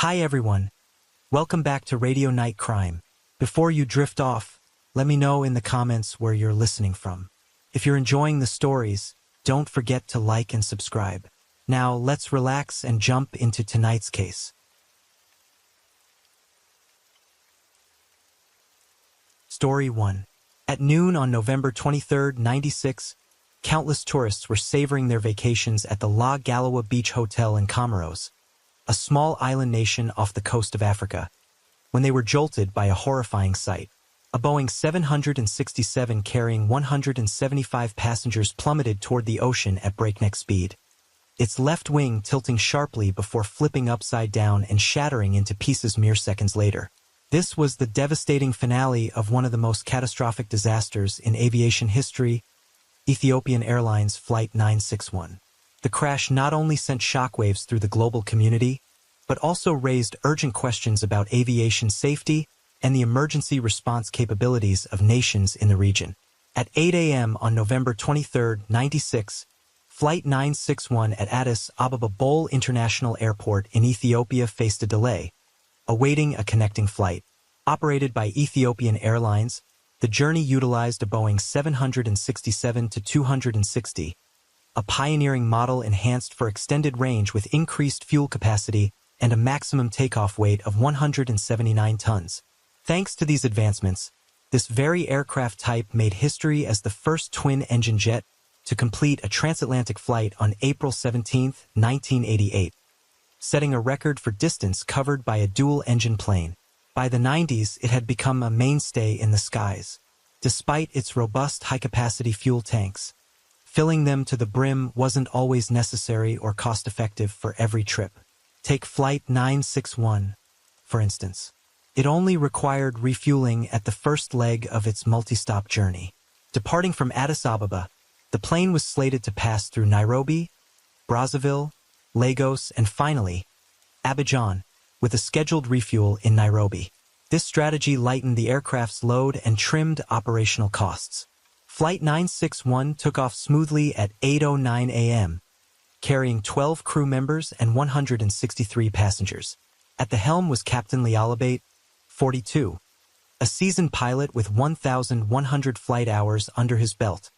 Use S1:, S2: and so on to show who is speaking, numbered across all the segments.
S1: Hi everyone, welcome back to Radio Night Crime. Before you drift off, let me know in the comments where you're listening from. If you're enjoying the stories, don't forget to like and subscribe. Now let's relax and jump into tonight's case. Story 1. At noon on November 23, 96, countless tourists were savoring their vacations at the La Galawa Beach Hotel in Comoros, a small island nation off the coast of Africa, when they were jolted by a horrifying sight. A Boeing 767 carrying 175 passengers plummeted toward the ocean at breakneck speed, its left wing tilting sharply before flipping upside down and shattering into pieces mere seconds later. This was the devastating finale of one of the most catastrophic disasters in aviation history, Ethiopian Airlines Flight 961. The crash not only sent shockwaves through the global community, but also raised urgent questions about aviation safety and the emergency response capabilities of nations in the region. At 8 a.m. on November 23, 96, Flight 961 at Addis Ababa Bole International Airport in Ethiopia faced a delay, awaiting a connecting flight. Operated by Ethiopian Airlines, the journey utilized a Boeing 767-260, a pioneering model enhanced for extended range with increased fuel capacity and a maximum takeoff weight of 179 tons. Thanks to these advancements, this very aircraft type made history as the first twin-engine jet to complete a transatlantic flight on April 17, 1988, setting a record for distance covered by a dual-engine plane. By the 90s, it had become a mainstay in the skies. Despite its robust high-capacity fuel tanks, filling them to the brim wasn't always necessary or cost-effective for every trip. Take Flight 961, for instance. It only required refueling at the first leg of its multi-stop journey. Departing from Addis Ababa, the plane was slated to pass through Nairobi, Brazzaville, Lagos, and finally, Abidjan, with a scheduled refuel in Nairobi. This strategy lightened the aircraft's load and trimmed operational costs. Flight 961 took off smoothly at 8:09 a.m., carrying 12 crew members and 163 passengers. At the helm was Captain Lialabate, 42, a seasoned pilot with 1,100 flight hours under his belt,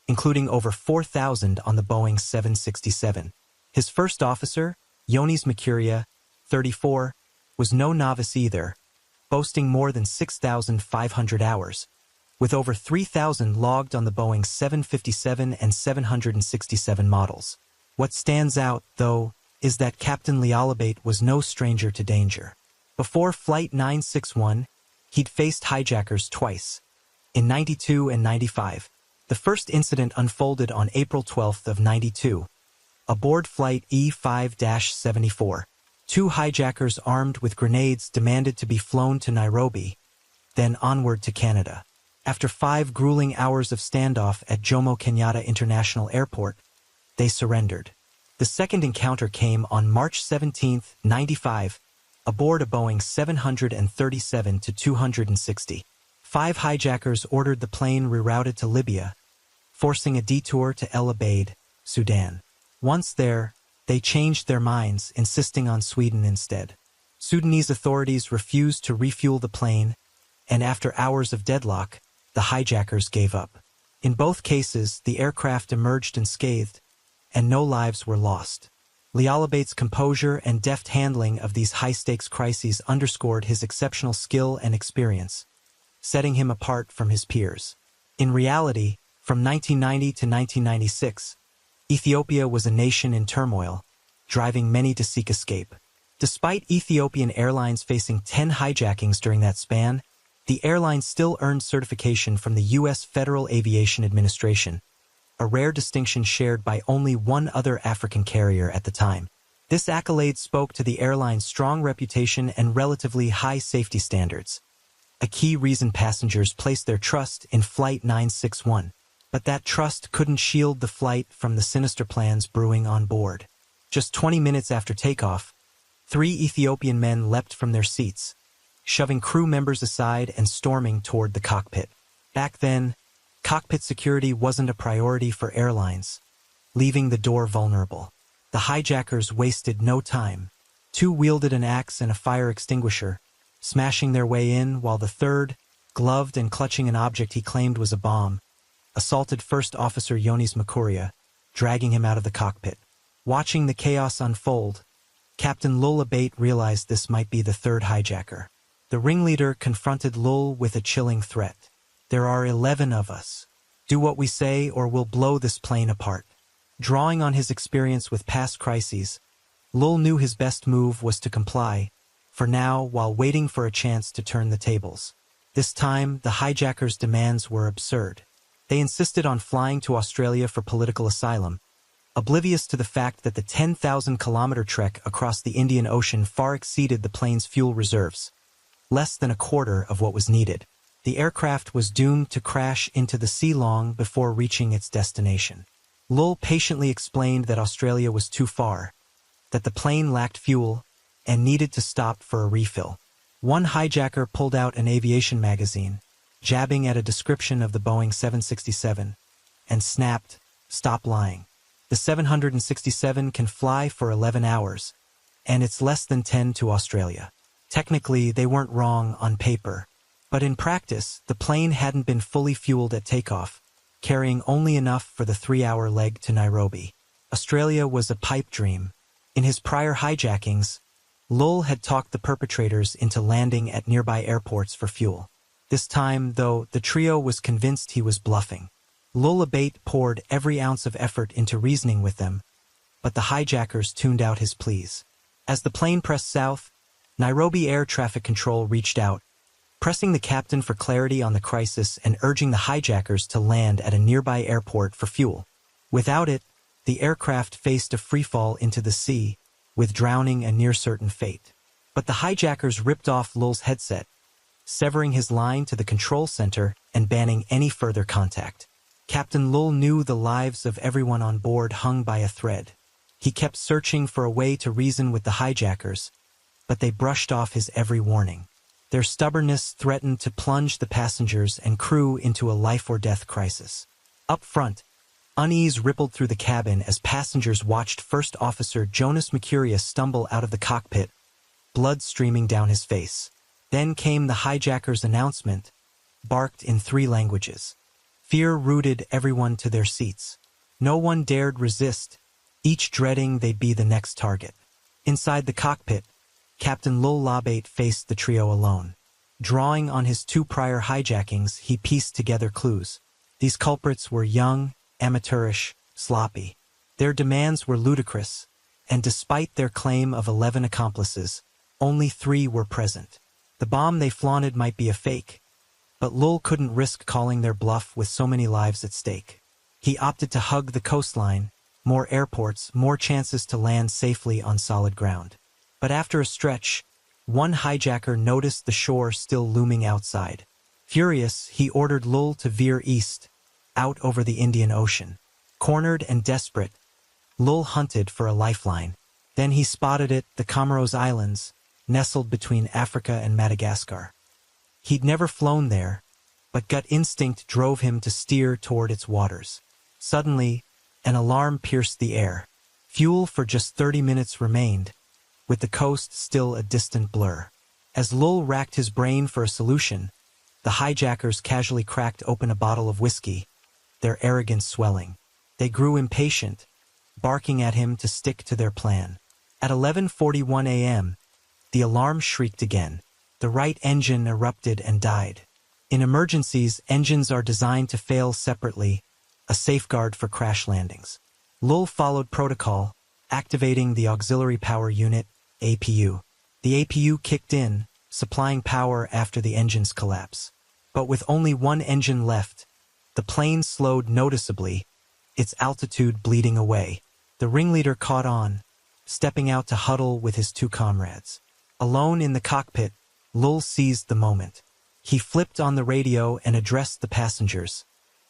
S1: including over 4,000 on the Boeing 767. His first officer, Yonis Makuria, 34, was no novice either, boasting more than 6,500 hours, with over 3,000 logged on the Boeing 757 and 767 models. What stands out, though, is that Captain Lialabate was no stranger to danger. Before Flight 961, he'd faced hijackers twice, in 92 and 95. The first incident unfolded on April 12 of 92, aboard Flight E5-74. Two hijackers armed with grenades demanded to be flown to Nairobi, then onward to Canada. After 5 grueling hours of standoff at Jomo Kenyatta International Airport, they surrendered. The second encounter came on March 17, 95, aboard a Boeing 737-260. 5 hijackers ordered the plane rerouted to Libya, forcing a detour to El Obeid, Sudan. Once there, they changed their minds, insisting on Sweden instead. Sudanese authorities refused to refuel the plane, and after hours of deadlock, the hijackers gave up. In both cases, the aircraft emerged unscathed, and no lives were lost. Lialabate's composure and deft handling of these high-stakes crises underscored his exceptional skill and experience, setting him apart from his peers. In reality, from 1990 to 1996, Ethiopia was a nation in turmoil, driving many to seek escape. Despite Ethiopian Airlines facing 10 hijackings during that span, the airline still earned certification from the U.S. Federal Aviation Administration, a rare distinction shared by only one other African carrier at the time. This accolade spoke to the airline's strong reputation and relatively high safety standards, a key reason passengers placed their trust in Flight 961. But that trust couldn't shield the flight from the sinister plans brewing on board. Just 20 minutes after takeoff, 3 Ethiopian men leapt from their seats, shoving crew members aside and storming toward the cockpit. Back then, cockpit security wasn't a priority for airlines, leaving the door vulnerable. The hijackers wasted no time, Two wielded an axe and a fire extinguisher, smashing their way in, while the third, gloved and clutching an object he claimed was a bomb, assaulted First Officer Yonis Makuria, dragging him out of the cockpit. Watching the chaos unfold, Captain Lul Abate realized this might be the third hijacker. The ringleader confronted Lul with a chilling threat. "There are 11 of us. Do what we say or we'll blow this plane apart." Drawing on his experience with past crises, Lul knew his best move was to comply, for now, while waiting for a chance to turn the tables. This time, the hijackers' demands were absurd. They insisted on flying to Australia for political asylum, oblivious to the fact that the 10,000-kilometer trek across the Indian Ocean far exceeded the plane's fuel reserves, less than a quarter of what was needed. The aircraft was doomed to crash into the sea long before reaching its destination. Lul patiently explained that Australia was too far, that the plane lacked fuel, and needed to stop for a refill. One hijacker pulled out an aviation magazine, jabbing at a description of the Boeing 767, and snapped, "Stop lying. The 767 can fly for 11 hours, and it's less than 10 to Australia." Technically, they weren't wrong on paper, but in practice, the plane hadn't been fully fueled at takeoff, carrying only enough for the 3-hour leg to Nairobi. Australia was a pipe dream. In his prior hijackings, Lul had talked the perpetrators into landing at nearby airports for fuel. This time, though, the trio was convinced he was bluffing. Lul Abate poured every ounce of effort into reasoning with them, but the hijackers tuned out his pleas. As the plane pressed south, Nairobi Air Traffic Control reached out, pressing the captain for clarity on the crisis and urging the hijackers to land at a nearby airport for fuel. Without it, the aircraft faced a freefall into the sea, with drowning a near-certain fate. But the hijackers ripped off Lul's headset, severing his line to the control center and banning any further contact. Captain Lul knew the lives of everyone on board hung by a thread. He kept searching for a way to reason with the hijackers, but they brushed off his every warning. Their stubbornness threatened to plunge the passengers and crew into a life-or-death crisis. Up front, unease rippled through the cabin as passengers watched First Officer Jonas Mercurius stumble out of the cockpit, blood streaming down his face. Then came the hijackers' announcement, barked in 3 languages. Fear rooted everyone to their seats. No one dared resist, each dreading they'd be the next target. Inside the cockpit, Captain Lul Abate faced the trio alone. Drawing on his 2 prior hijackings, he pieced together clues. These culprits were young, amateurish, sloppy. Their demands were ludicrous, and despite their claim of 11 accomplices, only 3 were present. The bomb they flaunted might be a fake, but Lul couldn't risk calling their bluff with so many lives at stake. He opted to hug the coastline, more airports, more chances to land safely on solid ground. But after a stretch, one hijacker noticed the shore still looming outside. Furious, he ordered Lul to veer east, out over the Indian Ocean. Cornered and desperate, Lul hunted for a lifeline. Then he spotted it, the Comoros Islands, nestled between Africa and Madagascar. He'd never flown there, but gut instinct drove him to steer toward its waters. Suddenly, an alarm pierced the air. Fuel for just 30 minutes remained, with the coast still a distant blur. As Lul racked his brain for a solution, the hijackers casually cracked open a bottle of whiskey, their arrogance swelling. They grew impatient, barking at him to stick to their plan. At 11:41 a.m., the alarm shrieked again. The right engine erupted and died. In emergencies, engines are designed to fail separately, a safeguard for crash landings. Lul followed protocol, activating the Auxiliary Power Unit, APU. The APU kicked in, supplying power after the engine's collapse. But with only one engine left, the plane slowed noticeably, its altitude bleeding away. The ringleader caught on, stepping out to huddle with his 2 comrades. Alone in the cockpit, Lul seized the moment. He flipped on the radio and addressed the passengers,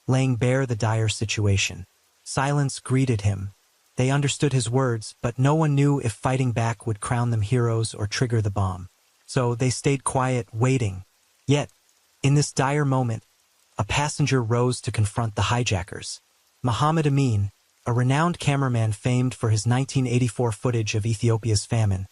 S1: laying bare the dire situation. Silence greeted him. They understood his words, but no one knew if fighting back would crown them heroes or trigger the bomb. So they stayed quiet, waiting. Yet, in this dire moment, a passenger rose to confront the hijackers. Muhammad Amin, a renowned cameraman famed for his 1984 footage of Ethiopia's famine,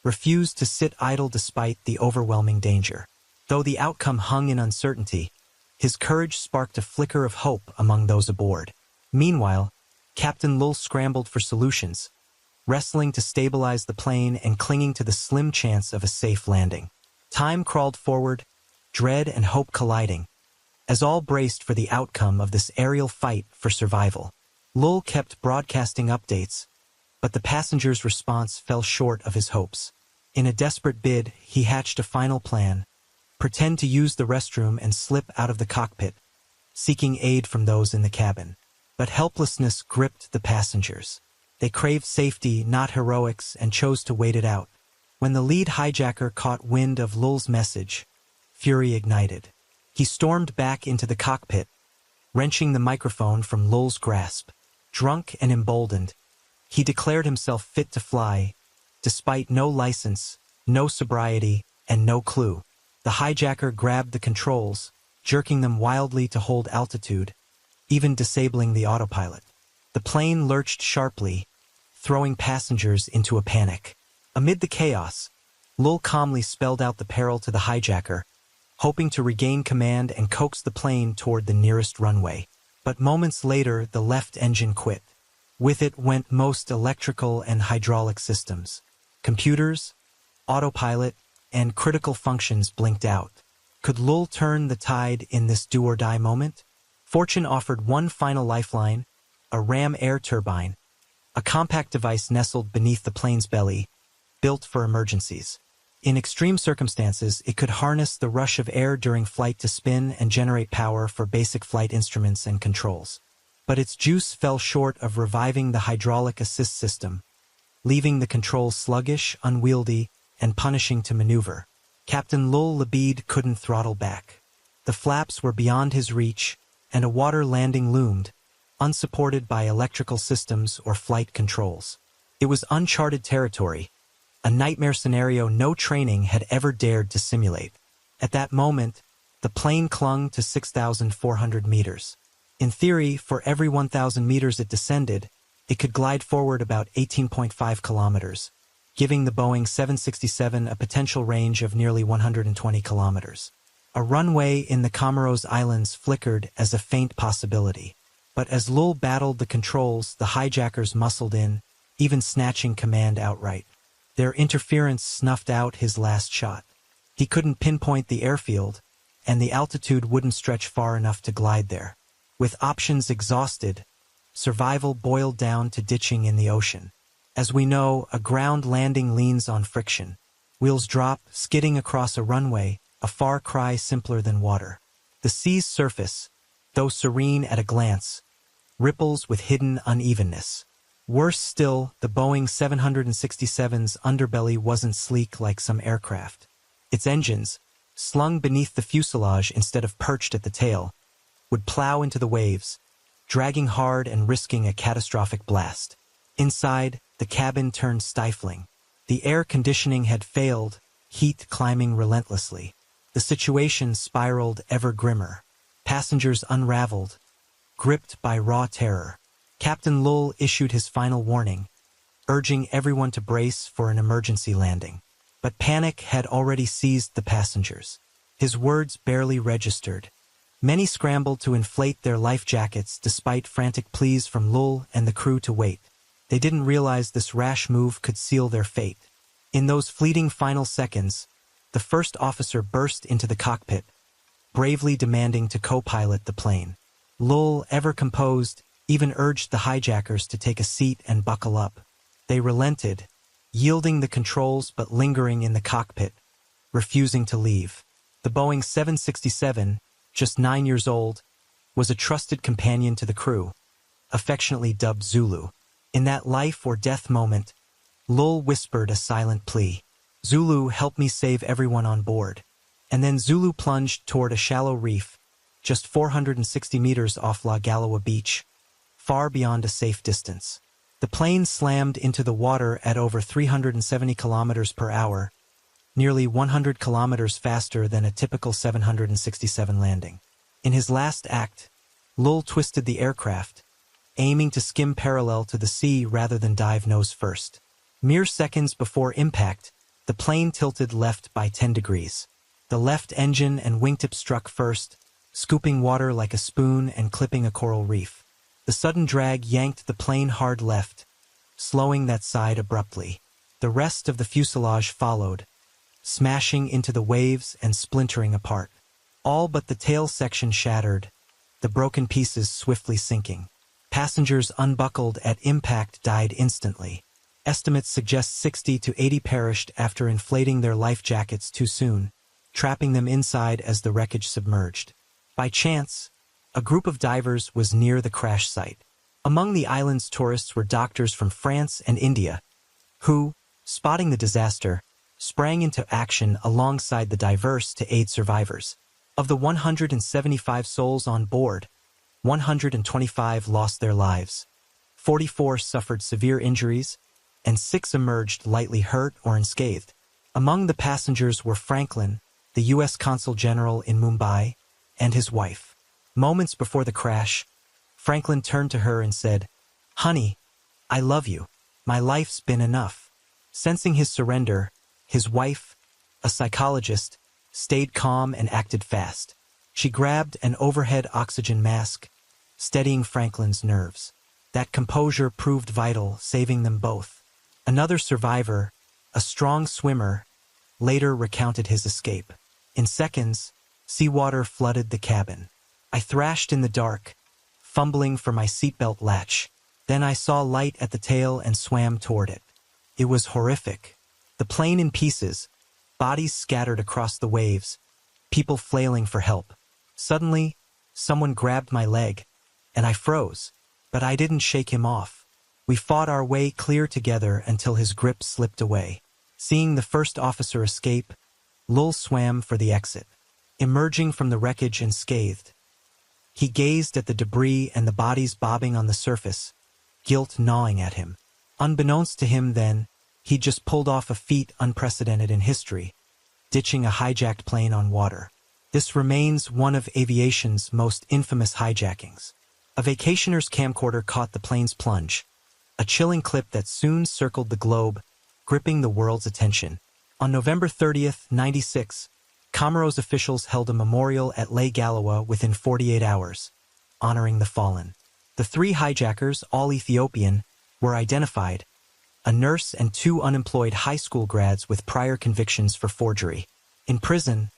S1: refused to sit idle despite the overwhelming danger. Though the outcome hung in uncertainty, his courage sparked a flicker of hope among those aboard. Meanwhile, Captain Lull scrambled for solutions, wrestling to stabilize the plane and clinging to the slim chance of a safe landing. Time crawled forward, dread and hope colliding, as all braced for the outcome of this aerial fight for survival. Lull kept broadcasting updates, but the passenger's response fell short of his hopes. In a desperate bid, he hatched a final plan: pretend to use the restroom and slip out of the cockpit, seeking aid from those in the cabin. But helplessness gripped the passengers. They craved safety, not heroics, and chose to wait it out. When the lead hijacker caught wind of Lull's message, fury ignited. He stormed back into the cockpit, wrenching the microphone from Lull's grasp. Drunk and emboldened, he declared himself fit to fly, despite no license, no sobriety, and no clue. The hijacker grabbed the controls, jerking them wildly to hold altitude, even disabling the autopilot. The plane lurched sharply, throwing passengers into a panic. Amid the chaos, Lull calmly spelled out the peril to the hijacker, hoping to regain command and coax the plane toward the nearest runway. But moments later, the left engine quit. With it went most electrical and hydraulic systems. Computers, autopilot, and critical functions blinked out. Could Lull turn the tide in this do-or-die moment? Fortune offered one final lifeline: a ram air turbine, a compact device nestled beneath the plane's belly, built for emergencies. In extreme circumstances, it could harness the rush of air during flight to spin and generate power for basic flight instruments and controls. But its juice fell short of reviving the hydraulic assist system, leaving the controls sluggish, unwieldy, and punishing to maneuver. Captain Lull Labid couldn't throttle back. The flaps were beyond his reach, and a water landing loomed, unsupported by electrical systems or flight controls. It was uncharted territory, a nightmare scenario no training had ever dared to simulate. At that moment, the plane clung to 6,400 meters. In theory, for every 1,000 meters it descended, it could glide forward about 18.5 kilometers, giving the Boeing 767 a potential range of nearly 120 kilometers. A runway in the Comoros Islands flickered as a faint possibility. But as Lull battled the controls, the hijackers muscled in, even snatching command outright. Their interference snuffed out his last shot. He couldn't pinpoint the airfield, and the altitude wouldn't stretch far enough to glide there. With options exhausted, survival boiled down to ditching in the ocean. As we know, a ground landing leans on friction. Wheels drop, skidding across a runway, a far cry simpler than water. The sea's surface, though serene at a glance, ripples with hidden unevenness. Worse still, the Boeing 767's underbelly wasn't sleek like some aircraft. Its engines, slung beneath the fuselage instead of perched at the tail, would plow into the waves, dragging hard and risking a catastrophic blast. Inside, the cabin turned stifling. The air conditioning had failed, heat climbing relentlessly. The situation spiraled ever grimmer. Passengers unraveled, gripped by raw terror. Captain Lull issued his final warning, urging everyone to brace for an emergency landing. But panic had already seized the passengers. His words barely registered. Many scrambled to inflate their life jackets despite frantic pleas from Lull and the crew to wait. They didn't realize this rash move could seal their fate. In those fleeting final seconds, the first officer burst into the cockpit, bravely demanding to co-pilot the plane. Lull, ever composed, even urged the hijackers to take a seat and buckle up. They relented, yielding the controls but lingering in the cockpit, refusing to leave. The Boeing 767, just 9 years old, was a trusted companion to the crew, affectionately dubbed Zulu. In that life or death moment, Lull whispered a silent plea. "Zulu, help me save everyone on board." And then Zulu plunged toward a shallow reef, just 460 meters off La Galoa Beach, far beyond a safe distance. The plane slammed into the water at over 370 kilometers per hour, nearly 100 kilometers faster than a typical 767 landing. In his last act, Lull twisted the aircraft, aiming to skim parallel to the sea rather than dive nose first. Mere seconds before impact, The plane tilted left by 10 degrees. The left engine and wingtip struck first, scooping water like a spoon and clipping a coral reef. The sudden drag yanked the plane hard left, slowing that side abruptly. The rest of the fuselage followed, smashing into the waves and splintering apart. All but the tail section shattered, the broken pieces swiftly sinking. Passengers unbuckled at impact died instantly. Estimates suggest 60 to 80 perished after inflating their life jackets too soon, trapping them inside as the wreckage submerged. By chance, a group of divers was near the crash site. Among the island's tourists were doctors from France and India, who, spotting the disaster, sprang into action alongside the divers to aid survivors. Of the 175 souls on board, 125 lost their lives, 44 suffered severe injuries, and 6 emerged lightly hurt or unscathed. Among the passengers were Franklin, the U.S. Consul General in Mumbai, and his wife. Moments before the crash, Franklin turned to her and said, "Honey, I love you. My life's been enough." Sensing his surrender, his wife, a psychologist, stayed calm and acted fast. She grabbed an overhead oxygen mask, steadying Franklin's nerves. That composure proved vital, saving them both. Another survivor, a strong swimmer, later recounted his escape. In seconds, seawater flooded the cabin. I thrashed in the dark, fumbling for my seatbelt latch. Then I saw light at the tail and swam toward it. It was horrific. The plane in pieces, bodies scattered across the waves, people flailing for help. Suddenly, someone grabbed my leg, and I froze, but I didn't shake him off. We fought our way clear together until his grip slipped away. Seeing the first officer escape, Lul swam for the exit. Emerging from the wreckage unscathed, he gazed at the debris and the bodies bobbing on the surface, guilt gnawing at him. Unbeknownst to him then, he'd just pulled off a feat unprecedented in history, ditching a hijacked plane on water. This remains one of aviation's most infamous hijackings. A vacationer's camcorder caught the plane's plunge, a chilling clip that soon circled the globe, gripping the world's attention. On November 30th, 96, Comoros officials held a memorial at Lake Galawa within 48 hours, honoring the fallen. The 3 hijackers, all Ethiopian, were identified: a nurse and 2 unemployed high school grads with prior convictions for forgery. In prison,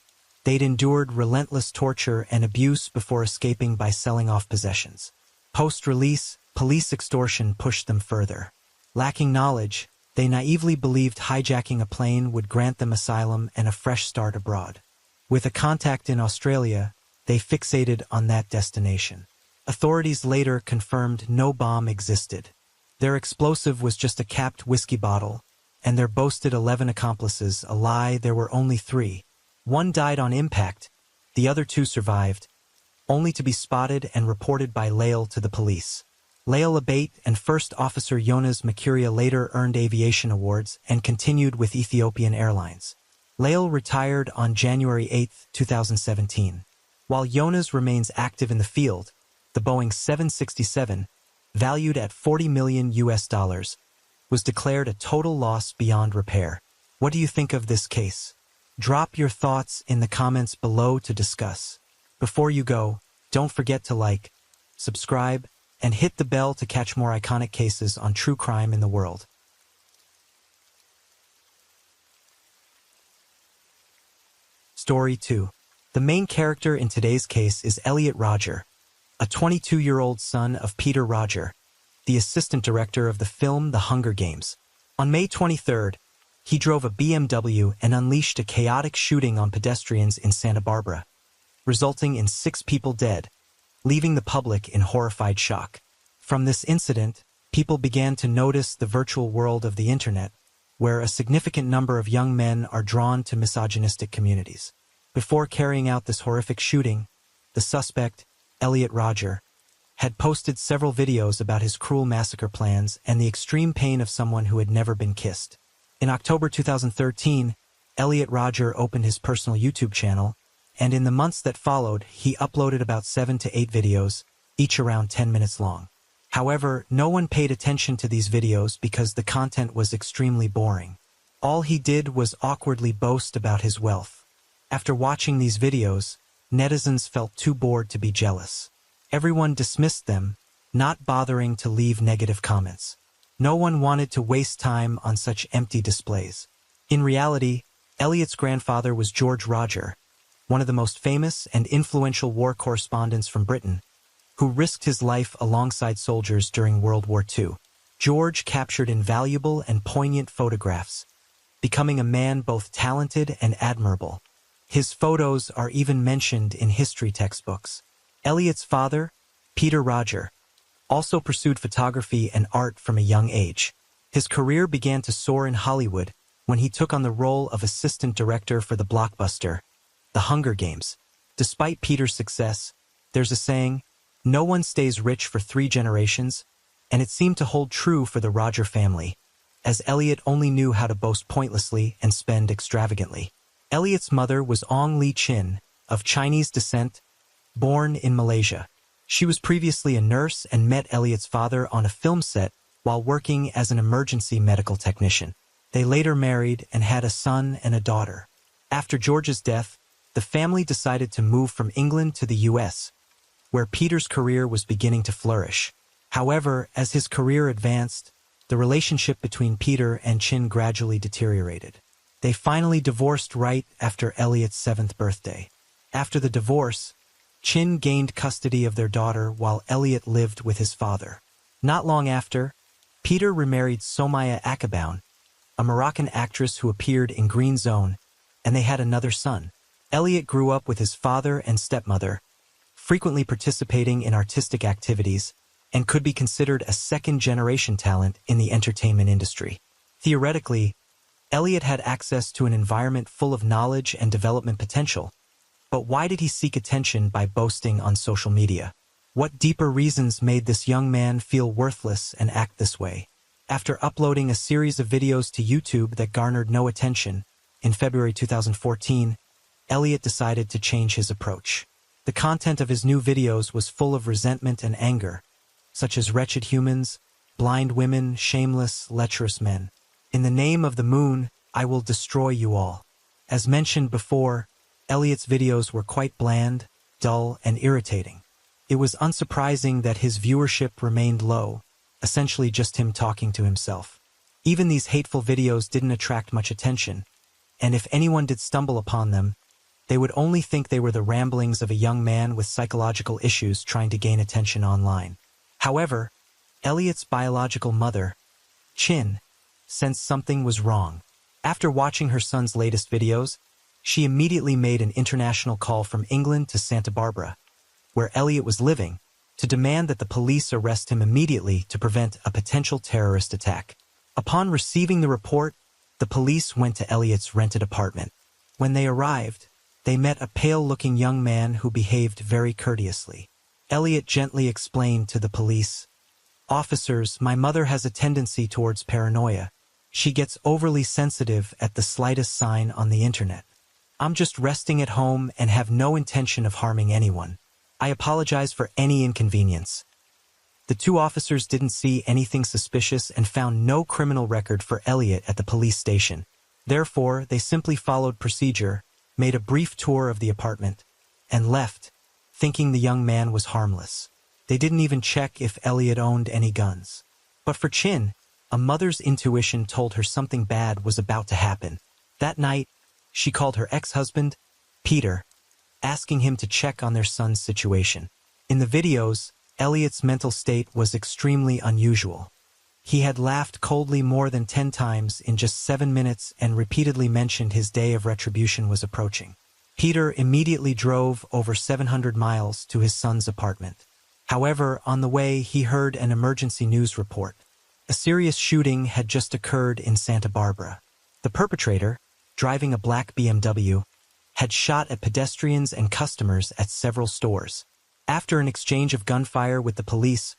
S1: they'd endured relentless torture and abuse before escaping by selling off possessions. Post-release, police extortion pushed them further. Lacking knowledge, they naively believed hijacking a plane would grant them asylum and a fresh start abroad. With a contact in Australia, they fixated on that destination. Authorities later confirmed no bomb existed. Their explosive was just a capped whiskey bottle, and their boasted 11 accomplices a lie. There were only 3. One died on impact, the other 2 survived, only to be spotted and reported by Lael to the police. Lael Abate and First Officer Jonas Makuria later earned aviation awards and continued with Ethiopian Airlines. Lael retired on January 8, 2017. While Jonas remains active in the field, the Boeing 767, valued at $40 million, was declared a total loss beyond repair. What do you think of this case? Drop your thoughts in the comments below to discuss. Before you go, don't forget to like, subscribe, and hit the bell to catch more iconic cases on true crime in the world. Story 2. The main character in today's case is Elliot Rodger, a 22-year-old son of Peter Rodger, the assistant director of the film The Hunger Games. On May 23rd, he drove a BMW and unleashed a chaotic shooting on pedestrians in Santa Barbara, resulting in 6 people dead, leaving the public in horrified shock. From this incident, people began to notice the virtual world of the internet, where a significant number of young men are drawn to misogynistic communities. Before carrying out this horrific shooting, the suspect, Elliot Rodger, had posted several videos about his cruel massacre plans and the extreme pain of someone who had never been kissed. In October 2013, Elliot Rodger opened his personal YouTube channel, and in the months that followed, he uploaded about 7 to 8 videos, each around 10 minutes long. However, no one paid attention to these videos because the content was extremely boring. All he did was awkwardly boast about his wealth. After watching these videos, netizens felt too bored to be jealous. Everyone dismissed them, not bothering to leave negative comments. No one wanted to waste time on such empty displays. In reality, Eliot's grandfather was George Roger, one of the most famous and influential war correspondents from Britain, who risked his life alongside soldiers during World War II. George captured invaluable and poignant photographs, becoming a man both talented and admirable. His photos are even mentioned in history textbooks. Eliot's father, Peter Roger, also pursued photography and art from a young age. His career began to soar in Hollywood when he took on the role of assistant director for the blockbuster, The Hunger Games. Despite Peter's success, there's a saying, "No one stays rich for 3 generations," and it seemed to hold true for the Roger family, as Eliot only knew how to boast pointlessly and spend extravagantly. Eliot's mother was Ong Li Chin, of Chinese descent, born in Malaysia. She was previously a nurse and met Eliot's father on a film set while working as an emergency medical technician. They later married and had a son and a daughter. After George's death, the family decided to move from England to the US, where Peter's career was beginning to flourish. However, as his career advanced, the relationship between Peter and Chin gradually deteriorated. They finally divorced right after Eliot's 7th birthday. After the divorce, Chin gained custody of their daughter while Eliot lived with his father. Not long after, Peter remarried Somaya Akaboun, a Moroccan actress who appeared in Green Zone, and they had another son. Eliot grew up with his father and stepmother, frequently participating in artistic activities, and could be considered a second-generation talent in the entertainment industry. Theoretically, Eliot had access to an environment full of knowledge and development potential, but why did he seek attention by boasting on social media? What deeper reasons made this young man feel worthless and act this way? After uploading a series of videos to YouTube that garnered no attention, in February 2014, Eliot decided to change his approach. The content of his new videos was full of resentment and anger, such as wretched humans, blind women, shameless, lecherous men. In the name of the moon, I will destroy you all. As mentioned before, Eliot's videos were quite bland, dull, and irritating. It was unsurprising that his viewership remained low, essentially just him talking to himself. Even these hateful videos didn't attract much attention, and if anyone did stumble upon them, they would only think they were the ramblings of a young man with psychological issues trying to gain attention online. However, Eliot's biological mother, Chin, sensed something was wrong. After watching her son's latest videos, she immediately made an international call from England to Santa Barbara, where Eliot was living, to demand that the police arrest him immediately to prevent a potential terrorist attack. Upon receiving the report, the police went to Eliot's rented apartment. When they arrived, they met a pale-looking young man who behaved very courteously. Eliot gently explained to the police, "Officers, my mother has a tendency towards paranoia. She gets overly sensitive at the slightest sign on the internet. I'm just resting at home and have no intention of harming anyone. I apologize for any inconvenience." The 2 officers didn't see anything suspicious and found no criminal record for Eliot at the police station. Therefore, they simply followed procedure, made a brief tour of the apartment, and left, thinking the young man was harmless. They didn't even check if Eliot owned any guns. But for Chin, a mother's intuition told her something bad was about to happen. That night, she called her ex-husband, Peter, asking him to check on their son's situation. In the videos, Eliot's mental state was extremely unusual. He had laughed coldly more than 10 times in just 7 minutes and repeatedly mentioned his day of retribution was approaching. Peter immediately drove over 700 miles to his son's apartment. However, on the way, he heard an emergency news report. A serious shooting had just occurred in Santa Barbara. The perpetrator, driving a black BMW, had shot at pedestrians and customers at several stores. After an exchange of gunfire with the police,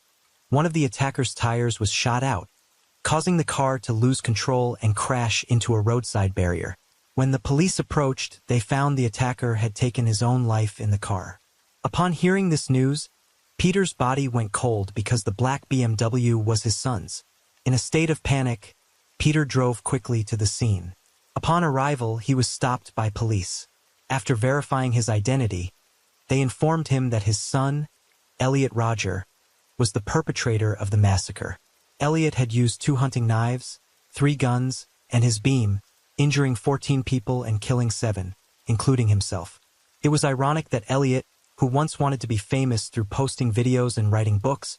S1: one of the attacker's tires was shot out, causing the car to lose control and crash into a roadside barrier. When the police approached, they found the attacker had taken his own life in the car. Upon hearing this news, Peter's body went cold because the black BMW was his son's. In a state of panic, Peter drove quickly to the scene. Upon arrival, he was stopped by police. After verifying his identity, they informed him that his son, Elliot Rodger, was the perpetrator of the massacre. Elliot had used 2 hunting knives, 3 guns, and his beam, injuring 14 people and killing 7, including himself. It was ironic that Elliot, who once wanted to be famous through posting videos and writing books,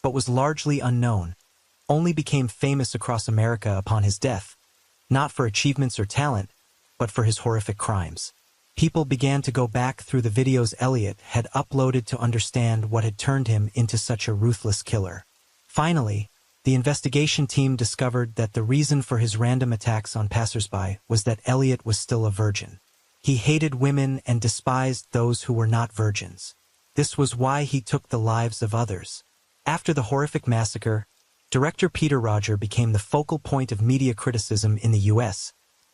S1: but was largely unknown, only became famous across America upon his death, not for achievements or talent, but for his horrific crimes. People began to go back through the videos Elliot had uploaded to understand what had turned him into such a ruthless killer. Finally, the investigation team discovered that the reason for his random attacks on passersby was that Elliot was still a virgin. He hated women and despised those who were not virgins. This was why he took the lives of others. After the horrific massacre, director Peter Rodger became the focal point of media criticism in the U.S.,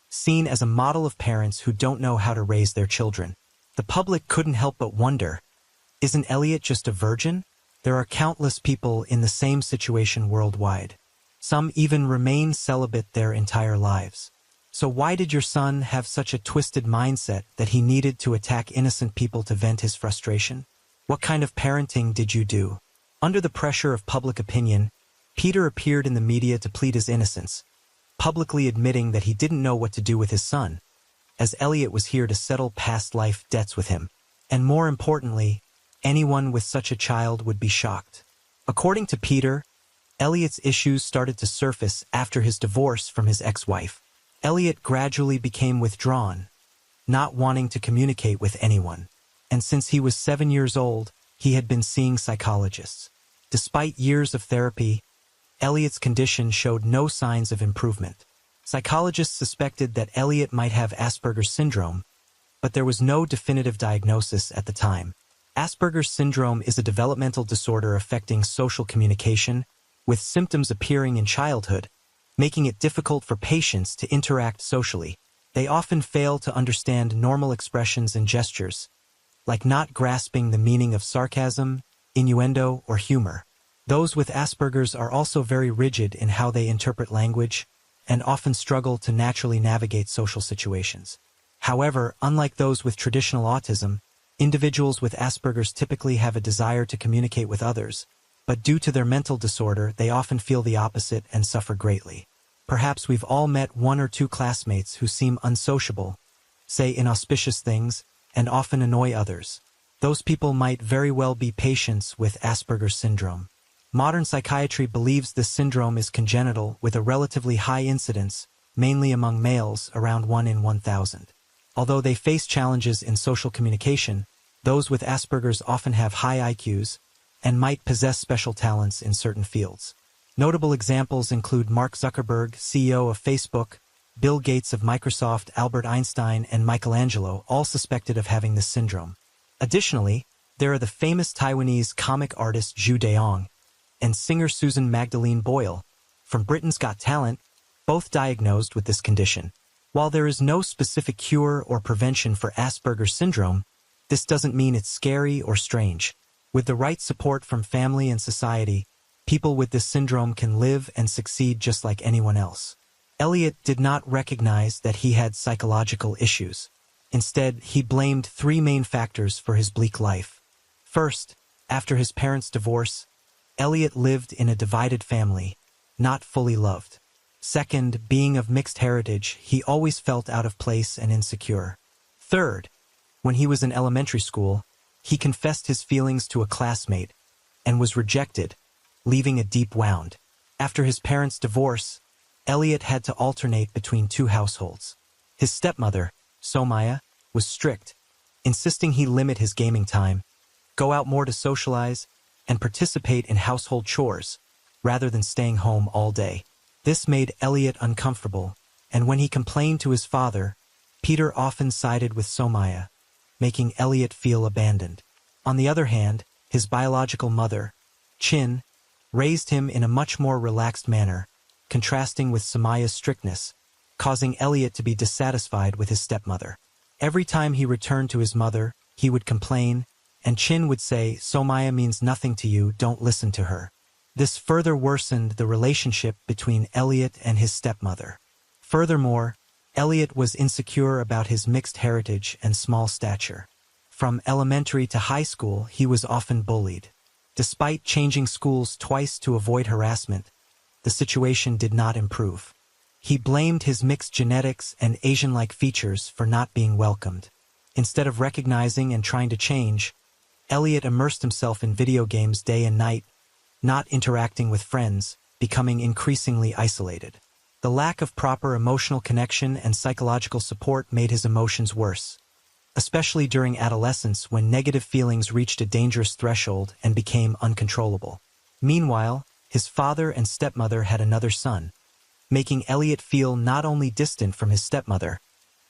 S1: seen as a model of parents who don't know how to raise their children. The public couldn't help but wonder, isn't Elliot just a virgin? There are countless people in the same situation worldwide. Some even remain celibate their entire lives. So why did your son have such a twisted mindset that he needed to attack innocent people to vent his frustration? What kind of parenting did you do? Under the pressure of public opinion, Peter appeared in the media to plead his innocence, publicly admitting that he didn't know what to do with his son, as Elliot was here to settle past life debts with him. And more importantly, anyone with such a child would be shocked. According to Peter, Elliot's issues started to surface after his divorce from his ex-wife. Elliot gradually became withdrawn, not wanting to communicate with anyone. And since he was 7 years old, he had been seeing psychologists. Despite years of therapy, Elliot's condition showed no signs of improvement. Psychologists suspected that Elliot might have Asperger's syndrome, but there was no definitive diagnosis at the time. Asperger's syndrome is a developmental disorder affecting social communication, with symptoms appearing in childhood, making it difficult for patients to interact socially. They often fail to understand normal expressions and gestures, like not grasping the meaning of sarcasm, innuendo, or humor. Those with Asperger's are also very rigid in how they interpret language and often struggle to naturally navigate social situations. However, unlike those with traditional autism, individuals with Asperger's typically have a desire to communicate with others, but due to their mental disorder, they often feel the opposite and suffer greatly. Perhaps we've all met 1 or 2 classmates who seem unsociable, say inauspicious things, and often annoy others. Those people might very well be patients with Asperger's syndrome. Modern psychiatry believes this syndrome is congenital with a relatively high incidence, mainly among males, around 1 in 1,000. Although they face challenges in social communication, those with Asperger's often have high IQs and might possess special talents in certain fields. Notable examples include Mark Zuckerberg, CEO of Facebook, Bill Gates of Microsoft, Albert Einstein, and Michelangelo, all suspected of having this syndrome. Additionally, there are the famous Taiwanese comic artist Zhu Deong and singer Susan Magdalene Boyle, from Britain's Got Talent, both diagnosed with this condition. While there is no specific cure or prevention for Asperger's syndrome, this doesn't mean it's scary or strange. With the right support from family and society, people with this syndrome can live and succeed just like anyone else. Elliot did not recognize that he had psychological issues. Instead, he blamed 3 main factors for his bleak life. First, after his parents' divorce, Elliot lived in a divided family, not fully loved. Second, being of mixed heritage, he always felt out of place and insecure. Third, when he was in elementary school, he confessed his feelings to a classmate and was rejected, leaving a deep wound. After his parents' divorce, Elliot had to alternate between 2 households. His stepmother, Somaya, was strict, insisting he limit his gaming time, go out more to socialize, and participate in household chores, rather than staying home all day. This made Elliot uncomfortable, and when he complained to his father, Peter often sided with Somaya, making Elliot feel abandoned. On the other hand, his biological mother, Chin, raised him in a much more relaxed manner, contrasting with Somaya's strictness, causing Elliot to be dissatisfied with his stepmother. Every time he returned to his mother, he would complain, and Chin would say, "Somaya means nothing to you, don't listen to her." This further worsened the relationship between Elliot and his stepmother. Furthermore, Elliot was insecure about his mixed heritage and small stature. From elementary to high school, he was often bullied. Despite changing schools twice to avoid harassment, the situation did not improve. He blamed his mixed genetics and Asian-like features for not being welcomed. Instead of recognizing and trying to change, Elliot immersed himself in video games day and night, not interacting with friends, becoming increasingly isolated. The lack of proper emotional connection and psychological support made his emotions worse, especially during adolescence when negative feelings reached a dangerous threshold and became uncontrollable. Meanwhile, his father and stepmother had another son, making Elliot feel not only distant from his stepmother,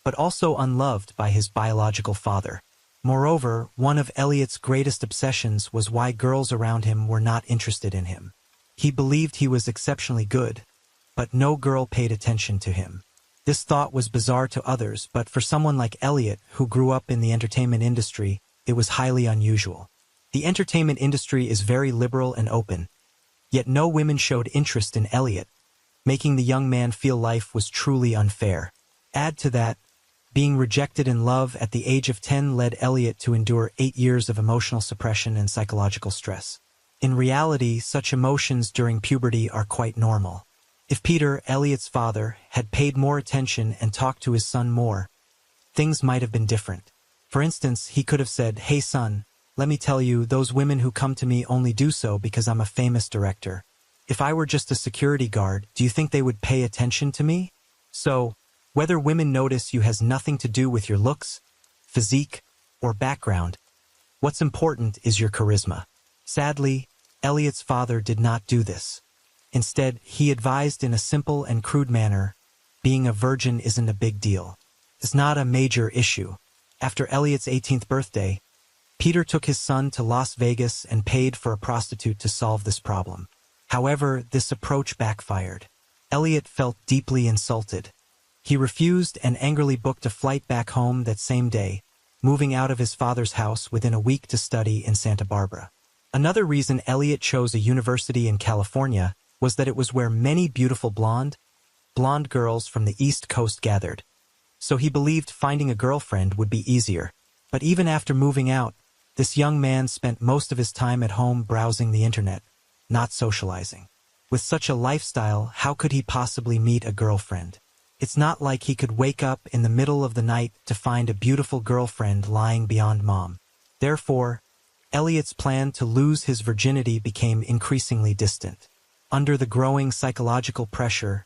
S1: but also unloved by his biological father. Moreover, one of Elliot's greatest obsessions was why girls around him were not interested in him. He believed he was exceptionally good, but no girl paid attention to him. This thought was bizarre to others, but for someone like Elliot, who grew up in the entertainment industry, it was highly unusual. The entertainment industry is very liberal and open, yet no women showed interest in Elliot, making the young man feel life was truly unfair. Add to that, being rejected in love at the age of 10 led Elliot to endure 8 years of emotional suppression and psychological stress. In reality, such emotions during puberty are quite normal. If Peter, Elliot's father, had paid more attention and talked to his son more, things might have been different. For instance, he could have said, "Hey son, let me tell you, those women who come to me only do so because I'm a famous director. If I were just a security guard, do you think they would pay attention to me?" So, whether women notice you has nothing to do with your looks, physique, or background. What's important is your charisma. Sadly, Elliot's father did not do this. Instead, he advised in a simple and crude manner, being a virgin isn't a big deal. It's not a major issue. After Elliot's 18th birthday, Peter took his son to Las Vegas and paid for a prostitute to solve this problem. However, this approach backfired. Elliot felt deeply insulted. He refused and angrily booked a flight back home that same day, moving out of his father's house within a week to study in Santa Barbara. Another reason Elliot chose a university in California was that it was where many beautiful blonde girls from the East Coast gathered. So he believed finding a girlfriend would be easier. But even after moving out, this young man spent most of his time at home browsing the internet, not socializing. With such a lifestyle, how could he possibly meet a girlfriend? It's not like he could wake up in the middle of the night to find a beautiful girlfriend lying beyond mom. Therefore, Elliot's plan to lose his virginity became increasingly distant. Under the growing psychological pressure,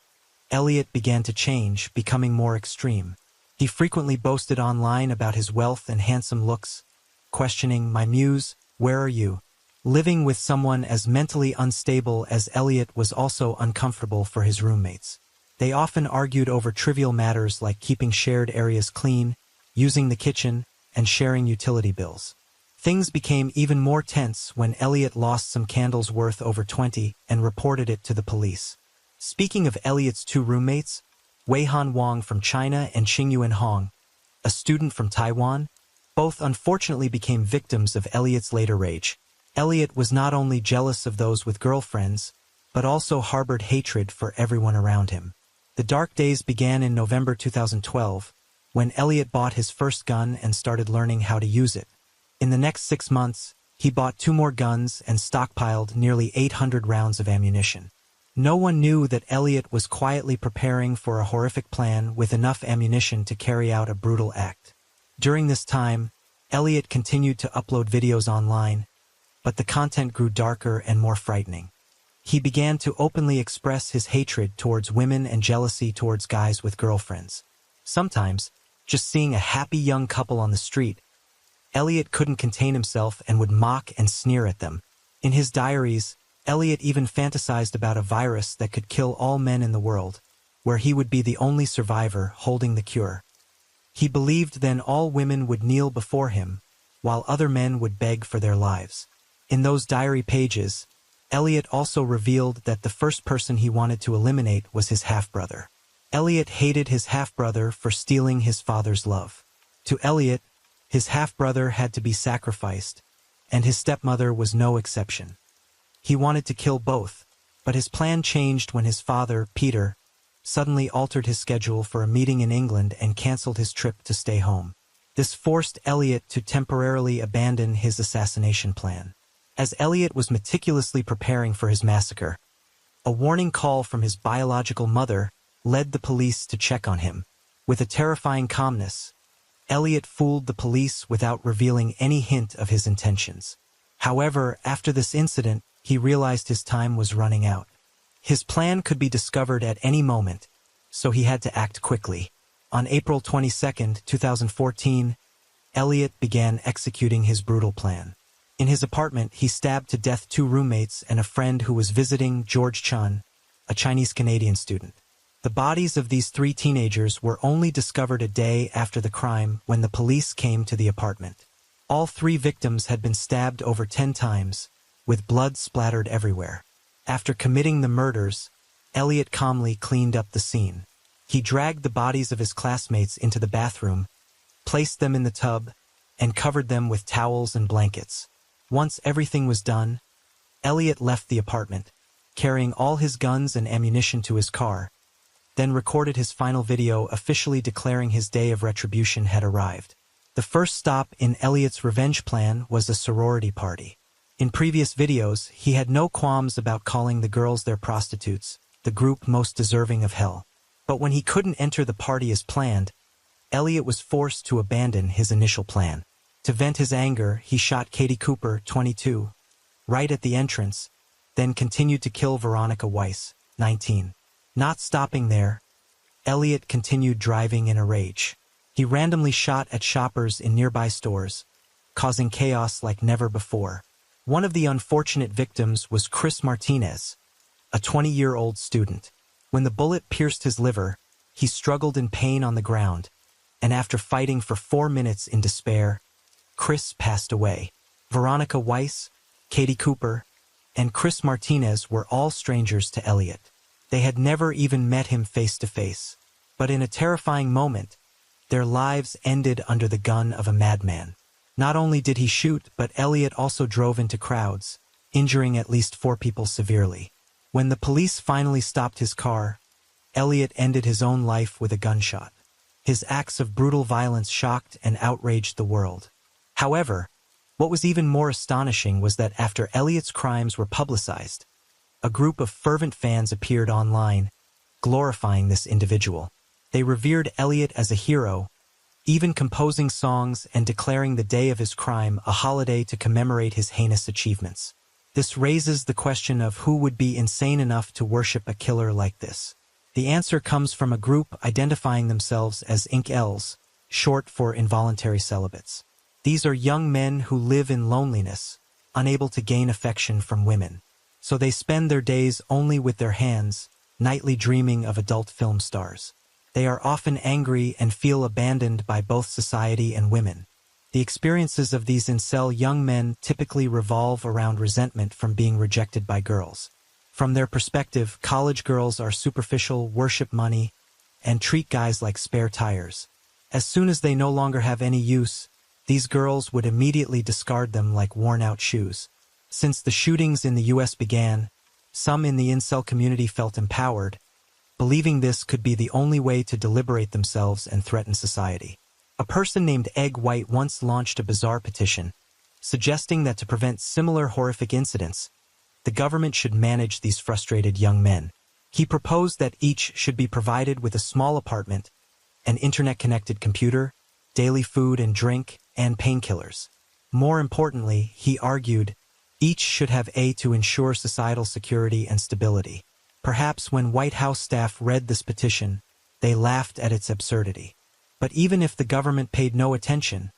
S1: Elliot began to change, becoming more extreme. He frequently boasted online about his wealth and handsome looks, questioning, "My muse, where are you?" Living with someone as mentally unstable as Elliot was also uncomfortable for his roommates. They often argued over trivial matters like keeping shared areas clean, using the kitchen, and sharing utility bills. Things became even more tense when Elliot lost some candles worth over 20 and reported it to the police. Speaking of Elliot's two roommates, Weihan Wang from China and Qingyuan Hong, a student from Taiwan, both unfortunately became victims of Elliot's later rage. Elliot was not only jealous of those with girlfriends, but also harbored hatred for everyone around him. The dark days began in November 2012, when Elliot bought his first gun and started learning how to use it. In the next 6 months, he bought 2 more guns and stockpiled nearly 800 rounds of ammunition. No one knew that Elliot was quietly preparing for a horrific plan with enough ammunition to carry out a brutal act. During this time, Elliot continued to upload videos online, but the content grew darker and more frightening. He began to openly express his hatred towards women and jealousy towards guys with girlfriends. Sometimes, just seeing a happy young couple on the street, Elliot couldn't contain himself and would mock and sneer at them. In his diaries, Elliot even fantasized about a virus that could kill all men in the world, where he would be the only survivor holding the cure. He believed then all women would kneel before him, while other men would beg for their lives. In those diary pages, Elliot also revealed that the first person he wanted to eliminate was his half-brother. Elliot hated his half-brother for stealing his father's love. To Elliot, his half-brother had to be sacrificed, and his stepmother was no exception. He wanted to kill both, but his plan changed when his father, Peter, suddenly altered his schedule for a meeting in England and canceled his trip to stay home. This forced Elliot to temporarily abandon his assassination plan. As Elliot was meticulously preparing for his massacre, a warning call from his biological mother led the police to check on him. With a terrifying calmness, Elliot fooled the police without revealing any hint of his intentions. However, after this incident, he realized his time was running out. His plan could be discovered at any moment, so he had to act quickly. On April 22, 2014, Elliot began executing his brutal plan. In his apartment, he stabbed to death 2 roommates and a friend who was visiting, George Chun, a Chinese-Canadian student. The bodies of these 3 teenagers were only discovered a day after the crime when the police came to the apartment. All 3 victims had been stabbed over 10 times, with blood splattered everywhere. After committing the murders, Elliot calmly cleaned up the scene. He dragged the bodies of his classmates into the bathroom, placed them in the tub, and covered them with towels and blankets. Once everything was done, Elliot left the apartment, carrying all his guns and ammunition to his car, then recorded his final video officially declaring his day of retribution had arrived. The first stop in Elliot's revenge plan was a sorority party. In previous videos, he had no qualms about calling the girls their prostitutes, the group most deserving of hell. But when he couldn't enter the party as planned, Elliot was forced to abandon his initial plan. To vent his anger, he shot Katie Cooper, 22, right at the entrance, then continued to kill Veronica Weiss, 19. Not stopping there, Elliot continued driving in a rage. He randomly shot at shoppers in nearby stores, causing chaos like never before. One of the unfortunate victims was Chris Martinez, a 20-year-old student. When the bullet pierced his liver, he struggled in pain on the ground, and after fighting for 4 minutes in despair, Chris passed away. Veronica Weiss, Katie Cooper, and Chris Martinez were all strangers to Elliot. They had never even met him face to face. But in a terrifying moment, their lives ended under the gun of a madman. Not only did he shoot, but Elliot also drove into crowds, injuring at least 4 people severely. When the police finally stopped his car, Elliot ended his own life with a gunshot. His acts of brutal violence shocked and outraged the world. However, what was even more astonishing was that after Elliot's crimes were publicized, a group of fervent fans appeared online, glorifying this individual. They revered Elliot as a hero, even composing songs and declaring the day of his crime a holiday to commemorate his heinous achievements. This raises the question of who would be insane enough to worship a killer like this. The answer comes from a group identifying themselves as INCLs, short for involuntary celibates. These are young men who live in loneliness, unable to gain affection from women. So they spend their days only with their hands, nightly dreaming of adult film stars. They are often angry and feel abandoned by both society and women. The experiences of these incel young men typically revolve around resentment from being rejected by girls. From their perspective, college girls are superficial, worship money, and treat guys like spare tires. As soon as they no longer have any use, these girls would immediately discard them like worn-out shoes. Since the shootings in the US began, some in the incel community felt empowered, believing this could be the only way to liberate themselves and threaten society. A person named Egg White once launched a bizarre petition, suggesting that to prevent similar horrific incidents, the government should manage these frustrated young men. He proposed that each should be provided with a small apartment, an internet-connected computer, daily food and drink, and painkillers. More importantly, he argued, each should have to ensure societal security and stability. Perhaps when White House staff read this petition, they laughed at its absurdity. But even if the government paid no attention,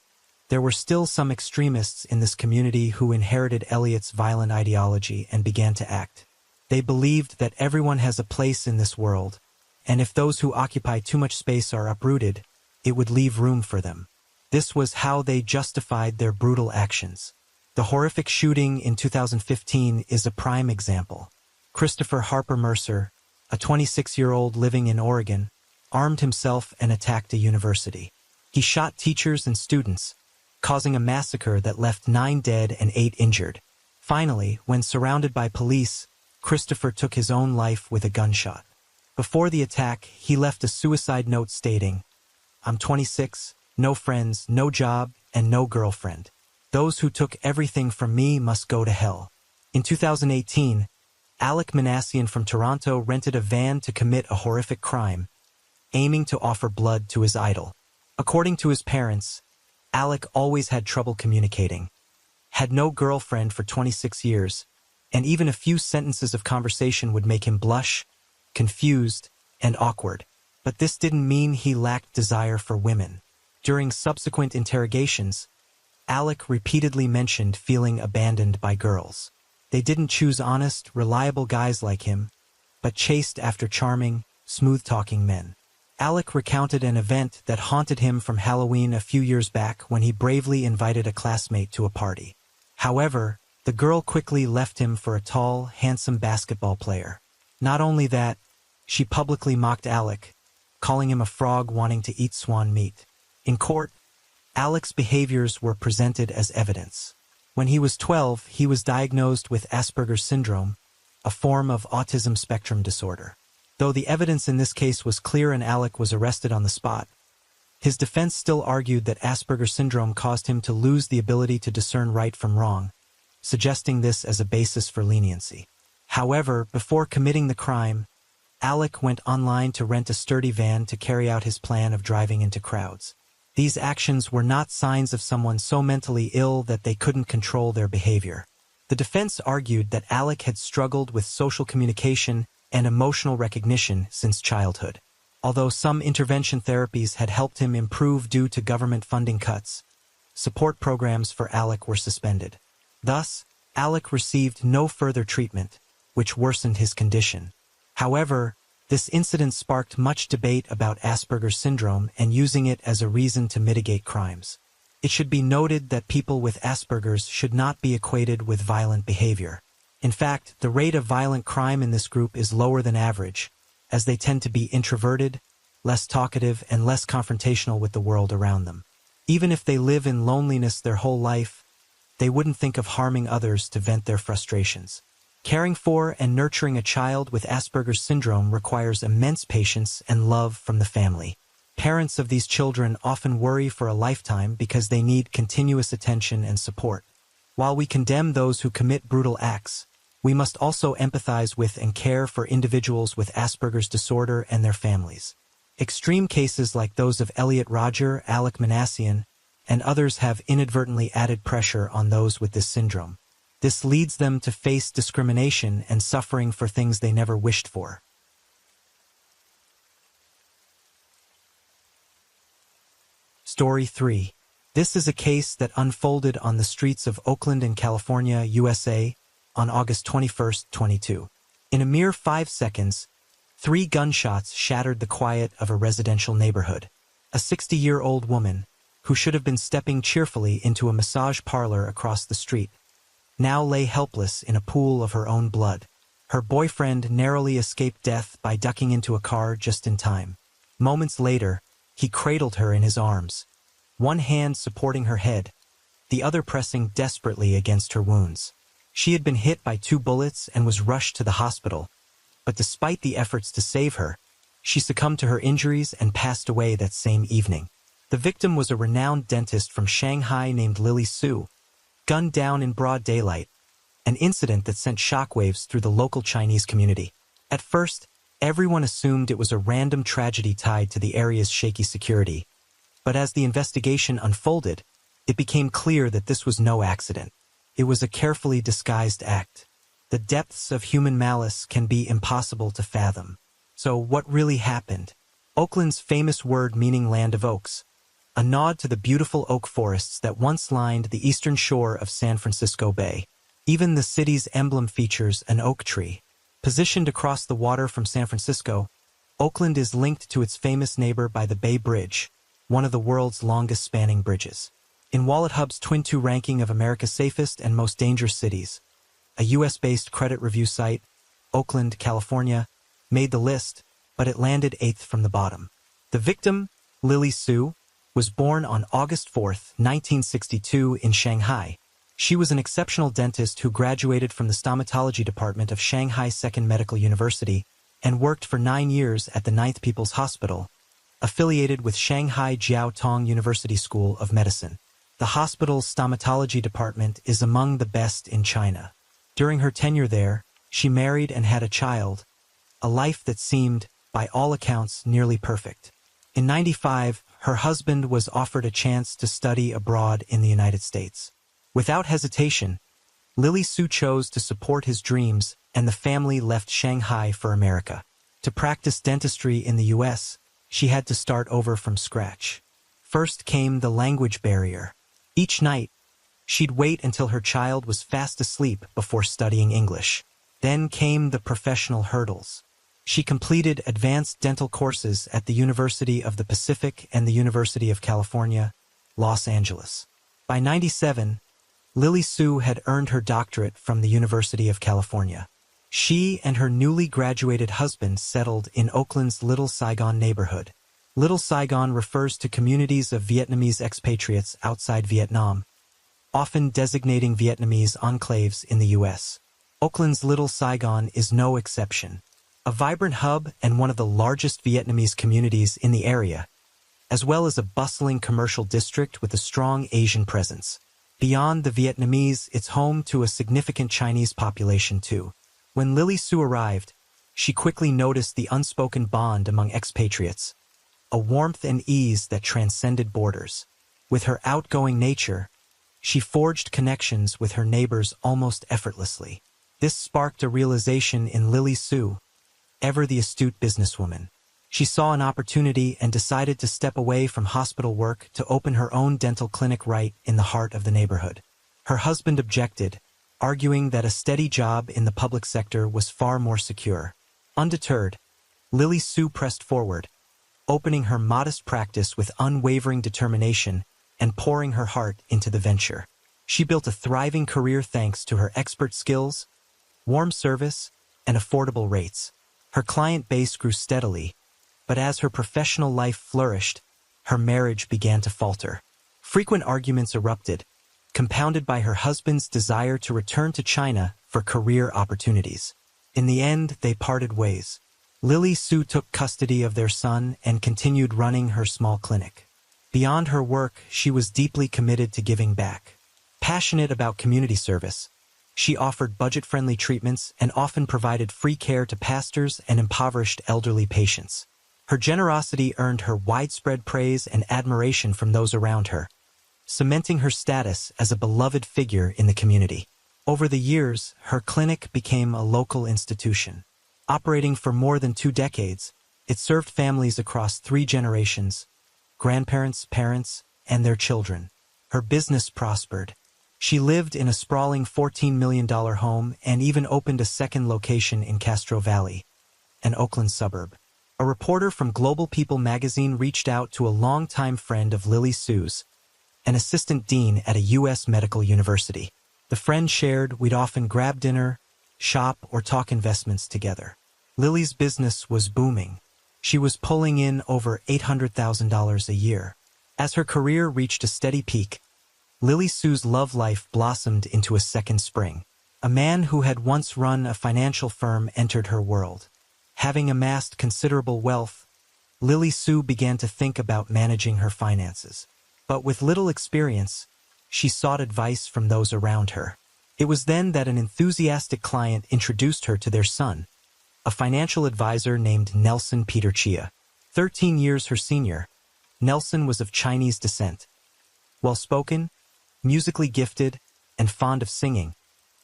S1: there were still some extremists in this community who inherited Elliot's violent ideology and began to act. They believed that everyone has a place in this world, and if those who occupy too much space are uprooted, it would leave room for them. This was how they justified their brutal actions. The horrific shooting in 2015 is a prime example. Christopher Harper Mercer, a 26-year-old living in Oregon, armed himself and attacked a university. He shot teachers and students, causing a massacre that left 9 dead and 8 injured. Finally, when surrounded by police, Christopher took his own life with a gunshot. Before the attack, he left a suicide note stating, "I'm 26, no friends, no job, and no girlfriend. Those who took everything from me must go to hell." In 2018, Alec Manassian from Toronto rented a van to commit a horrific crime, aiming to offer blood to his idol. According to his parents, Alec always had trouble communicating, had no girlfriend for 26 years, and even a few sentences of conversation would make him blush, confused, and awkward. But this didn't mean he lacked desire for women. During subsequent interrogations, Alec repeatedly mentioned feeling abandoned by girls. They didn't choose honest, reliable guys like him, but chased after charming, smooth-talking men. Alec recounted an event that haunted him from Halloween a few years back when he bravely invited a classmate to a party. However, the girl quickly left him for a tall, handsome basketball player. Not only that, she publicly mocked Alec, calling him a frog wanting to eat swan meat. In court, Alec's behaviors were presented as evidence. When he was 12, he was diagnosed with Asperger's syndrome, a form of autism spectrum disorder. Though the evidence in this case was clear and Alec was arrested on the spot, his defense still argued that Asperger's syndrome caused him to lose the ability to discern right from wrong, suggesting this as a basis for leniency. However, before committing the crime, Alec went online to rent a sturdy van to carry out his plan of driving into crowds. These actions were not signs of someone so mentally ill that they couldn't control their behavior. The defense argued that Alec had struggled with social communication and emotional recognition since childhood. Although some intervention therapies had helped him improve due to government funding cuts, support programs for Alec were suspended. Thus, Alec received no further treatment, which worsened his condition. However, this incident sparked much debate about Asperger's syndrome and using it as a reason to mitigate crimes. It should be noted that people with Asperger's should not be equated with violent behavior. In fact, the rate of violent crime in this group is lower than average, as they tend to be introverted, less talkative, and less confrontational with the world around them. Even if they live in loneliness their whole life, they wouldn't think of harming others to vent their frustrations. Caring for and nurturing a child with Asperger's syndrome requires immense patience and love from the family. Parents of these children often worry for a lifetime because they need continuous attention and support. While we condemn those who commit brutal acts, we must also empathize with and care for individuals with Asperger's disorder and their families. Extreme cases like those of Elliot Rodger, Alec Manassian, and others have inadvertently added pressure on those with this syndrome. This leads them to face discrimination and suffering for things they never wished for. Story 3. This is a case that unfolded on the streets of Oakland in California, USA, on August 21, 2022. In a mere 5 seconds, 3 gunshots shattered the quiet of a residential neighborhood. A 60-year-old woman, who should have been stepping cheerfully into a massage parlor across the street, now lay helpless in a pool of her own blood. Her boyfriend narrowly escaped death by ducking into a car just in time. Moments later, he cradled her in his arms, one hand supporting her head, the other pressing desperately against her wounds. She had been hit by 2 bullets and was rushed to the hospital, but despite the efforts to save her, she succumbed to her injuries and passed away that same evening. The victim was a renowned dentist from Shanghai named Lily Su, gunned down in broad daylight, an incident that sent shockwaves through the local Chinese community. At first, everyone assumed it was a random tragedy tied to the area's shaky security, but as the investigation unfolded, it became clear that this was no accident. It was a carefully disguised act. The depths of human malice can be impossible to fathom. So what really happened? Oakland's famous word meaning land of oaks, a nod to the beautiful oak forests that once lined the eastern shore of San Francisco Bay. Even the city's emblem features an oak tree. Positioned across the water from San Francisco, Oakland is linked to its famous neighbor by the Bay Bridge, one of the world's longest spanning bridges. In WalletHub's Twin 2 ranking of America's safest and most dangerous cities, a US-based credit review site, Oakland, California, made the list, but it landed 8th from the bottom. The victim, Lily Su, was born on August 4, 1962 in Shanghai. She was an exceptional dentist who graduated from the stomatology department of Shanghai Second Medical University and worked for 9 years at the Ninth People's Hospital, affiliated with Shanghai Jiao Tong University School of Medicine. The hospital's stomatology department is among the best in China. During her tenure there, she married and had a child, a life that seemed, by all accounts, nearly perfect. In '95, her husband was offered a chance to study abroad in the United States. Without hesitation, Lily Su chose to support his dreams, and the family left Shanghai for America. To practice dentistry in the U.S., she had to start over from scratch. First came the language barrier. Each night, she'd wait until her child was fast asleep before studying English. Then came the professional hurdles. She completed advanced dental courses at the University of the Pacific and the University of California, Los Angeles. By '97, Lily Su had earned her doctorate from the University of California. She and her newly graduated husband settled in Oakland's Little Saigon neighborhood. Little Saigon refers to communities of Vietnamese expatriates outside Vietnam, often designating Vietnamese enclaves in the U.S. Oakland's Little Saigon is no exception. A vibrant hub and one of the largest Vietnamese communities in the area, as well as a bustling commercial district with a strong Asian presence. Beyond the Vietnamese, it's home to a significant Chinese population too. When Lily Su arrived, she quickly noticed the unspoken bond among expatriates, a warmth and ease that transcended borders. With her outgoing nature, she forged connections with her neighbors almost effortlessly. This sparked a realization in Lily Su, ever the astute businesswoman. She saw an opportunity and decided to step away from hospital work to open her own dental clinic right in the heart of the neighborhood. Her husband objected, arguing that a steady job in the public sector was far more secure. Undeterred, Lily Su pressed forward, opening her modest practice with unwavering determination and pouring her heart into the venture. She built a thriving career thanks to her expert skills, warm service, and affordable rates. Her client base grew steadily, but as her professional life flourished, her marriage began to falter. Frequent arguments erupted, compounded by her husband's desire to return to China for career opportunities. In the end, they parted ways. Lily Su took custody of their son and continued running her small clinic. Beyond her work, she was deeply committed to giving back. Passionate about community service, she offered budget-friendly treatments and often provided free care to pastors and impoverished elderly patients. Her generosity earned her widespread praise and admiration from those around her, cementing her status as a beloved figure in the community. Over the years, her clinic became a local institution. Operating for more than 2 decades, it served families across 3 generations, grandparents, parents, and their children. Her business prospered. She lived in a sprawling $14 million home and even opened a second location in Castro Valley, an Oakland suburb. A reporter from Global People magazine reached out to a longtime friend of Lily Su's, an assistant dean at a U.S. medical university. The friend shared we'd often grab dinner, shop, or talk investments together. Lily's business was booming. She was pulling in over $800,000 a year. As her career reached a steady peak, Lily Su's love life blossomed into a second spring. A man who had once run a financial firm entered her world. Having amassed considerable wealth, Lily Su began to think about managing her finances. But with little experience, she sought advice from those around her. It was then that an enthusiastic client introduced her to their son, a financial advisor named Nelson Peter Chia. 13 years her senior, Nelson was of Chinese descent. Well-spoken, musically gifted, and fond of singing,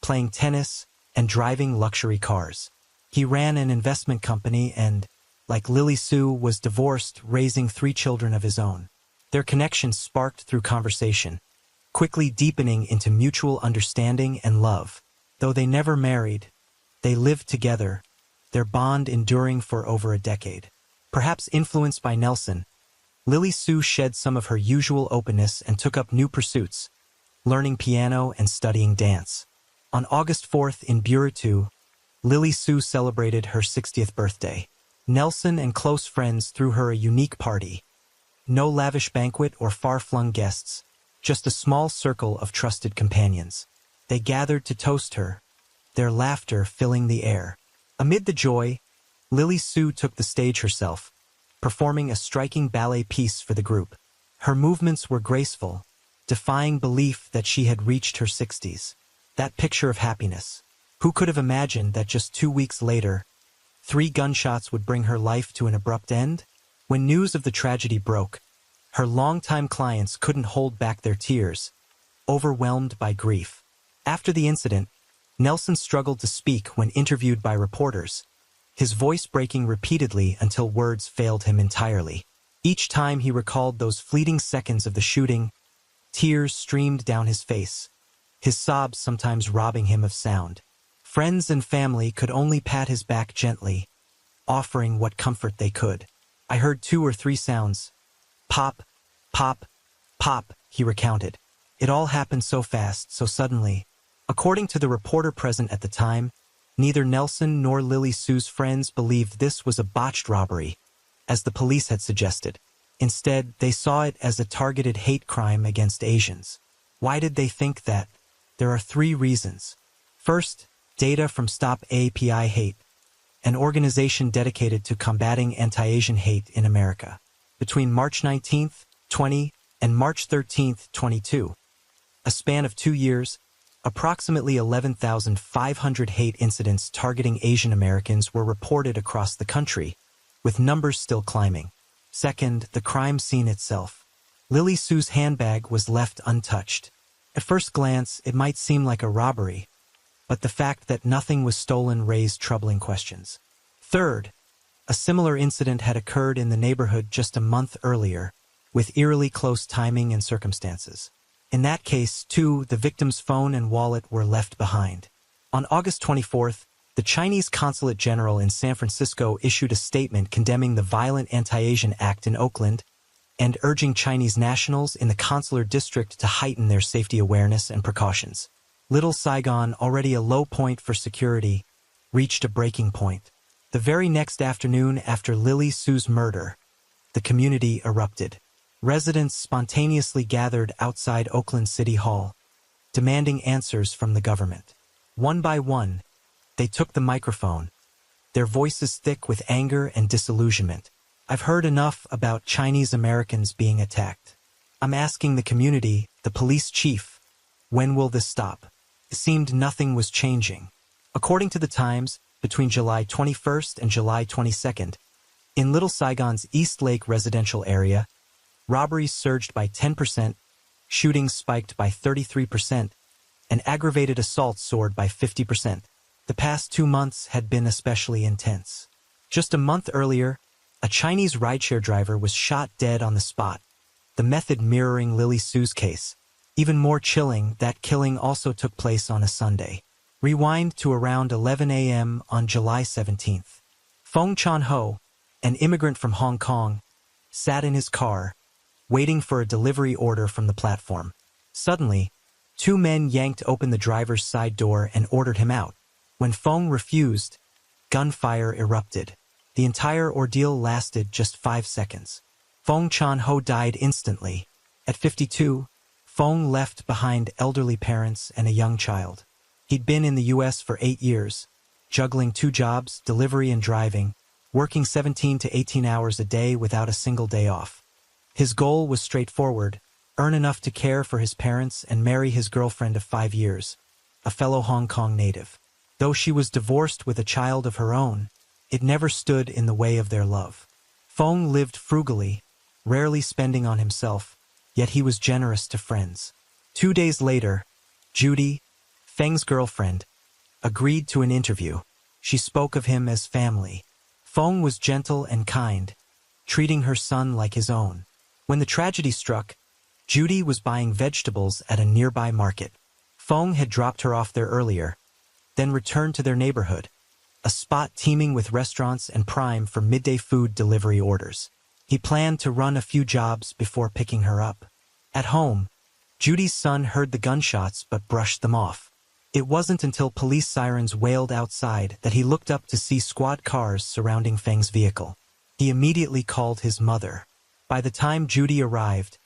S1: playing tennis, and driving luxury cars. He ran an investment company and, like Lily Su, was divorced, raising 3 children of his own. Their connection sparked through conversation, quickly deepening into mutual understanding and love. Though they never married, they lived together, their bond enduring for over a decade. Perhaps influenced by Nelson, Lily Su shed some of her usual openness and took up new pursuits, learning piano and studying dance. On August 4th in Burritu, Lily Su celebrated her 60th birthday. Nelson and close friends threw her a unique party. No lavish banquet or far-flung guests, just a small circle of trusted companions. They gathered to toast her, their laughter filling the air. Amid the joy, Lily Sue took the stage herself, performing a striking ballet piece for the group. Her movements were graceful, defying belief that she had reached her 60s. That picture of happiness. Who could have imagined that just 2 weeks later, 3 gunshots would bring her life to an abrupt end? When news of the tragedy broke, her longtime clients couldn't hold back their tears, overwhelmed by grief. After the incident, Nelson struggled to speak when interviewed by reporters, his voice breaking repeatedly until words failed him entirely. Each time he recalled those fleeting seconds of the shooting, tears streamed down his face, his sobs sometimes robbing him of sound. Friends and family could only pat his back gently, offering what comfort they could. I heard 2 or 3 sounds. Pop, pop, pop, he recounted. It all happened so fast, so suddenly. According to the reporter present at the time, neither Nelson nor Lily Sue's friends believed this was a botched robbery, as the police had suggested. Instead, they saw it as a targeted hate crime against Asians. Why did they think that? There are 3 reasons. First, data from Stop API Hate, an organization dedicated to combating anti-Asian hate in America. Between March 19, 20, and March 13, 22, a span of 2 years, approximately 11,500 hate incidents targeting Asian Americans were reported across the country, with numbers still climbing. Second, the crime scene itself. Lily Sue's handbag was left untouched. At first glance, it might seem like a robbery, but the fact that nothing was stolen raised troubling questions. Third, a similar incident had occurred in the neighborhood just a month earlier, with eerily close timing and circumstances. In that case, too, the victim's phone and wallet were left behind. On August 24th, the Chinese Consulate General in San Francisco issued a statement condemning the violent anti-Asian act in Oakland and urging Chinese nationals in the consular district to heighten their safety awareness and precautions. Little Saigon, already a low point for security, reached a breaking point. The very next afternoon after Lily Sue's murder, the community erupted. Residents spontaneously gathered outside Oakland City Hall, demanding answers from the government. One by one, they took the microphone, their voices thick with anger and disillusionment. I've heard enough about Chinese Americans being attacked. I'm asking the community, the police chief, when will this stop? It seemed nothing was changing. According to the Times, between July 21st and July 22nd, in Little Saigon's East Lake residential area, robberies surged by 10%, shootings spiked by 33%, and aggravated assaults soared by 50%. The past 2 months had been especially intense. Just a month earlier, a Chinese rideshare driver was shot dead on the spot, the method mirroring Lily Sue's case. Even more chilling, that killing also took place on a Sunday. Rewind to around 11 a.m. on July 17th. Fong Chan-ho, an immigrant from Hong Kong, sat in his car, waiting for a delivery order from the platform. Suddenly, 2 men yanked open the driver's side door and ordered him out. When Fong refused, gunfire erupted. The entire ordeal lasted just 5 seconds. Fong Chan-ho died instantly. At 52, Fong left behind elderly parents and a young child. He'd been in the U.S. for 8 years, juggling 2 jobs, delivery and driving, working 17 to 18 hours a day without a single day off. His goal was straightforward: earn enough to care for his parents and marry his girlfriend of 5 years, a fellow Hong Kong native. Though she was divorced with a child of her own, it never stood in the way of their love. Fong lived frugally, rarely spending on himself, yet he was generous to friends. 2 days later, Judy, Feng's girlfriend, agreed to an interview. She spoke of him as family. Fong was gentle and kind, treating her son like his own. When the tragedy struck, Judy was buying vegetables at a nearby market. Fong had dropped her off there earlier, then returned to their neighborhood, a spot teeming with restaurants and prime for midday food delivery orders. He planned to run a few jobs before picking her up. At home, Judy's son heard the gunshots but brushed them off. It wasn't until police sirens wailed outside that he looked up to see squad cars surrounding Feng's vehicle. He immediately called his mother. By the time Judy arrived,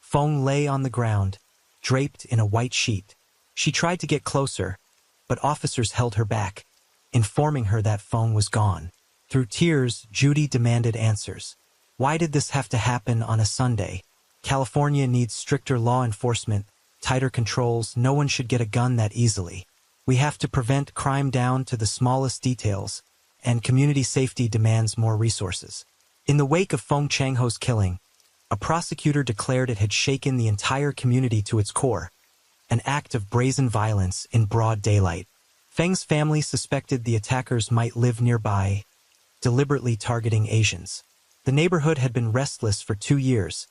S1: Fong lay on the ground, draped in a white sheet. She tried to get closer, but officers held her back, informing her that phone was gone. Through tears, Judy demanded answers. Why did this have to happen on a Sunday? California needs stricter law enforcement, tighter controls. No one should get a gun that easily. We have to prevent crime down to the smallest details, and community safety demands more resources. In the wake of Feng Changho's killing, a prosecutor declared it had shaken the entire community to its core, an act of brazen violence in broad daylight. Feng's family suspected the attackers might live nearby, deliberately targeting Asians. The neighborhood had been restless for 2 years,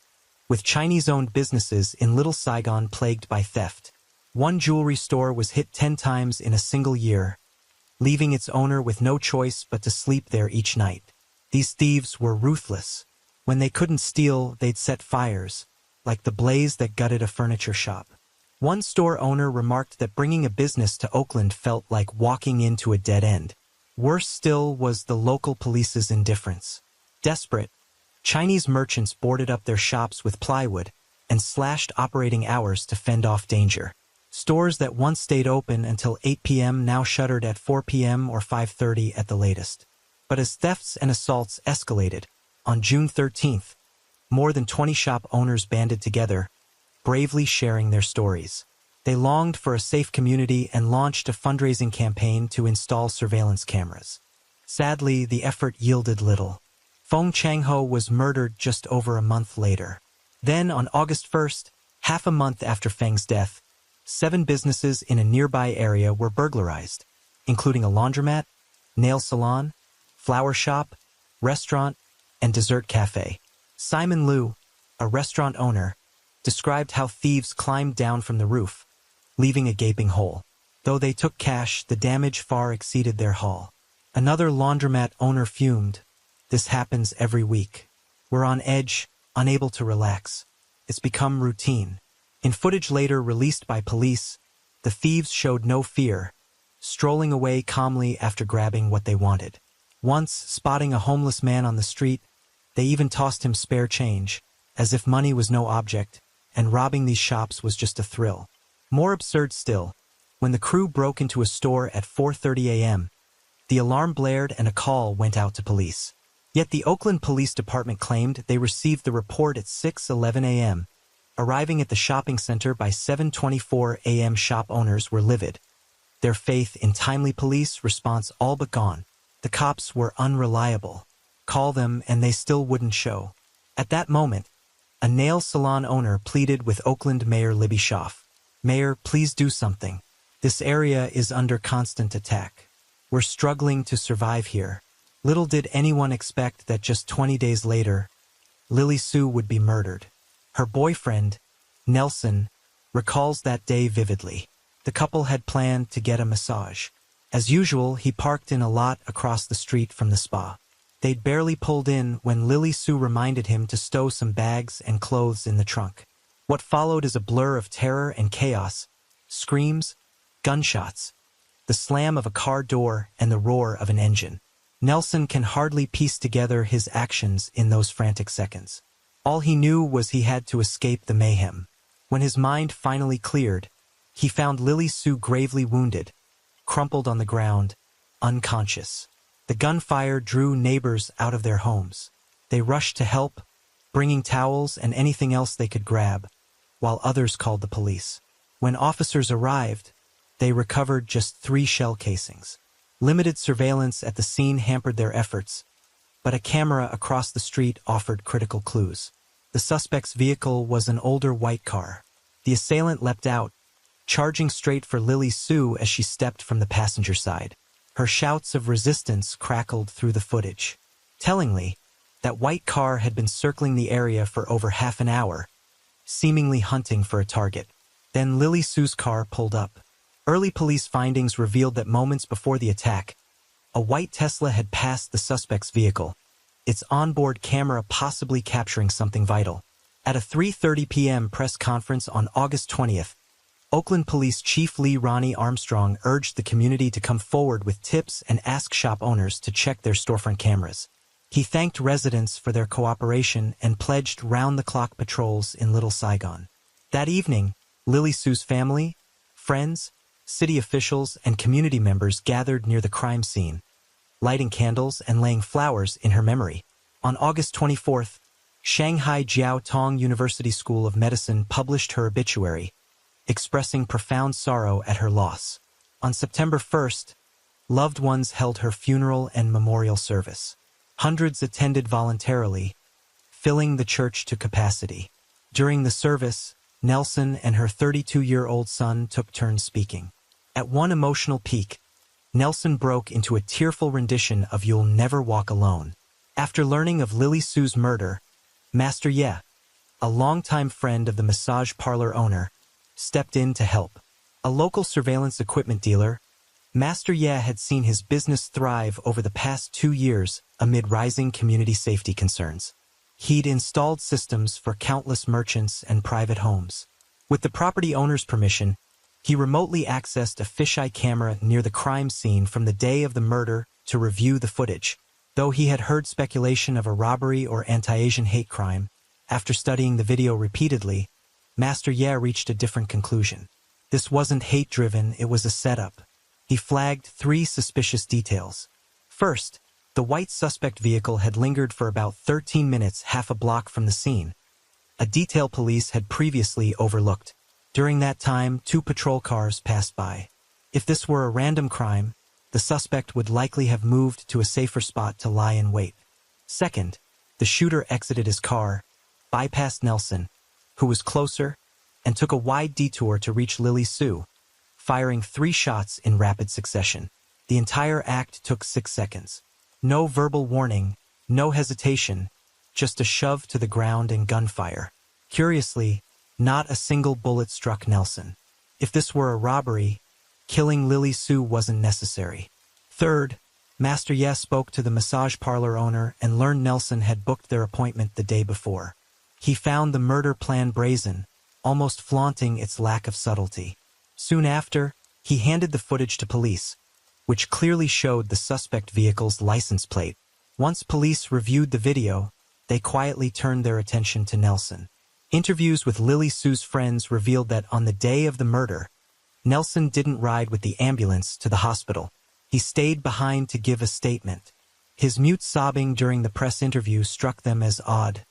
S1: with Chinese-owned businesses in Little Saigon plagued by theft. One jewelry store was hit 10 times in a single year, leaving its owner with no choice but to sleep there each night. These thieves were ruthless. When they couldn't steal, they'd set fires, like the blaze that gutted a furniture shop. One store owner remarked that bringing a business to Oakland felt like walking into a dead end. Worse still was the local police's indifference. Desperate, Chinese merchants boarded up their shops with plywood and slashed operating hours to fend off danger. Stores that once stayed open until 8 p.m. now shuttered at 4 p.m. or 5:30 at the latest. But as thefts and assaults escalated, on June 13th, more than 20 shop owners banded together, bravely sharing their stories. They longed for a safe community and launched a fundraising campaign to install surveillance cameras. Sadly, the effort yielded little. Feng Changho was murdered just over a month later. Then, on August 1st, half a month after Feng's death, 7 businesses in a nearby area were burglarized, including a laundromat, nail salon, flower shop, restaurant, and dessert cafe. Simon Liu, a restaurant owner, described how thieves climbed down from the roof, leaving a gaping hole. Though they took cash, the damage far exceeded their haul. Another laundromat owner fumed. This happens every week. We're on edge, unable to relax. It's become routine. In footage later released by police, the thieves showed no fear, strolling away calmly after grabbing what they wanted. Once, spotting a homeless man on the street, they even tossed him spare change, as if money was no object, and robbing these shops was just a thrill. More absurd still, when the crew broke into a store at 4:30 a.m., the alarm blared and a call went out to police. Yet the Oakland Police Department claimed they received the report at 6:11 a.m. Arriving at the shopping center by 7:24 a.m., shop owners were livid. Their faith in timely police response all but gone. The cops were unreliable. Call them and they still wouldn't show. At that moment, a nail salon owner pleaded with Oakland Mayor Libby Schaaf. "Mayor, please do something. This area is under constant attack. We're struggling to survive here." Little did anyone expect that just 20 days later, Lily Sue would be murdered. Her boyfriend, Nelson, recalls that day vividly. The couple had planned to get a massage. As usual, he parked in a lot across the street from the spa. They'd barely pulled in when Lily Sue reminded him to stow some bags and clothes in the trunk. What followed is a blur of terror and chaos, screams, gunshots, the slam of a car door and the roar of an engine. Nelson can hardly piece together his actions in those frantic seconds. All he knew was he had to escape the mayhem. When his mind finally cleared, he found Lily Sue gravely wounded, crumpled on the ground, unconscious. The gunfire drew neighbors out of their homes. They rushed to help, bringing towels and anything else they could grab, while others called the police. When officers arrived, they recovered just 3 shell casings. Limited surveillance at the scene hampered their efforts, but a camera across the street offered critical clues. The suspect's vehicle was an older white car. The assailant leapt out, charging straight for Lily Sue as she stepped from the passenger side. Her shouts of resistance crackled through the footage. Tellingly, that white car had been circling the area for over half an hour, seemingly hunting for a target. Then Lily Sue's car pulled up. Early police findings revealed that moments before the attack, a white Tesla had passed the suspect's vehicle, its onboard camera possibly capturing something vital. At a 3:30 p.m. press conference on August 20th, Oakland Police Chief Lee Ronnie Armstrong urged the community to come forward with tips and ask shop owners to check their storefront cameras. He thanked residents for their cooperation and pledged round-the-clock patrols in Little Saigon. That evening, Lily Sue's family, friends, city officials, and community members gathered near the crime scene, lighting candles and laying flowers in her memory. On August 24th, Shanghai Jiao Tong University School of Medicine published her obituary, expressing profound sorrow at her loss. On September 1st, loved ones held her funeral and memorial service. Hundreds attended voluntarily, filling the church to capacity. During the service, Nelson and her 32-year-old son took turns speaking. At one emotional peak, Nelson broke into a tearful rendition of You'll Never Walk Alone. After learning of Lily Sue's murder, Master Ye, a longtime friend of the massage parlor owner, stepped in to help. A local surveillance equipment dealer, Master Ye had seen his business thrive over the past 2 years amid rising community safety concerns. He'd installed systems for countless merchants and private homes. With the property owner's permission, he remotely accessed a fisheye camera near the crime scene from the day of the murder to review the footage. Though he had heard speculation of a robbery or anti-Asian hate crime, after studying the video repeatedly, Master Ye reached a different conclusion. This wasn't hate-driven, it was a setup. He flagged 3 suspicious details. First, the white suspect vehicle had lingered for about 13 minutes half a block from the scene, a detail police had previously overlooked. During that time, 2 patrol cars passed by. If this were a random crime, the suspect would likely have moved to a safer spot to lie in wait. Second, the shooter exited his car, bypassed Nelson, who was closer, and took a wide detour to reach Lily Sue, firing 3 shots in rapid succession. The entire act took 6 seconds. No verbal warning, no hesitation, just a shove to the ground and gunfire. Curiously, not a single bullet struck Nelson. If this were a robbery, killing Lily Sue wasn't necessary. Third, Master Ye spoke to the massage parlor owner and learned Nelson had booked their appointment the day before. He found the murder plan brazen, almost flaunting its lack of subtlety. Soon after, he handed the footage to police, which clearly showed the suspect vehicle's license plate. Once police reviewed the video, they quietly turned their attention to Nelson. Interviews with Lily Sue's friends revealed that on the day of the murder, Nelson didn't ride with the ambulance to the hospital. He stayed behind to give a statement. His mute sobbing during the press interview struck them as odd,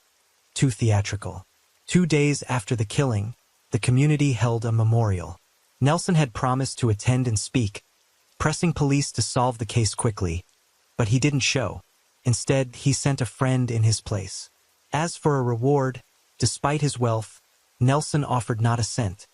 S1: too theatrical. 2 days after the killing, the community held a memorial. Nelson had promised to attend and speak, pressing police to solve the case quickly, but he didn't show. Instead, he sent a friend in his place. As for a reward, despite his wealth, Nelson offered not a cent,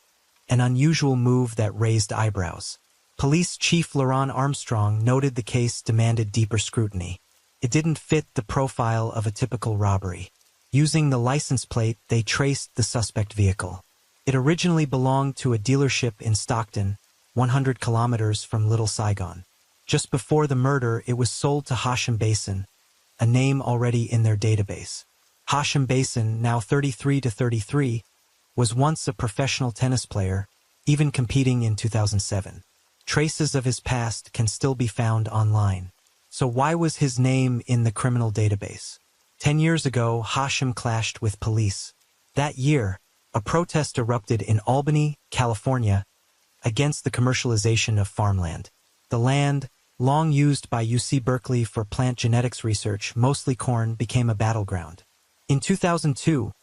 S1: an unusual move that raised eyebrows. Police Chief Laurent Armstrong noted the case demanded deeper scrutiny. It didn't fit the profile of a typical robbery. Using the license plate, they traced the suspect vehicle. It originally belonged to a dealership in Stockton, 100 kilometers from Little Saigon. Just before the murder, it was sold to Hashim Basin, a name already in their database. Hashim Basin, now 33, was once a professional tennis player, even competing in 2007. Traces of his past can still be found online. So why was his name in the criminal database? 10 years ago, Hashim clashed with police. That year, a protest erupted in Albany, California, against the commercialization of farmland. The land, long used by UC Berkeley for plant genetics research, mostly corn, became a battleground. In 2002,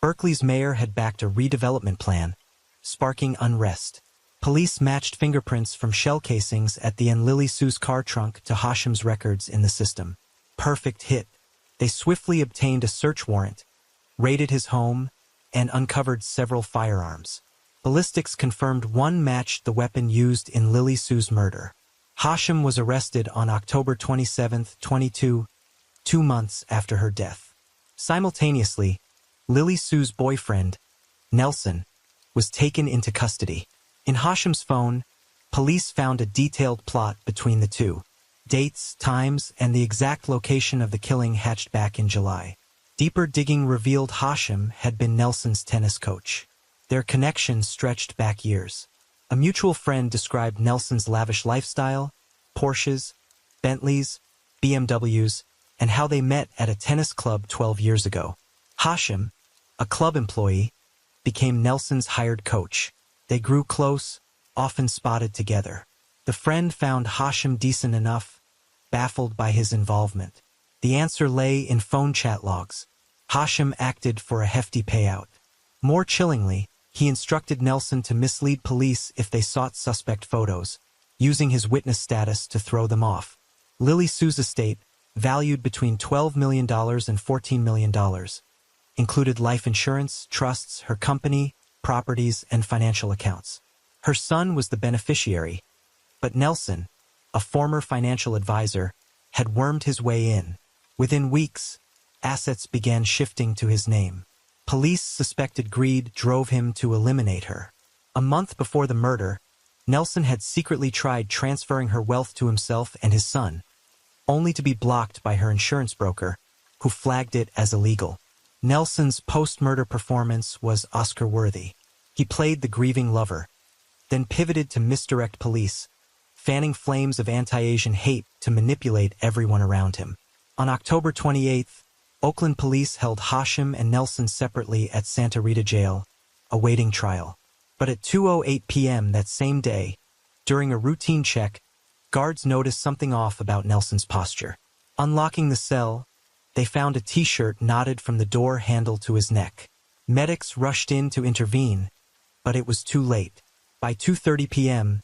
S1: Berkeley's mayor had backed a redevelopment plan, sparking unrest. Police matched fingerprints from shell casings at the end Lily Sue's car trunk to Hashim's records in the system. Perfect hit. They swiftly obtained a search warrant, raided his home, and uncovered several firearms. Ballistics confirmed one matched the weapon used in Lily Sue's murder. Hashim was arrested on October 27, 22 months after her death. Simultaneously, Lily Sue's boyfriend, Nelson, was taken into custody. In Hashim's phone, police found a detailed plot between the two. Dates, times, and the exact location of the killing hatched back in July. Deeper digging revealed Hashim had been Nelson's tennis coach. Their connection stretched back years. A mutual friend described Nelson's lavish lifestyle, Porsches, Bentleys, BMWs, and how they met at a tennis club 12 years ago. Hashim, a club employee, became Nelson's hired coach. They grew close, often spotted together. The friend found Hashim decent enough, baffled by his involvement. The answer lay in phone chat logs. Hashim acted for a hefty payout. More chillingly, he instructed Nelson to mislead police if they sought suspect photos, using his witness status to throw them off. Lily Sue's estate, valued between $12 million and $14 million, included life insurance, trusts, her company, properties, and financial accounts. Her son was the beneficiary, but Nelson, a former financial advisor, had wormed his way in. Within weeks, assets began shifting to his name. Police suspected greed drove him to eliminate her. A month before the murder, Nelson had secretly tried transferring her wealth to himself and his son, only to be blocked by her insurance broker, who flagged it as illegal. Nelson's post-murder performance was Oscar-worthy. He played the grieving lover, then pivoted to misdirect police, fanning flames of anti-Asian hate to manipulate everyone around him. On October 28th, Oakland police held Hashim and Nelson separately at Santa Rita Jail, awaiting trial. But at 2:08 p.m. that same day, during a routine check, guards noticed something off about Nelson's posture. Unlocking the cell, they found a t-shirt knotted from the door handle to his neck. Medics rushed in to intervene, but it was too late. By 2:30 p.m.,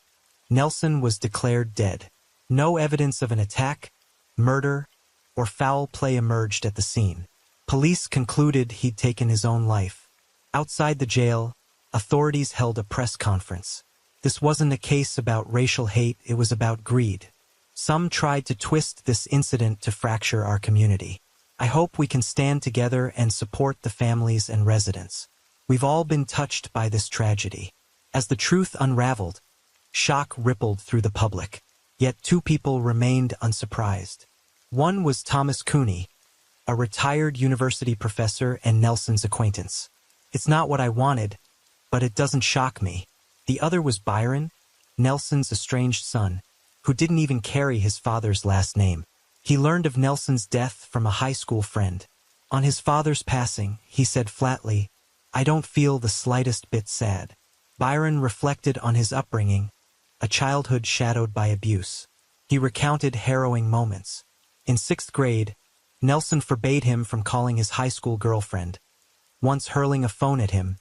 S1: Nelson was declared dead. No evidence of an attack, murder, or foul play emerged at the scene. Police concluded he'd taken his own life. Outside the jail, authorities held a press conference. This wasn't a case about racial hate, it was about greed. Some tried to twist this incident to fracture our community. I hope we can stand together and support the families and residents. We've all been touched by this tragedy. As the truth unraveled, shock rippled through the public. Yet two people remained unsurprised. One was Thomas Cooney, a retired university professor and Nelson's acquaintance. It's not what I wanted, but it doesn't shock me. The other was Byron, Nelson's estranged son, who didn't even carry his father's last name. He learned of Nelson's death from a high school friend. On his father's passing, he said flatly, "I don't feel the slightest bit sad." Byron reflected on his upbringing, a childhood shadowed by abuse. He recounted harrowing moments. In 6th grade, Nelson forbade him from calling his high school girlfriend, once hurling a phone at him,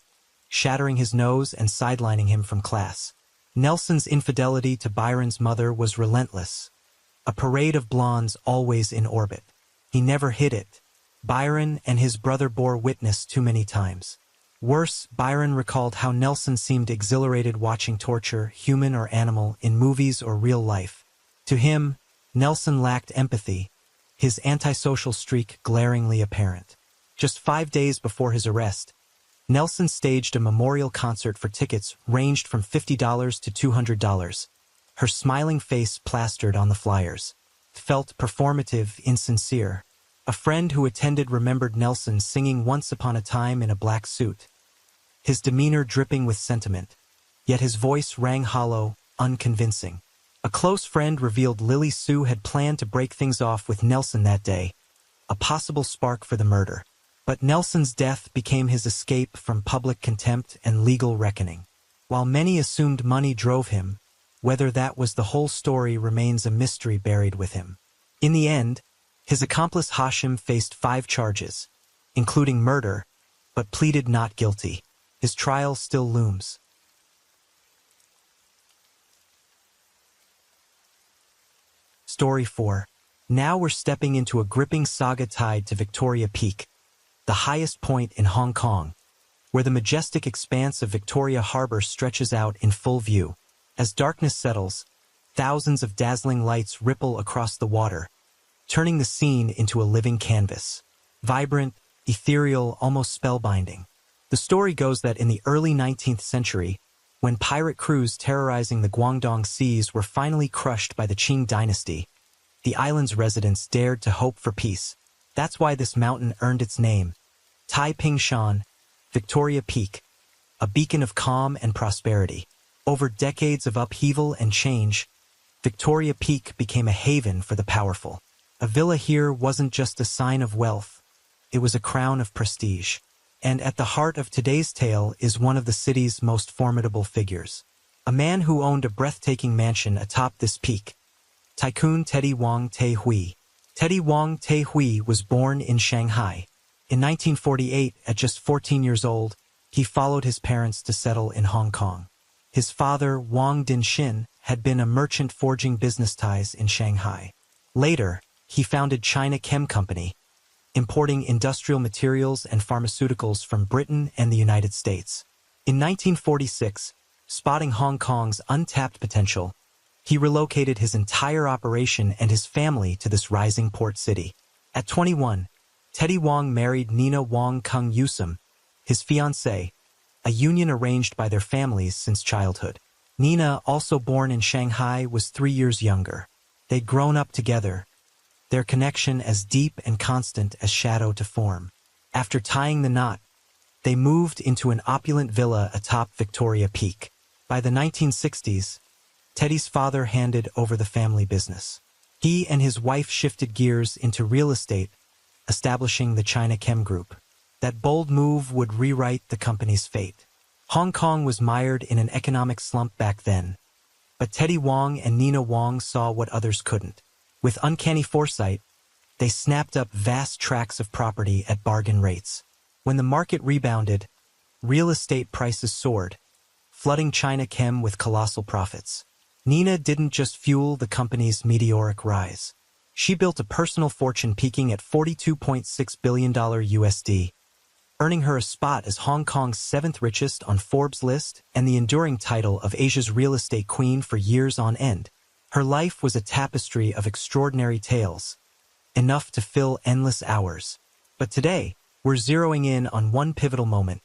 S1: shattering his nose and sidelining him from class. Nelson's infidelity to Byron's mother was relentless, a parade of blondes always in orbit. He never hid it. Byron and his brother bore witness too many times. Worse, Byron recalled how Nelson seemed exhilarated watching torture, human or animal, in movies or real life. To him, Nelson lacked empathy, his antisocial streak glaringly apparent. Just 5 days before his arrest, Nelson staged a memorial concert for tickets ranged from $50 to $200. Her smiling face plastered on the flyers. Felt performative, insincere. A friend who attended remembered Nelson singing Once Upon a Time in a black suit, his demeanor dripping with sentiment, yet his voice rang hollow, unconvincing. A close friend revealed Lily Sue had planned to break things off with Nelson that day, a possible spark for the murder. But Nelson's death became his escape from public contempt and legal reckoning. While many assumed money drove him, whether that was the whole story remains a mystery buried with him. In the end, his accomplice Hashim faced 5 charges, including murder, but pleaded not guilty. His trial still looms. Story 4. Now we're stepping into a gripping saga tied to Victoria Peak, the highest point in Hong Kong, where the majestic expanse of Victoria Harbor stretches out in full view. As darkness settles, thousands of dazzling lights ripple across the water, turning the scene into a living canvas. Vibrant, ethereal, almost spellbinding. The story goes that in the early 19th century, when pirate crews terrorizing the Guangdong seas were finally crushed by the Qing dynasty, the island's residents dared to hope for peace. That's why this mountain earned its name, Tai Ping Shan, Victoria Peak, a beacon of calm and prosperity. Over decades of upheaval and change, Victoria Peak became a haven for the powerful. A villa here wasn't just a sign of wealth, it was a crown of prestige. And at the heart of today's tale is one of the city's most formidable figures. A man who owned a breathtaking mansion atop this peak. Tycoon Teddy Wong Tae-hui. Teddy Wong Tae-hui was born in Shanghai. In 1948, at just 14 years old, he followed his parents to settle in Hong Kong. His father, Wang Din-shin, had been a merchant forging business ties in Shanghai. Later, he founded China Chem Company, importing industrial materials and pharmaceuticals from Britain and the United States. In 1946, spotting Hong Kong's untapped potential, he relocated his entire operation and his family to this rising port city. At 21, Teddy Wong married Nina Wong Kung Yusum, his fiancée, a union arranged by their families since childhood. Nina, also born in Shanghai, was 3 years younger. They'd grown up together, their connection as deep and constant as shadow to form. After tying the knot, they moved into an opulent villa atop Victoria Peak. By the 1960s, Teddy's father handed over the family business. He and his wife shifted gears into real estate, establishing the China Chem Group. That bold move would rewrite the company's fate. Hong Kong was mired in an economic slump back then, but Teddy Wong and Nina Wong saw what others couldn't. With uncanny foresight, they snapped up vast tracts of property at bargain rates. When the market rebounded, real estate prices soared, flooding China Chem with colossal profits. Nina didn't just fuel the company's meteoric rise. She built a personal fortune peaking at $42.6 billion USD, earning her a spot as Hong Kong's 7th richest on Forbes' list and the enduring title of Asia's real estate queen for years on end. Her life was a tapestry of extraordinary tales, enough to fill endless hours. But today, we're zeroing in on one pivotal moment,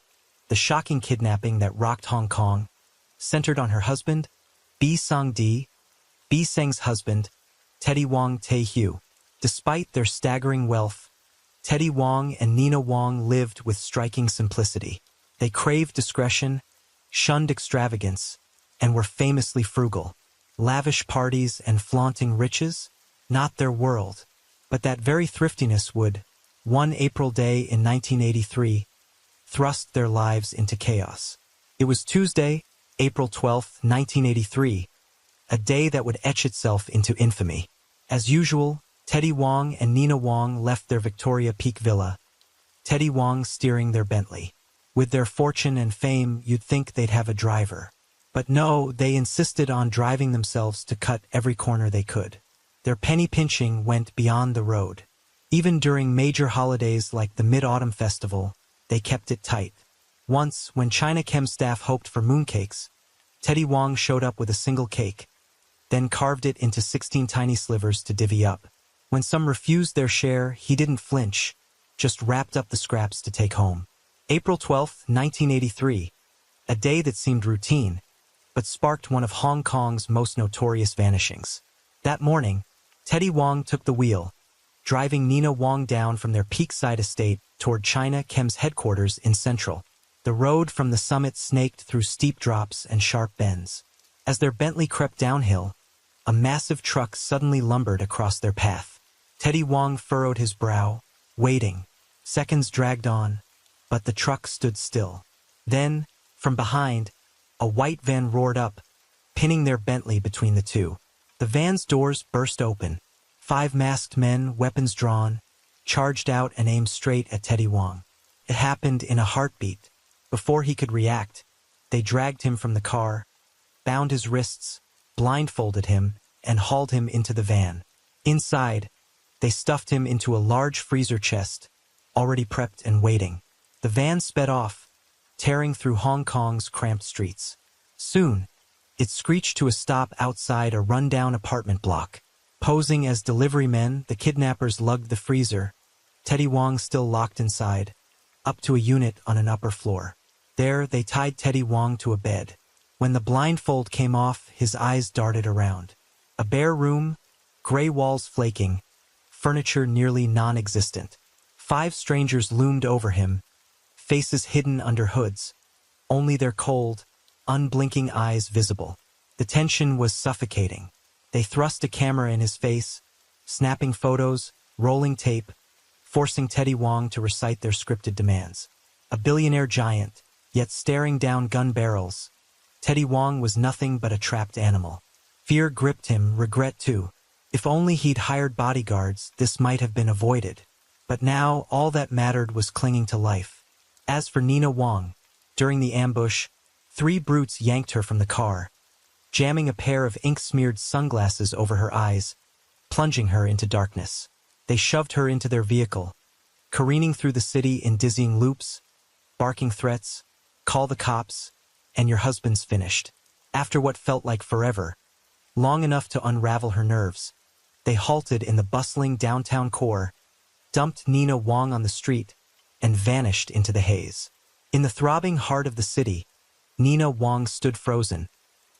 S1: the shocking kidnapping that rocked Hong Kong, centered on her husband, Bi Sang-di, Bi Seng's husband, Teddy Wong Tae-hui. Despite their staggering wealth, Teddy Wong and Nina Wong lived with striking simplicity. They craved discretion, shunned extravagance, and were famously frugal. Lavish parties and flaunting riches? Not their world. But that very thriftiness would, one April day in 1983, thrust their lives into chaos. It was Tuesday, April 12, 1983, a day that would etch itself into infamy. As usual, Teddy Wong and Nina Wong left their Victoria Peak villa, Teddy Wong steering their Bentley. With their fortune and fame, you'd think they'd have a driver. But no, they insisted on driving themselves to cut every corner they could. Their penny pinching went beyond the road. Even during major holidays like the Mid-Autumn Festival, they kept it tight. Once, when China Chem staff hoped for mooncakes, Teddy Wong showed up with a single cake, then carved it into 16 tiny slivers to divvy up. When some refused their share, he didn't flinch, just wrapped up the scraps to take home. April 12, 1983, a day that seemed routine, but sparked one of Hong Kong's most notorious vanishings. That morning, Teddy Wong took the wheel, driving Nina Wong down from their Peakside estate toward China Chem's headquarters in Central. The road from the summit snaked through steep drops and sharp bends. As their Bentley crept downhill, a massive truck suddenly lumbered across their path. Teddy Wong furrowed his brow, waiting. Seconds dragged on, but the truck stood still. Then, from behind, a white van roared up, pinning their Bentley between the two. The van's doors burst open. 5 masked men, weapons drawn, charged out and aimed straight at Teddy Wong. It happened in a heartbeat. Before he could react, they dragged him from the car, bound his wrists, blindfolded him, and hauled him into the van. Inside, they stuffed him into a large freezer chest, already prepped and waiting. The van sped off, tearing through Hong Kong's cramped streets. Soon, it screeched to a stop outside a rundown apartment block. Posing as delivery men, the kidnappers lugged the freezer, Teddy Wong still locked inside, up to a unit on an upper floor. There, they tied Teddy Wong to a bed. When the blindfold came off, his eyes darted around. A bare room, gray walls flaking, furniture nearly non-existent. 5 strangers loomed over him, faces hidden under hoods, only their cold, unblinking eyes visible. The tension was suffocating. They thrust a camera in his face, snapping photos, rolling tape, forcing Teddy Wong to recite their scripted demands. a billionaire giant, yet staring down gun barrels. Teddy Wong was nothing but a trapped animal. Fear gripped him, regret too. If only he'd hired bodyguards, this might have been avoided. But now, all that mattered was clinging to life. As for Nina Wong, during the ambush, 3 brutes yanked her from the car, jamming a pair of ink-smeared sunglasses over her eyes, plunging her into darkness. They shoved her into their vehicle, careening through the city in dizzying loops, barking threats, "Call the cops, and your husband's finished." After what felt like forever, long enough to unravel her nerves, they halted in the bustling downtown core, dumped Nina Wong on the street, and vanished into the haze. In the throbbing heart of the city, Nina Wong stood frozen,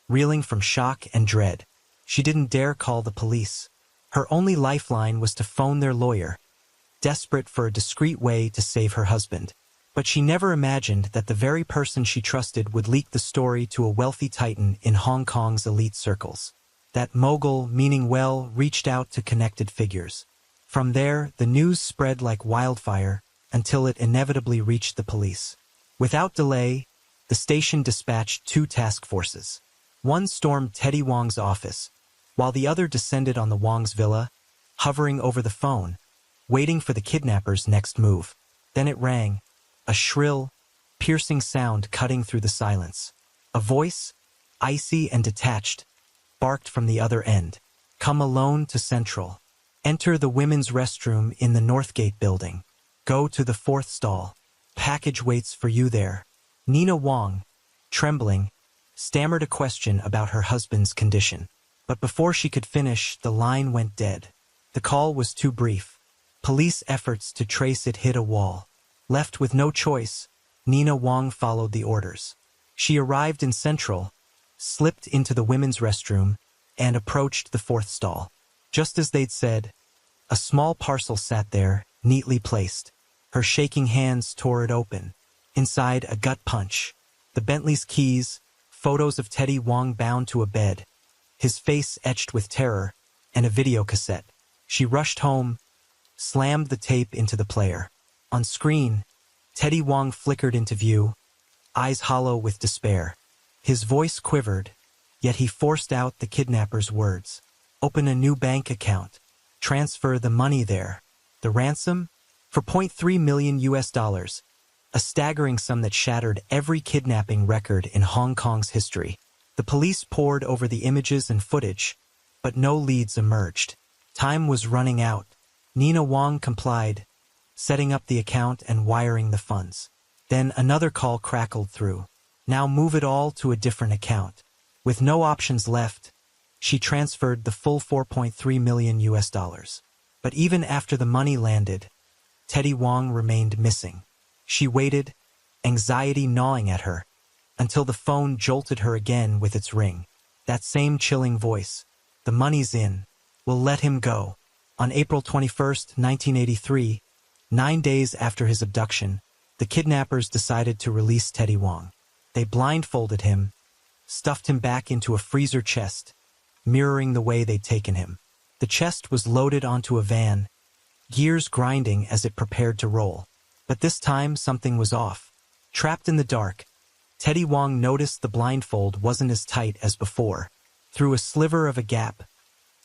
S1: reeling from shock and dread. She didn't dare call the police. Her only lifeline was to phone their lawyer, desperate for a discreet way to save her husband. But she never imagined that the very person she trusted would leak the story to a wealthy titan in Hong Kong's elite circles. That mogul, meaning well, reached out to connected figures. From there, the news spread like wildfire until it inevitably reached the police. Without delay, the station dispatched 2 task forces. One stormed Teddy Wong's office, while the other descended on the Wong's villa, hovering over the phone, waiting for the kidnapper's next move. Then it rang, a shrill, piercing sound cutting through the silence. A voice, icy and detached, barked from the other end. "Come alone to Central. Enter the women's restroom in the Northgate building. Go to the 4th stall. Package waits for you there." Nina Wong, trembling, stammered a question about her husband's condition. But before she could finish, the line went dead. The call was too brief. Police efforts to trace it hit a wall. Left with no choice, Nina Wong followed the orders. She arrived in Central, slipped into the women's restroom, and approached the 4th stall. Just as they'd said, a small parcel sat there, neatly placed. Her shaking hands tore it open. Inside, a gut punch. The Bentley's keys, photos of Teddy Wong bound to a bed, his face etched with terror, and a video cassette. She rushed home, slammed the tape into the player. On screen, Teddy Wong flickered into view, eyes hollow with despair. His voice quivered, yet he forced out the kidnapper's words. "Open a new bank account. Transfer the money there." The ransom? For $0.3 million US, a staggering sum that shattered every kidnapping record in Hong Kong's history. The police pored over the images and footage, but no leads emerged. Time was running out. Nina Wong complied, setting up the account and wiring the funds. Then another call crackled through. Now move it all to a different account. With no options left, she transferred the full $4.3 million US. But even after the money landed, Teddy Wong remained missing. She waited, anxiety gnawing at her, until the phone jolted her again with its ring. That same chilling voice. "The money's in. We'll let him go." On April 21, 1983, 9 days after his abduction, the kidnappers decided to release Teddy Wong. They blindfolded him, stuffed him back into a freezer chest, mirroring the way they'd taken him. The chest was loaded onto a van, gears grinding as it prepared to roll. But this time something was off. Trapped in the dark, Teddy Wong noticed the blindfold wasn't as tight as before. Through a sliver of a gap,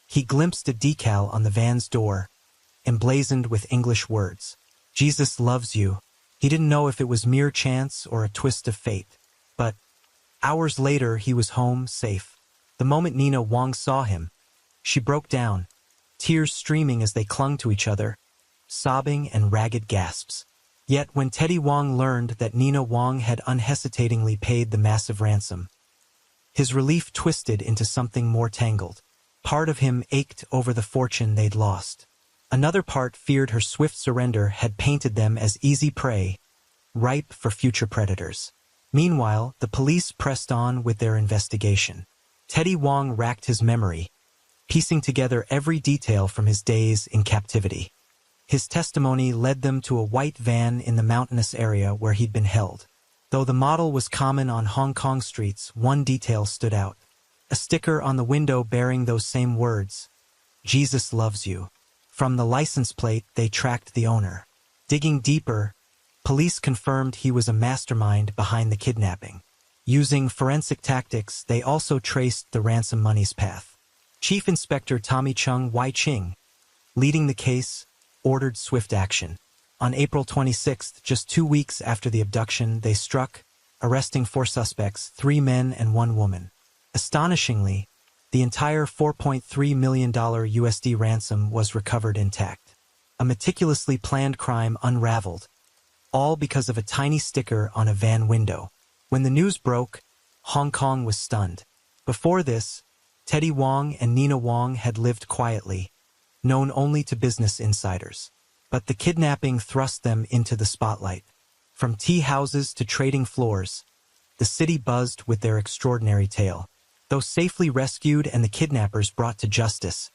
S1: he glimpsed a decal on the van's door, emblazoned with English words. "Jesus loves you." He didn't know if it was mere chance or a twist of fate. But hours later, he was home, safe. The moment Nina Wong saw him, she broke down, tears streaming as they clung to each other, sobbing and ragged gasps. Yet when Teddy Wong learned that Nina Wong had unhesitatingly paid the massive ransom, his relief twisted into something more tangled. Part of him ached over the fortune they'd lost. Another part feared her swift surrender had painted them as easy prey, ripe for future predators. Meanwhile, the police pressed on with their investigation. Teddy Wong racked his memory, piecing together every detail from his days in captivity. His testimony led them to a white van in the mountainous area where he'd been held. Though the model was common on Hong Kong streets, one detail stood out. A sticker on the window bearing those same words, "Jesus loves you." From the license plate, they tracked the owner. Digging deeper, Police confirmed he was a mastermind behind the kidnapping. Using forensic tactics, they also traced the ransom money's path. Chief Inspector Tommy Chung Wai-ching, leading the case, ordered swift action. On April 26, just 2 weeks after the abduction, they struck, arresting 4 suspects, 3 men and 1 woman. Astonishingly, the entire $4.3 million USD ransom was recovered intact. A meticulously planned crime unraveled, all because of a tiny sticker on a van window. When the news broke, Hong Kong was stunned. Before this, Teddy Wong and Nina Wong had lived quietly, known only to business insiders. But the kidnapping thrust them into the spotlight. From tea houses to trading floors, the city buzzed with their extraordinary tale. Though safely rescued and the kidnappers brought to justice,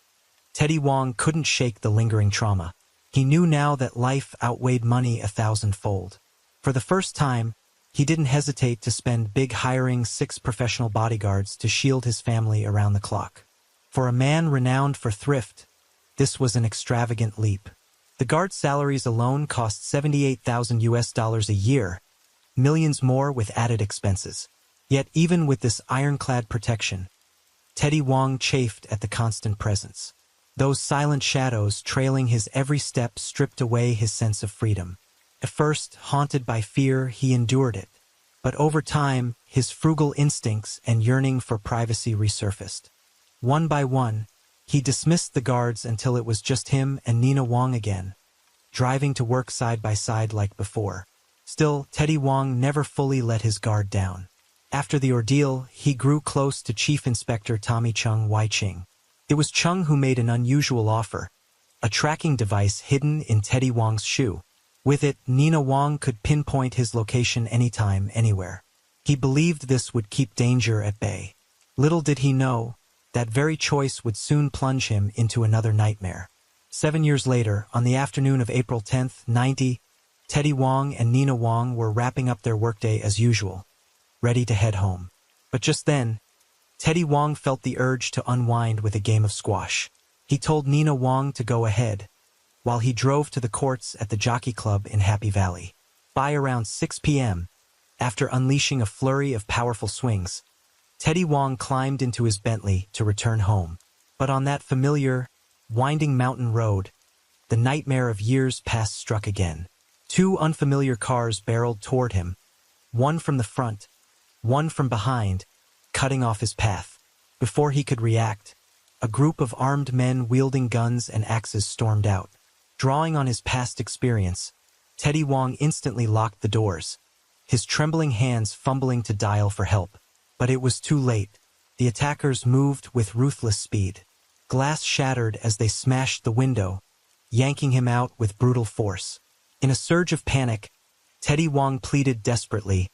S1: Teddy Wong couldn't shake the lingering trauma. He knew now that life outweighed money 1,000-fold. For the first time, he didn't hesitate to spend big hiring 6 professional bodyguards to shield his family around the clock. For a man renowned for thrift, this was an extravagant leap. The guard salaries alone cost $78,000 a year, millions more with added expenses. Yet even with this ironclad protection, Teddy Wong chafed at the constant presence. Those silent shadows trailing his every step stripped away his sense of freedom. At first, haunted by fear, he endured it. But over time, his frugal instincts and yearning for privacy resurfaced. One by one, he dismissed the guards until it was just him and Nina Wong again, driving to work side by side like before. Still, Teddy Wong never fully let his guard down. After the ordeal, he grew close to Chief Inspector Tommy Chung Wai-ching. It was Chung who made an unusual offer, a tracking device hidden in Teddy Wong's shoe. With it, Nina Wong could pinpoint his location anytime, anywhere. He believed this would keep danger at bay. Little did he know, that very choice would soon plunge him into another nightmare. 7 years later, on the afternoon of April 10, 90, Teddy Wong and Nina Wong were wrapping up their workday as usual, ready to head home. But just then, Teddy Wong felt the urge to unwind with a game of squash. He told Nina Wong to go ahead, while he drove to the courts at the Jockey Club in Happy Valley. By around 6 p.m., after unleashing a flurry of powerful swings, Teddy Wong climbed into his Bentley to return home. But on that familiar, winding mountain road, the nightmare of years past struck again. 2 unfamiliar cars barreled toward him, one from the front, one from behind, cutting off his path. Before he could react, a group of armed men wielding guns and axes stormed out. Drawing on his past experience, Teddy Wong instantly locked the doors, his trembling hands fumbling to dial for help. But it was too late. The attackers moved with ruthless speed. Glass shattered as they smashed the window, yanking him out with brutal force. In a surge of panic, Teddy Wong pleaded desperately,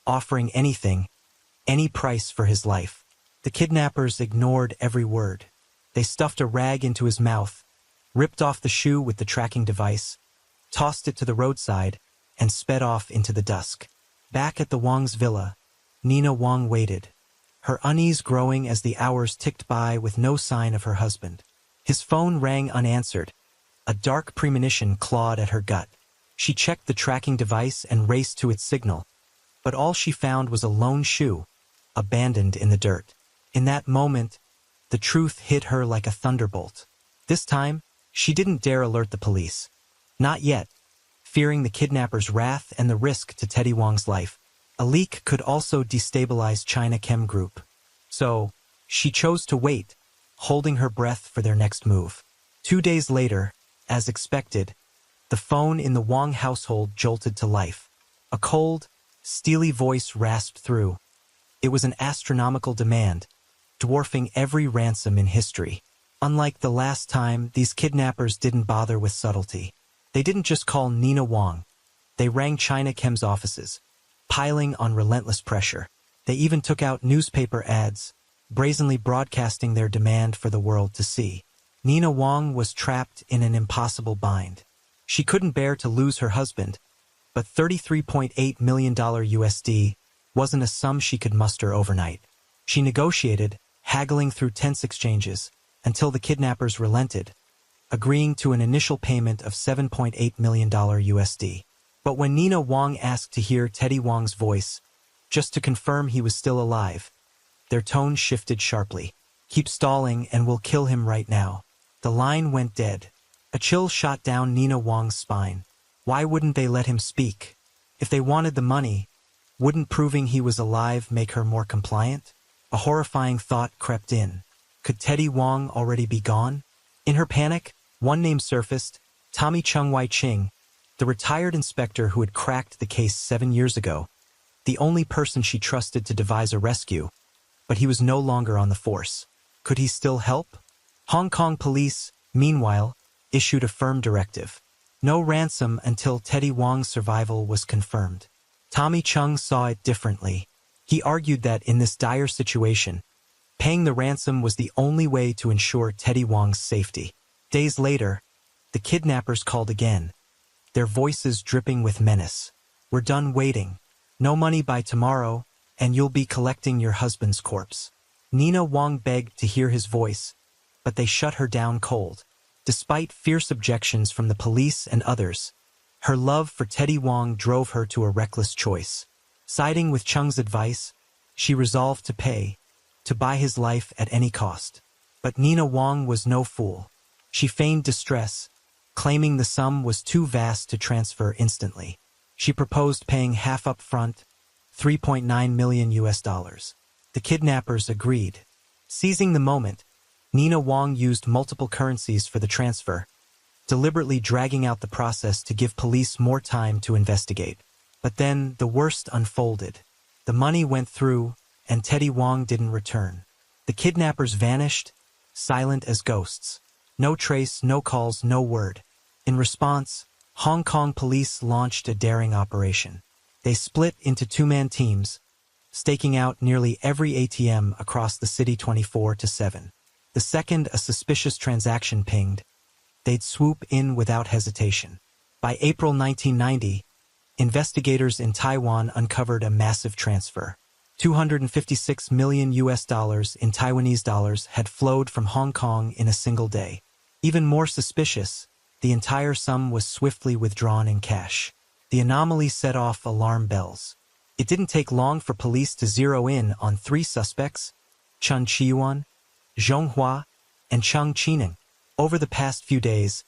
S1: offering anything, any price for his life. The kidnappers ignored every word. They stuffed a rag into his mouth, ripped off the shoe with the tracking device, tossed it to the roadside, and sped off into the dusk. Back at the Wong's villa, Nina Wong waited, her unease growing as the hours ticked by with no sign of her husband. His phone rang unanswered. A dark premonition clawed at her gut. She checked the tracking device and raced to its signal, but all she found was a lone shoe, abandoned in the dirt. In that moment, the truth hit her like a thunderbolt. This time, she didn't dare alert the police. Not yet, fearing the kidnappers' wrath and the risk to Teddy Wong's life. A leak could also destabilize China Chem Group. So, she chose to wait, holding her breath for their next move. 2 days later, as expected, the phone in the Wong household jolted to life. A cold, steely voice rasped through. It was an astronomical demand, dwarfing every ransom in history. Unlike the last time, these kidnappers didn't bother with subtlety. They didn't just call Nina Wong. They rang China Chem's offices, piling on relentless pressure. They even took out newspaper ads, brazenly broadcasting their demand for the world to see. Nina Wong was trapped in an impossible bind. She couldn't bear to lose her husband, but $33.8 million USD wasn't a sum she could muster overnight. She negotiated, haggling through tense exchanges, until the kidnappers relented, agreeing to an initial payment of $7.8 million USD. But when Nina Wong asked to hear Teddy Wong's voice, just to confirm he was still alive, their tone shifted sharply. "Keep stalling and we'll kill him right now." The line went dead. A chill shot down Nina Wong's spine. Why wouldn't they let him speak? If they wanted the money, wouldn't proving he was alive make her more compliant? A horrifying thought crept in. Could Teddy Wong already be gone? In her panic, one name surfaced: Tommy Chung Wai Ching, the retired inspector who had cracked the case 7 years ago, the only person she trusted to devise a rescue, but he was no longer on the force. Could he still help? Hong Kong police, meanwhile, issued a firm directive. No ransom until Teddy Wong's survival was confirmed. Tommy Chung saw it differently. He argued that in this dire situation, paying the ransom was the only way to ensure Teddy Wong's safety. Days later, the kidnappers called again, their voices dripping with menace. "We're done waiting. No money by tomorrow, and you'll be collecting your husband's corpse." Nina Wong begged to hear his voice, but they shut her down cold. Despite fierce objections from the police and others, her love for Teddy Wong drove her to a reckless choice. Siding with Chung's advice, she resolved to pay, to buy his life at any cost. But Nina Wong was no fool. She feigned distress, claiming the sum was too vast to transfer instantly. She proposed paying half up front, $3.9 million. The kidnappers agreed. Seizing the moment, Nina Wong used multiple currencies for the transfer, deliberately dragging out the process to give police more time to investigate. But then the worst unfolded. The money went through, and Teddy Wong didn't return. The kidnappers vanished, silent as ghosts. No trace, no calls, no word. In response, Hong Kong police launched a daring operation. They split into two-man teams, staking out nearly every ATM across the city 24/7. The second a suspicious transaction pinged, they'd swoop in without hesitation. By April 1990, investigators in Taiwan uncovered a massive transfer. $256 million in Taiwanese dollars had flowed from Hong Kong in a single day. Even more suspicious, the entire sum was swiftly withdrawn in cash. The anomaly set off alarm bells. It didn't take long for police to zero in on 3 suspects: Chun Chiyuan, Zhong Hua, and Chung Chining. Over the past few days,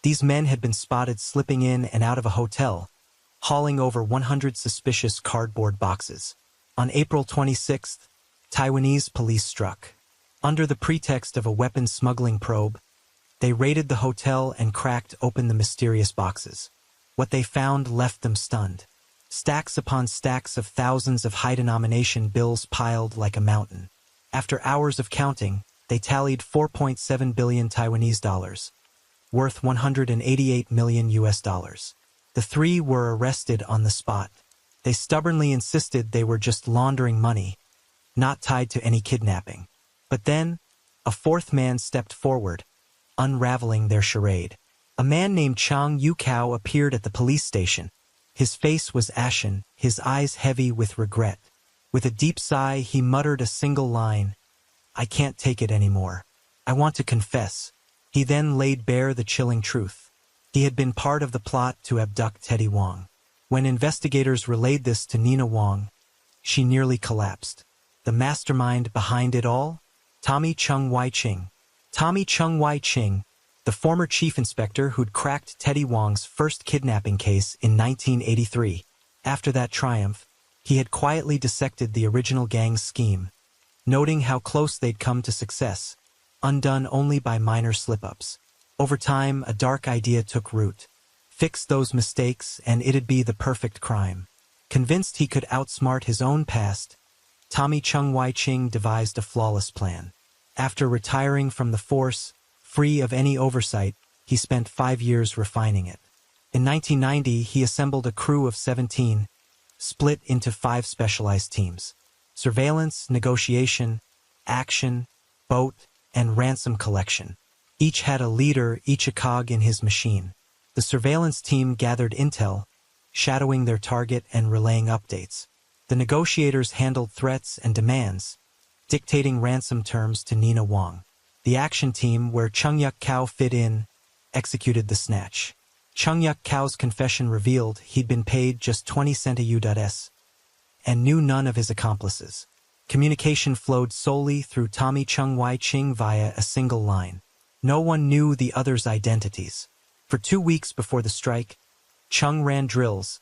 S1: these men had been spotted slipping in and out of a hotel, hauling over 100 suspicious cardboard boxes. On April 26th, Taiwanese police struck. Under the pretext of a weapons smuggling probe, they raided the hotel and cracked open the mysterious boxes. What they found left them stunned. Stacks upon stacks of thousands of high-denomination bills piled like a mountain. After hours of counting, they tallied 4.7 billion Taiwanese dollars, worth $188 million. The 3 were arrested on the spot. They stubbornly insisted they were just laundering money, not tied to any kidnapping. But then, a 4th man stepped forward, unraveling their charade. A man named Chang Yu Kao appeared at the police station. His face was ashen, his eyes heavy with regret. With a deep sigh, he muttered a single line: "I can't take it anymore. I want to confess." He then laid bare the chilling truth. He had been part of the plot to abduct Teddy Wong. When investigators relayed this to Nina Wong, she nearly collapsed. The mastermind behind it all? Tommy Chung Wai Ching. Tommy Chung Wai Ching, the former chief inspector who'd cracked Teddy Wong's first kidnapping case in 1983. After that triumph, he had quietly dissected the original gang's scheme, noting how close they'd come to success, undone only by minor slip-ups. Over time, a dark idea took root. Fix those mistakes and it'd be the perfect crime. Convinced he could outsmart his own past, Tommy Chung Wai Ching devised a flawless plan. After retiring from the force, free of any oversight, he spent 5 years refining it. In 1990, he assembled a crew of 17, split into 5 specialized teams: surveillance, negotiation, action, boat, and ransom collection. Each had a leader, each a cog in his machine. The surveillance team gathered intel, shadowing their target and relaying updates. The negotiators handled threats and demands, dictating ransom terms to Nina Wong. The action team, where Chung Yuk Kao fit in, executed the snatch. Chung Yuk-Kao's confession revealed he'd been paid just 20 cents a U.S. and knew none of his accomplices. Communication flowed solely through Tommy Chung Wai-ching via a single line. No one knew the others' identities. For 2 weeks before the strike, Chung ran drills,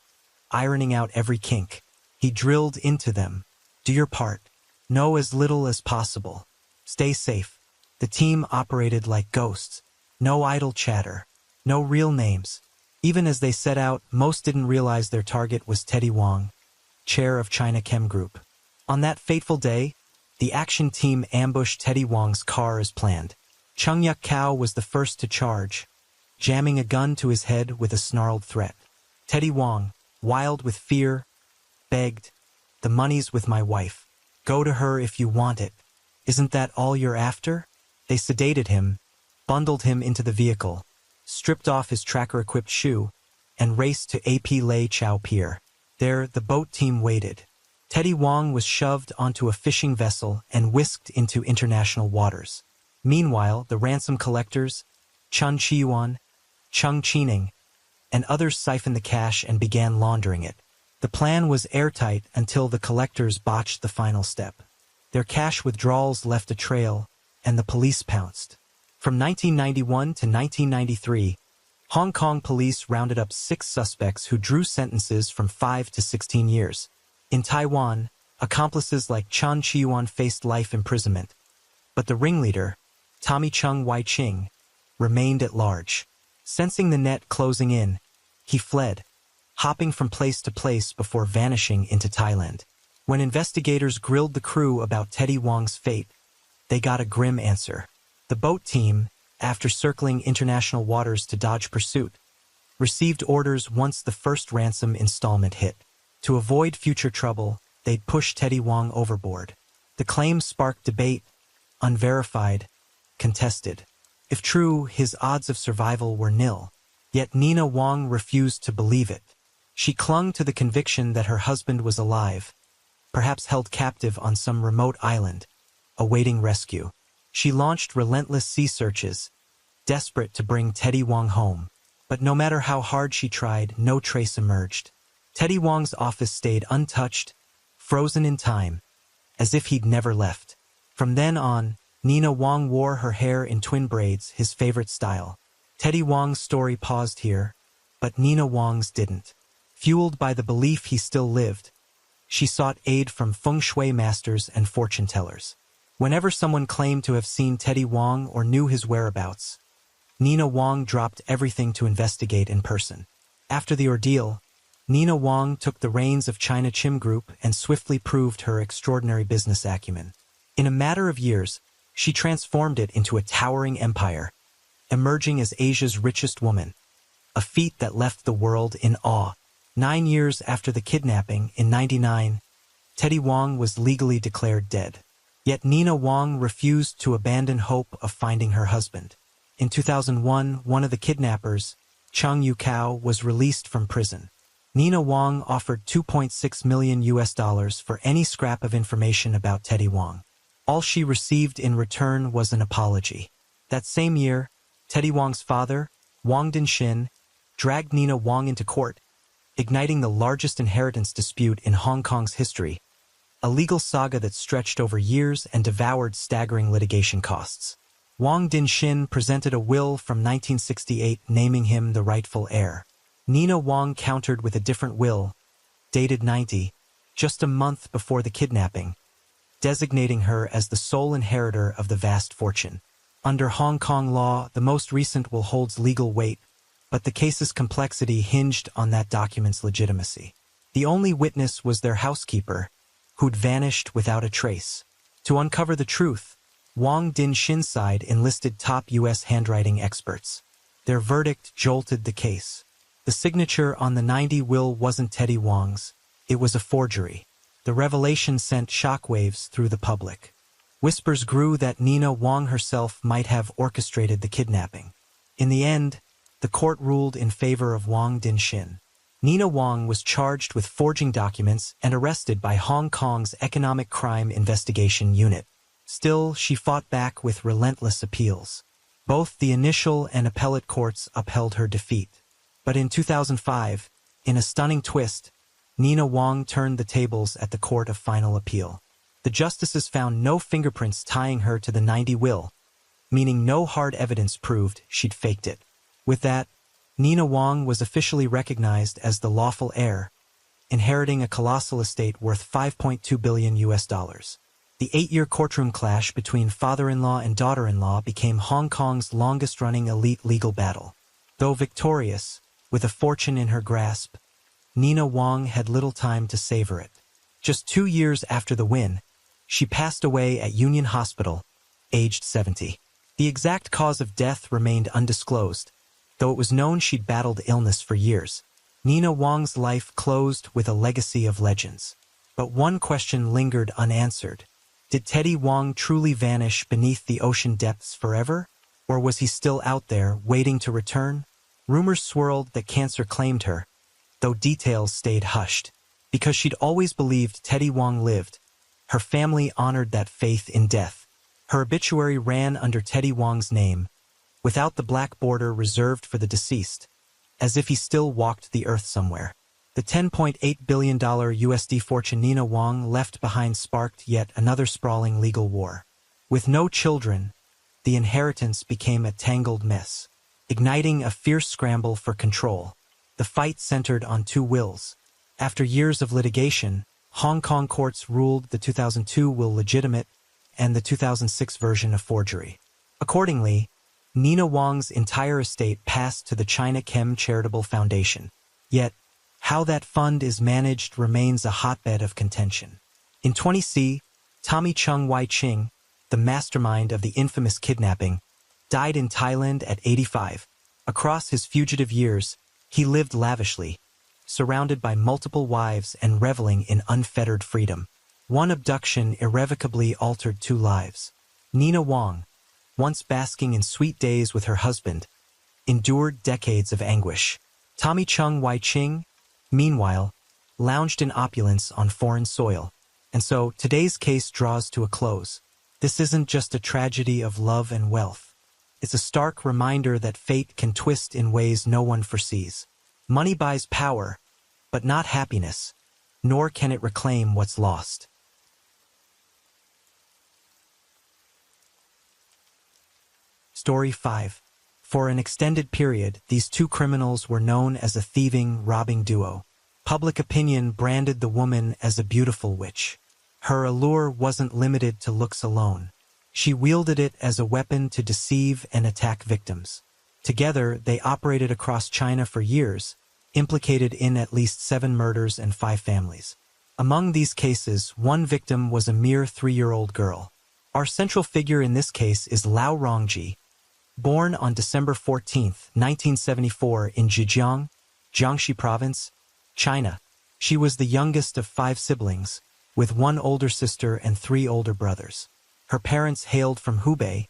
S1: ironing out every kink. He drilled into them. Do your part. Know as little as possible. Stay safe. The team operated like ghosts. No idle chatter. No real names. Even as they set out, most didn't realize their target was Teddy Wong, chair of China Chem Group. On that fateful day, the action team ambushed Teddy Wong's car as planned. Chung Yuk-Kao was the first to charge, jamming a gun to his head with a snarled threat. Teddy Wong, wild with fear, begged, "The money's with my wife. Go to her if you want it. Isn't that all you're after?" They sedated him, bundled him into the vehicle, stripped off his tracker-equipped shoe, and raced to AP Lei Chau Pier. There, the boat team waited. Teddy Wong was shoved onto a fishing vessel and whisked into international waters. Meanwhile, the ransom collectors, Chun Chiyuan, Chung Chining, and others siphoned the cash and began laundering it. The plan was airtight until the collectors botched the final step. Their cash withdrawals left a trail, and the police pounced. From 1991 to 1993, Hong Kong police rounded up 6 suspects who drew sentences from 5 to 16 years. In Taiwan, accomplices like Chan Chiyuan faced life imprisonment, but the ringleader, Tommy Chung Wai-ching, remained at large. Sensing the net closing in, he fled, hopping from place to place before vanishing into Thailand. When investigators grilled the crew about Teddy Wong's fate, they got a grim answer. The boat team, after circling international waters to dodge pursuit, received orders once the first ransom installment hit. To avoid future trouble, they'd push Teddy Wong overboard. The claim sparked debate, unverified, contested. If true, his odds of survival were nil. Yet Nina Wong refused to believe it. She clung to the conviction that her husband was alive, perhaps held captive on some remote island, awaiting rescue. She launched relentless sea searches, desperate to bring Teddy Wong home. But no matter how hard she tried, no trace emerged. Teddy Wong's office stayed untouched, frozen in time, as if he'd never left. From then on, Nina Wong wore her hair in twin braids, his favorite style. Teddy Wong's story paused here, but Nina Wong's didn't. Fueled by the belief he still lived, she sought aid from feng shui masters and fortune tellers. Whenever someone claimed to have seen Teddy Wong or knew his whereabouts, Nina Wong dropped everything to investigate in person. After the ordeal, Nina Wong took the reins of China Chim Group and swiftly proved her extraordinary business acumen. In a matter of years, she transformed it into a towering empire, emerging as Asia's richest woman, a feat that left the world in awe. 9 years after the kidnapping, in '99, Teddy Wong was legally declared dead. Yet Nina Wong refused to abandon hope of finding her husband. In 2001, one of the kidnappers, Chung Yu-Kao, was released from prison. Nina Wong offered $2.6 million for any scrap of information about Teddy Wong. All she received in return was an apology. That same year, Teddy Wong's father, Wong Din-shin, dragged Nina Wong into court, igniting the largest inheritance dispute in Hong Kong's history, a legal saga that stretched over years and devoured staggering litigation costs. Wong Din-shin presented a will from 1968 naming him the rightful heir. Nina Wong countered with a different will, dated '90, just a month before the kidnapping, designating her as the sole inheritor of the vast fortune. Under Hong Kong law, the most recent will holds legal weight, but the case's complexity hinged on that document's legitimacy. The only witness was their housekeeper, who'd vanished without a trace. To uncover the truth, Wong Din-shin's side enlisted top U.S. handwriting experts. Their verdict jolted the case. The signature on the '90 will wasn't Teddy Wong's, it was a forgery. The revelation sent shockwaves through the public. Whispers grew that Nina Wong herself might have orchestrated the kidnapping. In the end, the court ruled in favor of Wong Din-shin. Nina Wong was charged with forging documents and arrested by Hong Kong's Economic Crime Investigation Unit. Still, she fought back with relentless appeals. Both the initial and appellate courts upheld her defeat. But in 2005, in a stunning twist, Nina Wang turned the tables at the Court of Final Appeal. The justices found no fingerprints tying her to the 90 will, meaning no hard evidence proved she'd faked it. With that, Nina Wang was officially recognized as the lawful heir, inheriting a colossal estate worth $5.2 billion. The 8-year courtroom clash between father-in-law and daughter-in-law became Hong Kong's longest-running elite legal battle. Though victorious, with a fortune in her grasp, Nina Wang had little time to savor it. Just 2 years after the win, she passed away at Union Hospital, aged 70. The exact cause of death remained undisclosed, though it was known she'd battled illness for years. Nina Wang's life closed with a legacy of legends. But one question lingered unanswered. Did Teddy Wang truly vanish beneath the ocean depths forever? Or was he still out there, waiting to return? Rumors swirled that cancer claimed her, though details stayed hushed. Because she'd always believed Teddy Wang lived, her family honored that faith in death. Her obituary ran under Teddy Wang's name, without the black border reserved for the deceased, as if he still walked the earth somewhere. The $10.8 billion USD fortune Nina Wang left behind sparked yet another sprawling legal war. With no children, the inheritance became a tangled mess, igniting a fierce scramble for control. The fight centered on 2 wills. After years of litigation, Hong Kong courts ruled the 2002 will legitimate and the 2006 version a forgery. Accordingly, Nina Wang's entire estate passed to the China Chem Charitable Foundation. Yet, how that fund is managed remains a hotbed of contention. In 20C, Tommy Chung Wai Ching, the mastermind of the infamous kidnapping, died in Thailand at 85. Across his fugitive years, he lived lavishly, surrounded by multiple wives and reveling in unfettered freedom. One abduction irrevocably altered 2 lives. Nina Wang, once basking in sweet days with her husband, endured decades of anguish. Tommy Chung Wai Ching, meanwhile, lounged in opulence on foreign soil. And so, today's case draws to a close. This isn't just a tragedy of love and wealth. It's a stark reminder that fate can twist in ways no one foresees. Money buys power, but not happiness, nor can it reclaim what's lost. Story 5. For an extended period, these 2 criminals were known as a thieving, robbing duo. Public opinion branded the woman as a beautiful witch. Her allure wasn't limited to looks alone. She wielded it as a weapon to deceive and attack victims. Together, they operated across China for years, implicated in at least 7 murders and 5 families. Among these cases, one victim was a mere 3-year-old girl. Our central figure in this case is Lao Rongji, born on December 14, 1974 in Zhejiang, Jiangxi Province, China. She was the youngest of 5 siblings, with 1 older sister and 3 older brothers. Her parents hailed from Hubei,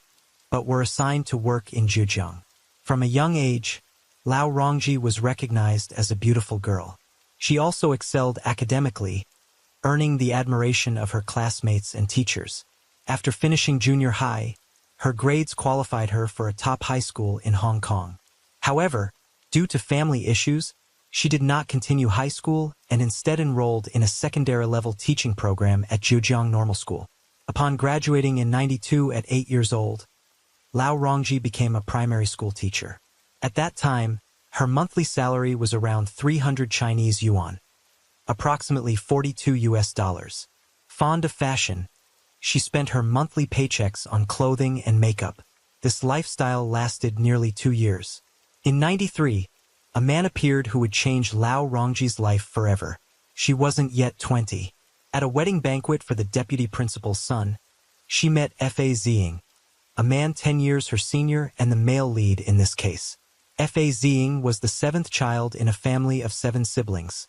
S1: but were assigned to work in Zhejiang. From a young age, Lao Rongji was recognized as a beautiful girl. She also excelled academically, earning the admiration of her classmates and teachers. After finishing junior high, her grades qualified her for a top high school in Hong Kong. However, due to family issues, she did not continue high school and instead enrolled in a secondary-level teaching program at Zhejiang Normal School. Upon graduating in '92 at 8 years old, Lao Rongji became a primary school teacher. At that time, her monthly salary was around 300 Chinese yuan, approximately $42. Fond of fashion, she spent her monthly paychecks on clothing and makeup. This lifestyle lasted nearly 2 years. In '93, a man appeared who would change Lao Rongji's life forever. She wasn't yet 20. At a wedding banquet for the deputy principal's son, she met F.A. Ziying, a man 10 years her senior and the male lead in this case. F.A. Ziying was the 7th child in a family of 7 siblings,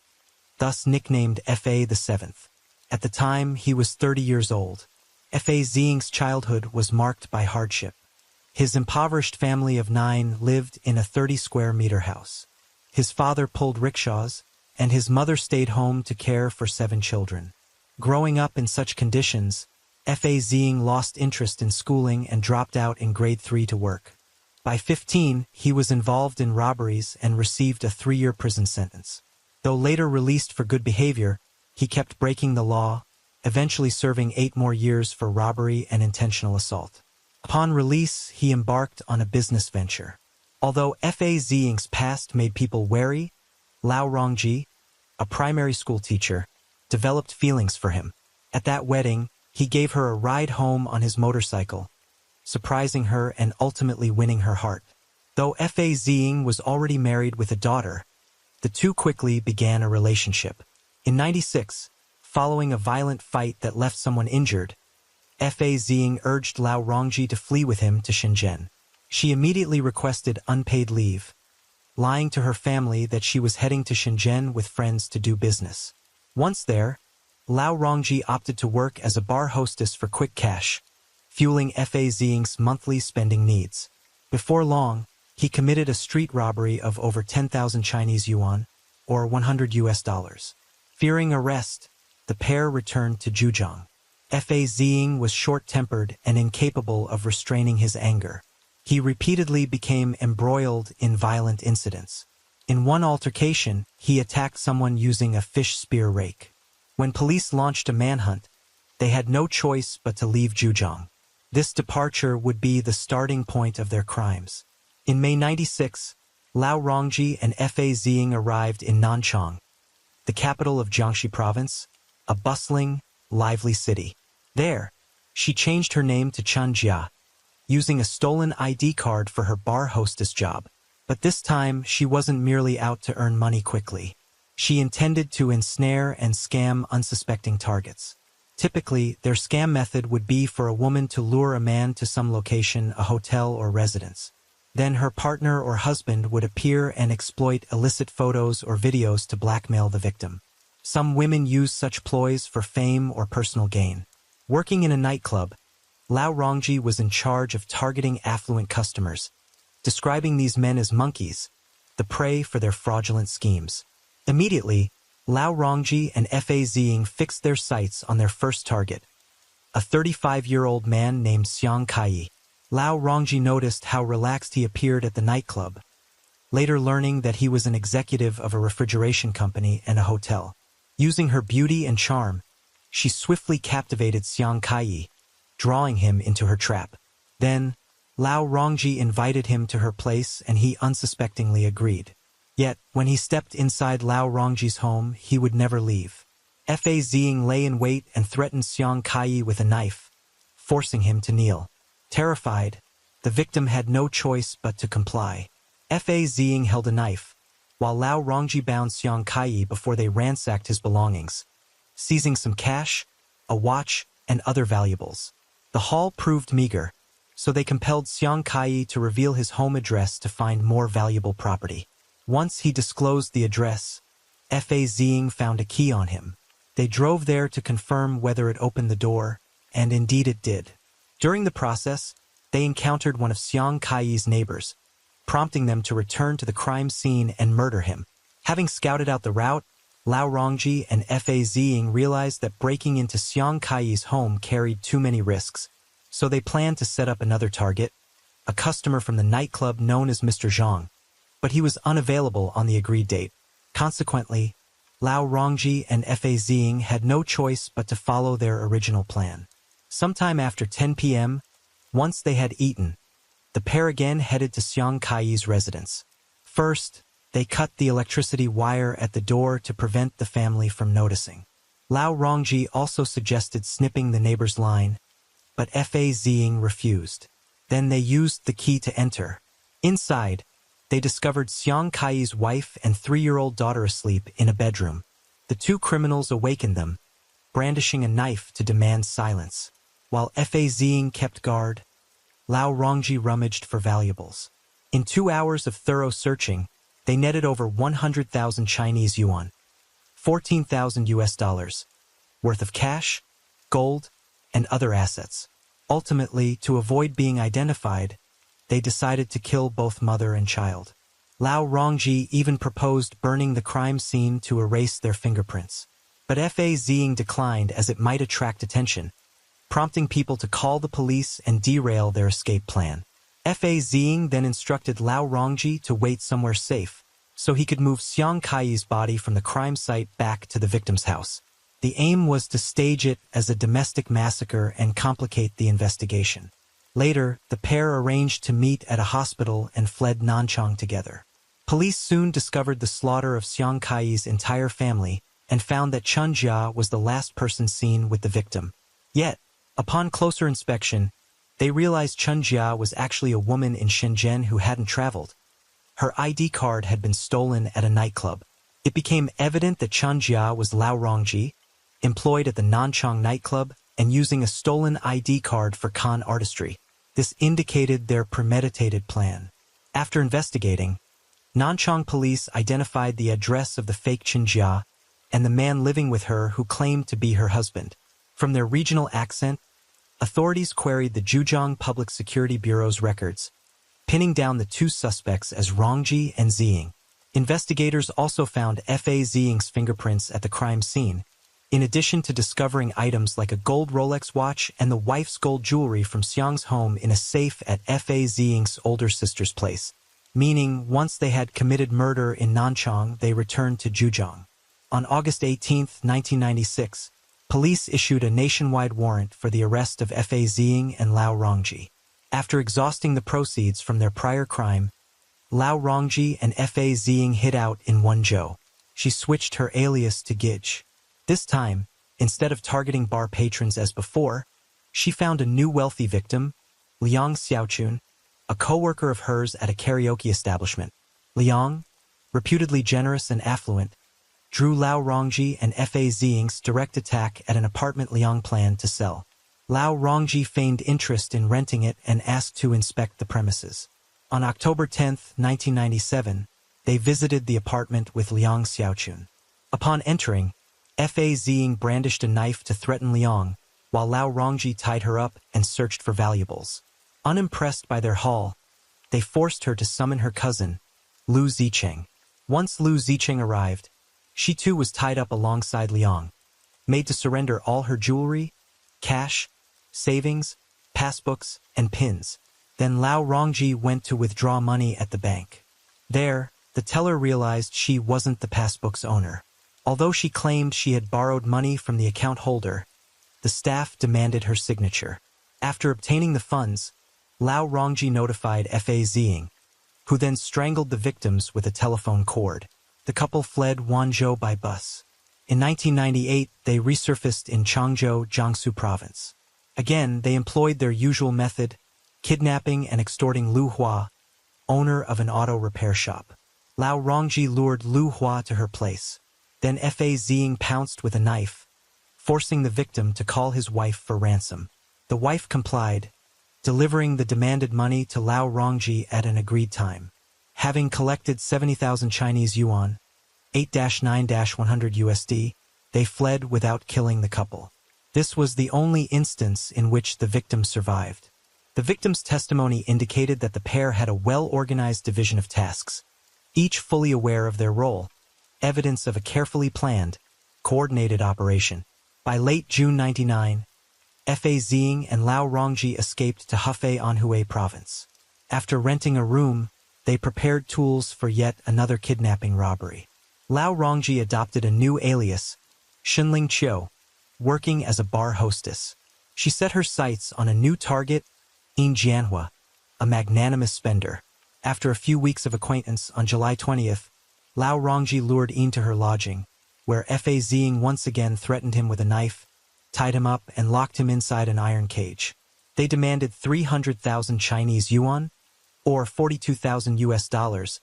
S1: thus nicknamed F.A. the 7th. At the time, he was 30 years old. F.A. Ziying's childhood was marked by hardship. His impoverished family of 9 lived in a 30-square-meter house. His father pulled rickshaws, and his mother stayed home to care for 7 children. Growing up in such conditions, F.A. Ziying lost interest in schooling and dropped out in grade 3 to work. By 15, he was involved in robberies and received a 3-year prison sentence. Though later released for good behavior, he kept breaking the law, eventually serving 8 more years for robbery and intentional assault. Upon release, he embarked on a business venture. Although Fazing's past made people wary, Lao Rongji, a primary school teacher, developed feelings for him. At that wedding, he gave her a ride home on his motorcycle, surprising her and ultimately winning her heart. Though Fazing was already married with a daughter, the two quickly began a relationship. In '96, following a violent fight that left someone injured, Fazing urged Lao Rongji to flee with him to Shenzhen. She immediately requested unpaid leave, lying to her family that she was heading to Shenzhen with friends to do business. Once there, Lao Rongji opted to work as a bar hostess for quick cash, fueling Fazing's monthly spending needs. Before long, he committed a street robbery of over 10,000 Chinese yuan, or $100. Fearing arrest, the pair returned to Zhujiang. Fazing was short-tempered and incapable of restraining his anger. He repeatedly became embroiled in violent incidents. In one altercation, he attacked someone using a fish spear rake. When police launched a manhunt, they had no choice but to leave Zhujiang. This departure would be the starting point of their crimes. In May '96, Lao Rongji and Fazing arrived in Nanchang, the capital of Jiangxi province, a bustling, lively city. There, she changed her name to Chen Jia, using a stolen ID card for her bar hostess job. But this time, she wasn't merely out to earn money quickly. She intended to ensnare and scam unsuspecting targets. Typically, their scam method would be for a woman to lure a man to some location, a hotel or residence. Then her partner or husband would appear and exploit illicit photos or videos to blackmail the victim. Some women use such ploys for fame or personal gain. Working in a nightclub, Lao Rongji was in charge of targeting affluent customers, describing these men as monkeys, the prey for their fraudulent schemes. Immediately, Lao Rongji and Fazing fixed their sights on their first target, a 35-year-old man named Xiang Kai. Lao Rongji noticed how relaxed he appeared at the nightclub, later learning that he was an executive of a refrigeration company and a hotel. Using her beauty and charm, she swiftly captivated Xiang Kai, drawing him into her trap. Then, Lao Rongji invited him to her place and he unsuspectingly agreed. Yet, when he stepped inside Lao Rongji's home, he would never leave. Fazing lay in wait and threatened Xiang Kai with a knife, forcing him to kneel. Terrified, the victim had no choice but to comply. Fazing held a knife, while Lao Rongji bound Xiang Kai before they ransacked his belongings, seizing some cash, a watch, and other valuables. The haul proved meager, so they compelled Xiang Kai to reveal his home address to find more valuable property. Once he disclosed the address, Fazing found a key on him. They drove there to confirm whether it opened the door, and indeed it did. During the process, they encountered one of Xiang Kai's neighbors, prompting them to return to the crime scene and murder him. Having scouted out the route, Lao Rongji and Fazing realized that breaking into Xiang Kai's home carried too many risks, so they planned to set up another target, a customer from the nightclub known as Mr. Zhang. But he was unavailable on the agreed date. Consequently, Lao Rongji and Fazing had no choice but to follow their original plan. Sometime after 10 p.m., once they had eaten, the pair again headed to Xiang Kai's residence. First, they cut the electricity wire at the door to prevent the family from noticing. Lao Rongji also suggested snipping the neighbor's line, but Fazing refused. Then they used the key to enter. Inside, they discovered Xiang Kai's wife and 3-year-old daughter asleep in a bedroom. The two criminals awakened them, brandishing a knife to demand silence. While Fazing kept guard, Lao Rongji rummaged for valuables. In 2 hours of thorough searching, they netted over 100,000 Chinese yuan, $14,000 worth of cash, gold, and other assets. Ultimately, to avoid being identified, they decided to kill both mother and child. Lao Rongji even proposed burning the crime scene to erase their fingerprints. But Fazing declined as it might attract attention, prompting people to call the police and derail their escape plan. Fa Ziying then instructed Lao Rongji to wait somewhere safe, so he could move Xiang Kai's body from the crime site back to the victim's house. The aim was to stage it as a domestic massacre and complicate the investigation. Later, the pair arranged to meet at a hospital and fled Nanchang together. Police soon discovered the slaughter of Xiang Kai's entire family and found that Chen Jia was the last person seen with the victim. Yet, upon closer inspection, they realized Chen Jia was actually a woman in Shenzhen who hadn't traveled. Her ID card had been stolen at a nightclub. It became evident that Chen Jia was Lao Rongji, employed at the Nanchang nightclub and using a stolen ID card for con artistry. This indicated their premeditated plan. After investigating, Nanchang police identified the address of the fake Chen Jia and the man living with her who claimed to be her husband. From their regional accent, authorities queried the Zhejiang Public Security Bureau's records, pinning down the two suspects as Rongji and Ziying. Investigators also found Fa Ziying's fingerprints at the crime scene, in addition to discovering items like a gold Rolex watch and the wife's gold jewelry from Xiang's home in a safe at Fa Ziying's older sister's place, meaning once they had committed murder in Nanchang, they returned to Zhejiang. On August 18, 1996, police issued a nationwide warrant for the arrest of Fa Ziying and Lao Rongji. After exhausting the proceeds from their prior crime, Lao Rongji and Fa Ziying hid out in Wenzhou. She switched her alias to Gij. This time, instead of targeting bar patrons as before, she found a new wealthy victim, Liang Xiaochun, a co-worker of hers at a karaoke establishment. Liang, reputedly generous and affluent, drew Lao Rongji and Fa Ziying's direct attack at an apartment Liang planned to sell. Lao Rongji feigned interest in renting it and asked to inspect the premises. On October 10, 1997, they visited the apartment with Liang Xiaochun. Upon entering, Fa Ziying brandished a knife to threaten Liang, while Lao Rongji tied her up and searched for valuables. Unimpressed by their haul, they forced her to summon her cousin, Lu Zicheng. Once Lu Zicheng arrived, she too was tied up alongside Liang, made to surrender all her jewelry, cash, savings, passbooks, and pins. Then Lao Rongji went to withdraw money at the bank. There, the teller realized she wasn't the passbook's owner. Although she claimed she had borrowed money from the account holder, the staff demanded her signature. After obtaining the funds, Lao Rongji notified Fa Ziying, who then strangled the victims with a telephone cord. The couple fled Wenzhou by bus. In 1998, they resurfaced in Changzhou, Jiangsu province. Again, they employed their usual method, kidnapping and extorting Lu Hua, owner of an auto repair shop. Lao Rongji lured Lu Hua to her place. Then Fa Ziying pounced with a knife, forcing the victim to call his wife for ransom. The wife complied, delivering the demanded money to Lao Rongji at an agreed time. Having collected 70,000 Chinese yuan, 8-9-100 USD, they fled without killing the couple. This was the only instance in which the victim survived. The victim's testimony indicated that the pair had a well-organized division of tasks, each fully aware of their role, evidence of a carefully planned, coordinated operation. By late June 1999, Fa Ziying and Lao Rongji escaped to Hefei Anhui province. After renting a room, they prepared tools for yet another kidnapping robbery. Lao Rongji adopted a new alias, Xinling Qiu, working as a bar hostess. She set her sights on a new target, Yin Jianhua, a magnanimous spender. After a few weeks of acquaintance, on July 20th, Lao Rongji lured Yin to her lodging, where Fa Ziying once again threatened him with a knife, tied him up, and locked him inside an iron cage. They demanded 300,000 Chinese yuan, or 42,000 US dollars,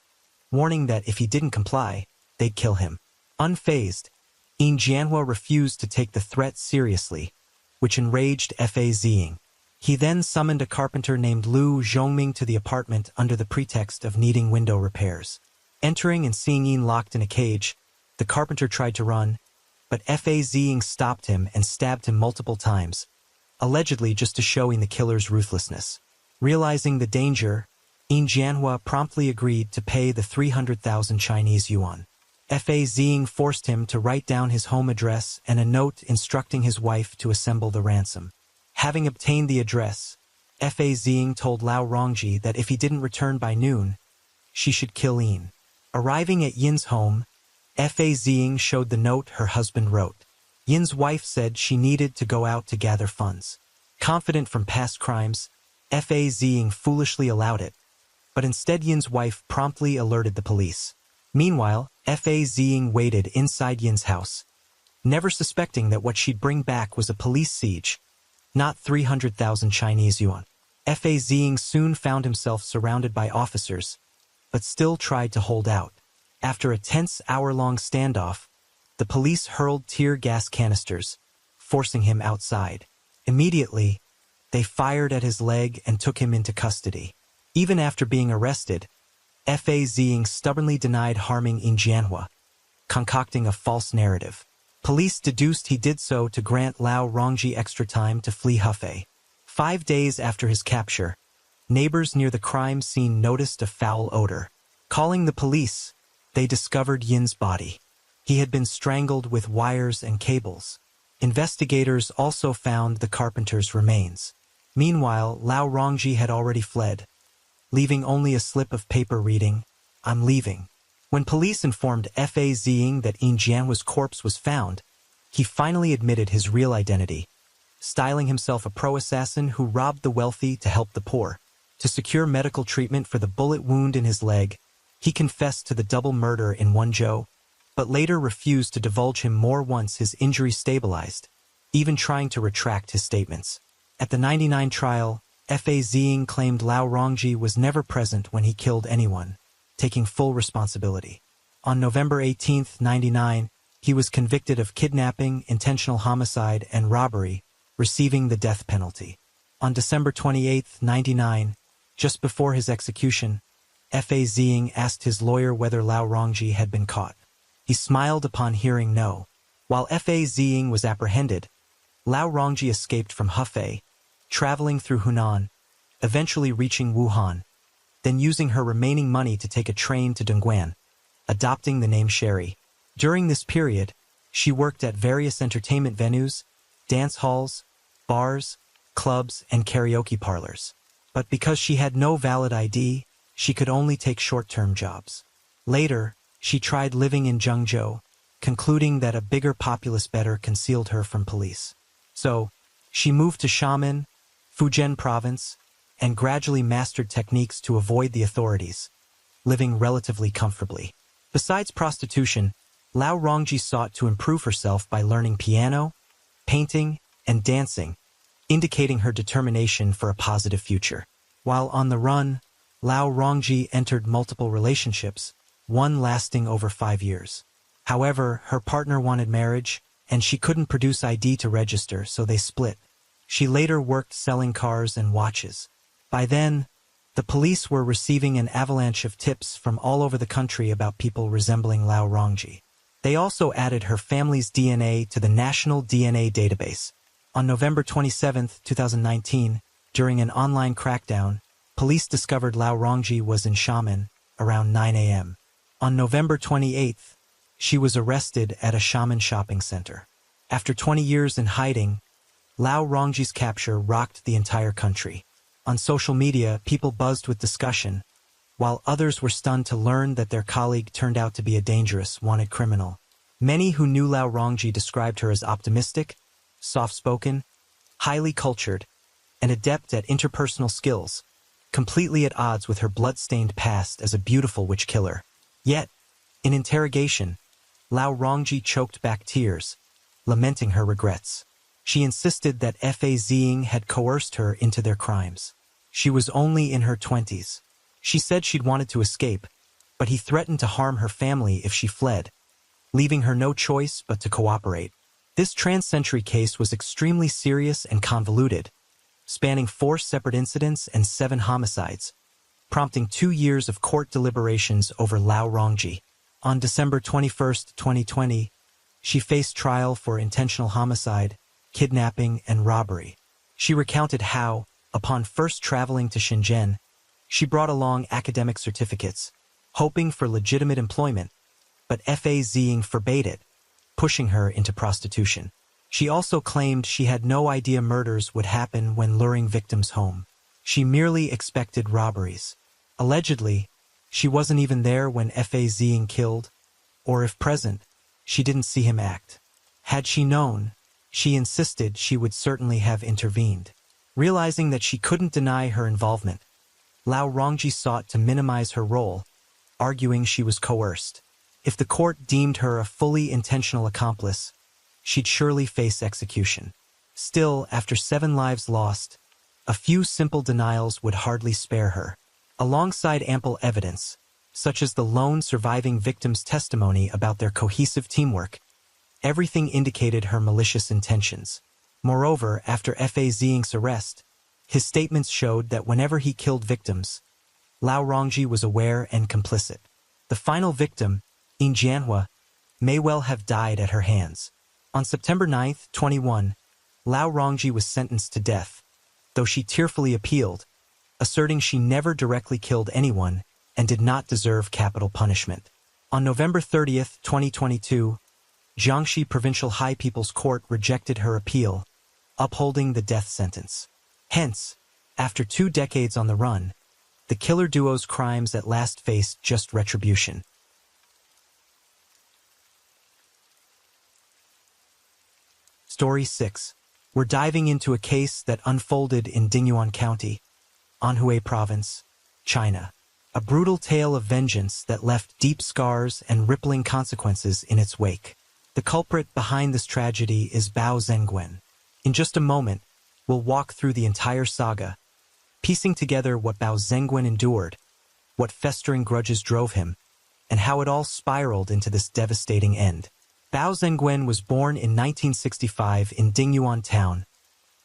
S1: warning that if he didn't comply, they'd kill him. Unfazed, Yin Jianhua refused to take the threat seriously, which enraged Fa Ziying. He then summoned a carpenter named Lu Zhongming to the apartment under the pretext of needing window repairs. Entering and seeing Yin locked in a cage, the carpenter tried to run, but Fa Ziying stopped him and stabbed him multiple times, allegedly just to show Yin the killer's ruthlessness. Realizing the danger, Yin Jianhua promptly agreed to pay the 300,000 Chinese yuan. Fa Ziying forced him to write down his home address and a note instructing his wife to assemble the ransom. Having obtained the address, Fa Ziying told Lao Rongji that if he didn't return by noon, she should kill Yin. Arriving at Yin's home, Fa Ziying showed the note her husband wrote. Yin's wife said she needed to go out to gather funds. Confident from past crimes, Fa Ziying foolishly allowed it, but instead Yin's wife promptly alerted the police. Meanwhile, Fa Ziying waited inside Yin's house, never suspecting that what she'd bring back was a police siege, not 300,000 Chinese yuan. Fa Ziying soon found himself surrounded by officers, but still tried to hold out. After a tense hour-long standoff, the police hurled tear gas canisters, forcing him outside. Immediately, they fired at his leg and took him into custody. Even after being arrested, Fa Ziying stubbornly denied harming In Jianhua, concocting a false narrative. Police deduced he did so to grant Lao Rongji extra time to flee Hefei. 5 days after his capture, neighbors near the crime scene noticed a foul odor. Calling the police, they discovered Yin's body. He had been strangled with wires and cables. Investigators also found the carpenter's remains. Meanwhile, Lao Rongji had already fled, leaving only a slip of paper reading, "I'm leaving." When police informed Fa Ziying that In Jianhua's corpse was found, he finally admitted his real identity, styling himself a pro-assassin who robbed the wealthy to help the poor. To secure medical treatment for the bullet wound in his leg, he confessed to the double murder in Wenzhou, but later refused to divulge him more once his injury stabilized, even trying to retract his statements. At the 99 trial, Fa Ziying claimed Lao Rongji was never present when he killed anyone, taking full responsibility. On November 18, 99, he was convicted of kidnapping, intentional homicide, and robbery, receiving the death penalty. On December 28, 99, just before his execution, Fa Ziying asked his lawyer whether Lao Rongji had been caught. He smiled upon hearing no. While Fa Ziying was apprehended, Lao Rongji escaped from Hefei, traveling through Hunan, eventually reaching Wuhan, then using her remaining money to take a train to Dongguan, adopting the name Sherry. During this period, she worked at various entertainment venues, dance halls, bars, clubs, and karaoke parlors. But because she had no valid ID, she could only take short-term jobs. Later, she tried living in Zhengzhou, concluding that a bigger populace better concealed her from police. So, she moved to Xiamen, Fujian province, and gradually mastered techniques to avoid the authorities, living relatively comfortably. Besides prostitution, Lao Rongji sought to improve herself by learning piano, painting, and dancing, indicating her determination for a positive future. While on the run, Lao Rongji entered multiple relationships, one lasting over 5 years. However, her partner wanted marriage, and she couldn't produce ID to register, so they split. She later worked selling cars and watches. By then, the police were receiving an avalanche of tips from all over the country about people resembling Lao Rongji. They also added her family's DNA to the National DNA Database. On November 27, 2019, during an online crackdown, police discovered Lao Rongji was in Xiamen around 9 a.m. On November 28th, she was arrested at a Xiamen shopping center. After 20 years in hiding, Lao Rongji's capture rocked the entire country. On social media, people buzzed with discussion, while others were stunned to learn that their colleague turned out to be a dangerous, wanted criminal. Many who knew Lao Rongji described her as optimistic, soft-spoken, highly cultured, and adept at interpersonal skills, completely at odds with her blood-stained past as a beautiful witch killer. Yet, in interrogation, Lao Rongji choked back tears, lamenting her regrets. She insisted that Fa Ziying had coerced her into their crimes. She was only in her 20s. She said she'd wanted to escape, but he threatened to harm her family if she fled, leaving her no choice but to cooperate. This trans-century case was extremely serious and convoluted, spanning 4 separate incidents and 7 homicides, prompting 2 years of court deliberations over Lao Rongji. On December 21, 2020, she faced trial for intentional homicide, kidnapping, and robbery. She recounted how, upon first traveling to Shenzhen, she brought along academic certificates, hoping for legitimate employment, but Fa Ziying forbade it, pushing her into prostitution. She also claimed she had no idea murders would happen when luring victims home. She merely expected robberies. Allegedly, she wasn't even there when Fa Ziying killed, or if present, she didn't see him act. Had she known, she insisted she would certainly have intervened. Realizing that she couldn't deny her involvement, Lao Rongji sought to minimize her role, arguing she was coerced. If the court deemed her a fully intentional accomplice, she'd surely face execution. Still, after 7 lives lost, a few simple denials would hardly spare her. Alongside ample evidence, such as the lone surviving victim's testimony about their cohesive teamwork, everything indicated her malicious intentions. Moreover, after Fa Ziying's arrest, his statements showed that whenever he killed victims, Lao Rongji was aware and complicit. The final victim, In Jianhua, may well have died at her hands. On September 9, 21, Lao Rongji was sentenced to death, though she tearfully appealed, asserting she never directly killed anyone and did not deserve capital punishment. On November 30, 2022, Jiangxi Provincial High People's Court rejected her appeal, upholding the death sentence. Hence, after 2 decades on the run, the killer duo's crimes at last faced just retribution. Story 6. We're diving into a case that unfolded in Dingyuan County, Anhui Province, China. A brutal tale of vengeance that left deep scars and rippling consequences in its wake. The culprit behind this tragedy is Bao Zhenguan. In just a moment, we'll walk through the entire saga, piecing together what Bao Zhenguan endured, what festering grudges drove him, and how it all spiraled into this devastating end. Bao Zhenguan was born in 1965 in Dingyuan Town,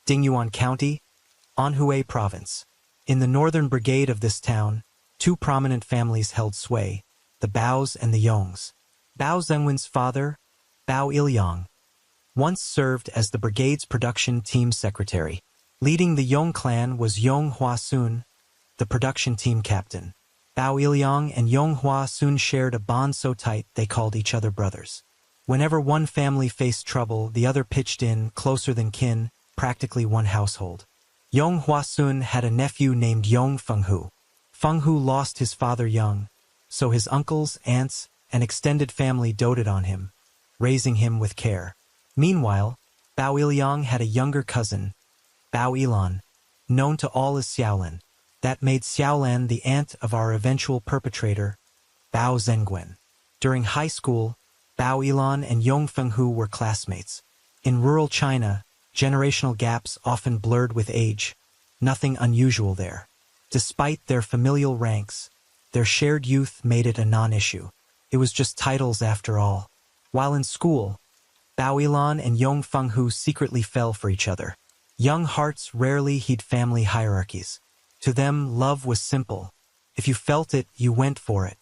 S1: Dingyuan County, Anhui Province. In the northern brigade of this town, 2 prominent families held sway, the Baos and the Yongs. Bao Zhenguan's father, Bao Ilyang, once served as the brigade's production team secretary. Leading the Yong clan was Yong Hua Sun, the production team captain. Bao Ilyang and Yong Hua Sun shared a bond so tight they called each other brothers. Whenever one family faced trouble, the other pitched in, closer than kin, practically one household. Yong Hua Sun had a nephew named Yong Fenghu. Fenghu lost his father young, so his uncles, aunts, and extended family doted on him, raising him with care. Meanwhile, Bao Ilyang had a younger cousin, Bao Ilan, known to all as Xiaolan. That made Xiaolan the aunt of our eventual perpetrator, Bao Zhenguan. During high school, Bao Ilan and Yong Fenghu were classmates. In rural China, generational gaps often blurred with age, nothing unusual there. Despite their familial ranks, their shared youth made it a non-issue. It was just titles after all. While in school, Bao Ilan and Yong Fenghu secretly fell for each other. Young hearts rarely heed family hierarchies. To them, love was simple. If you felt it, you went for it.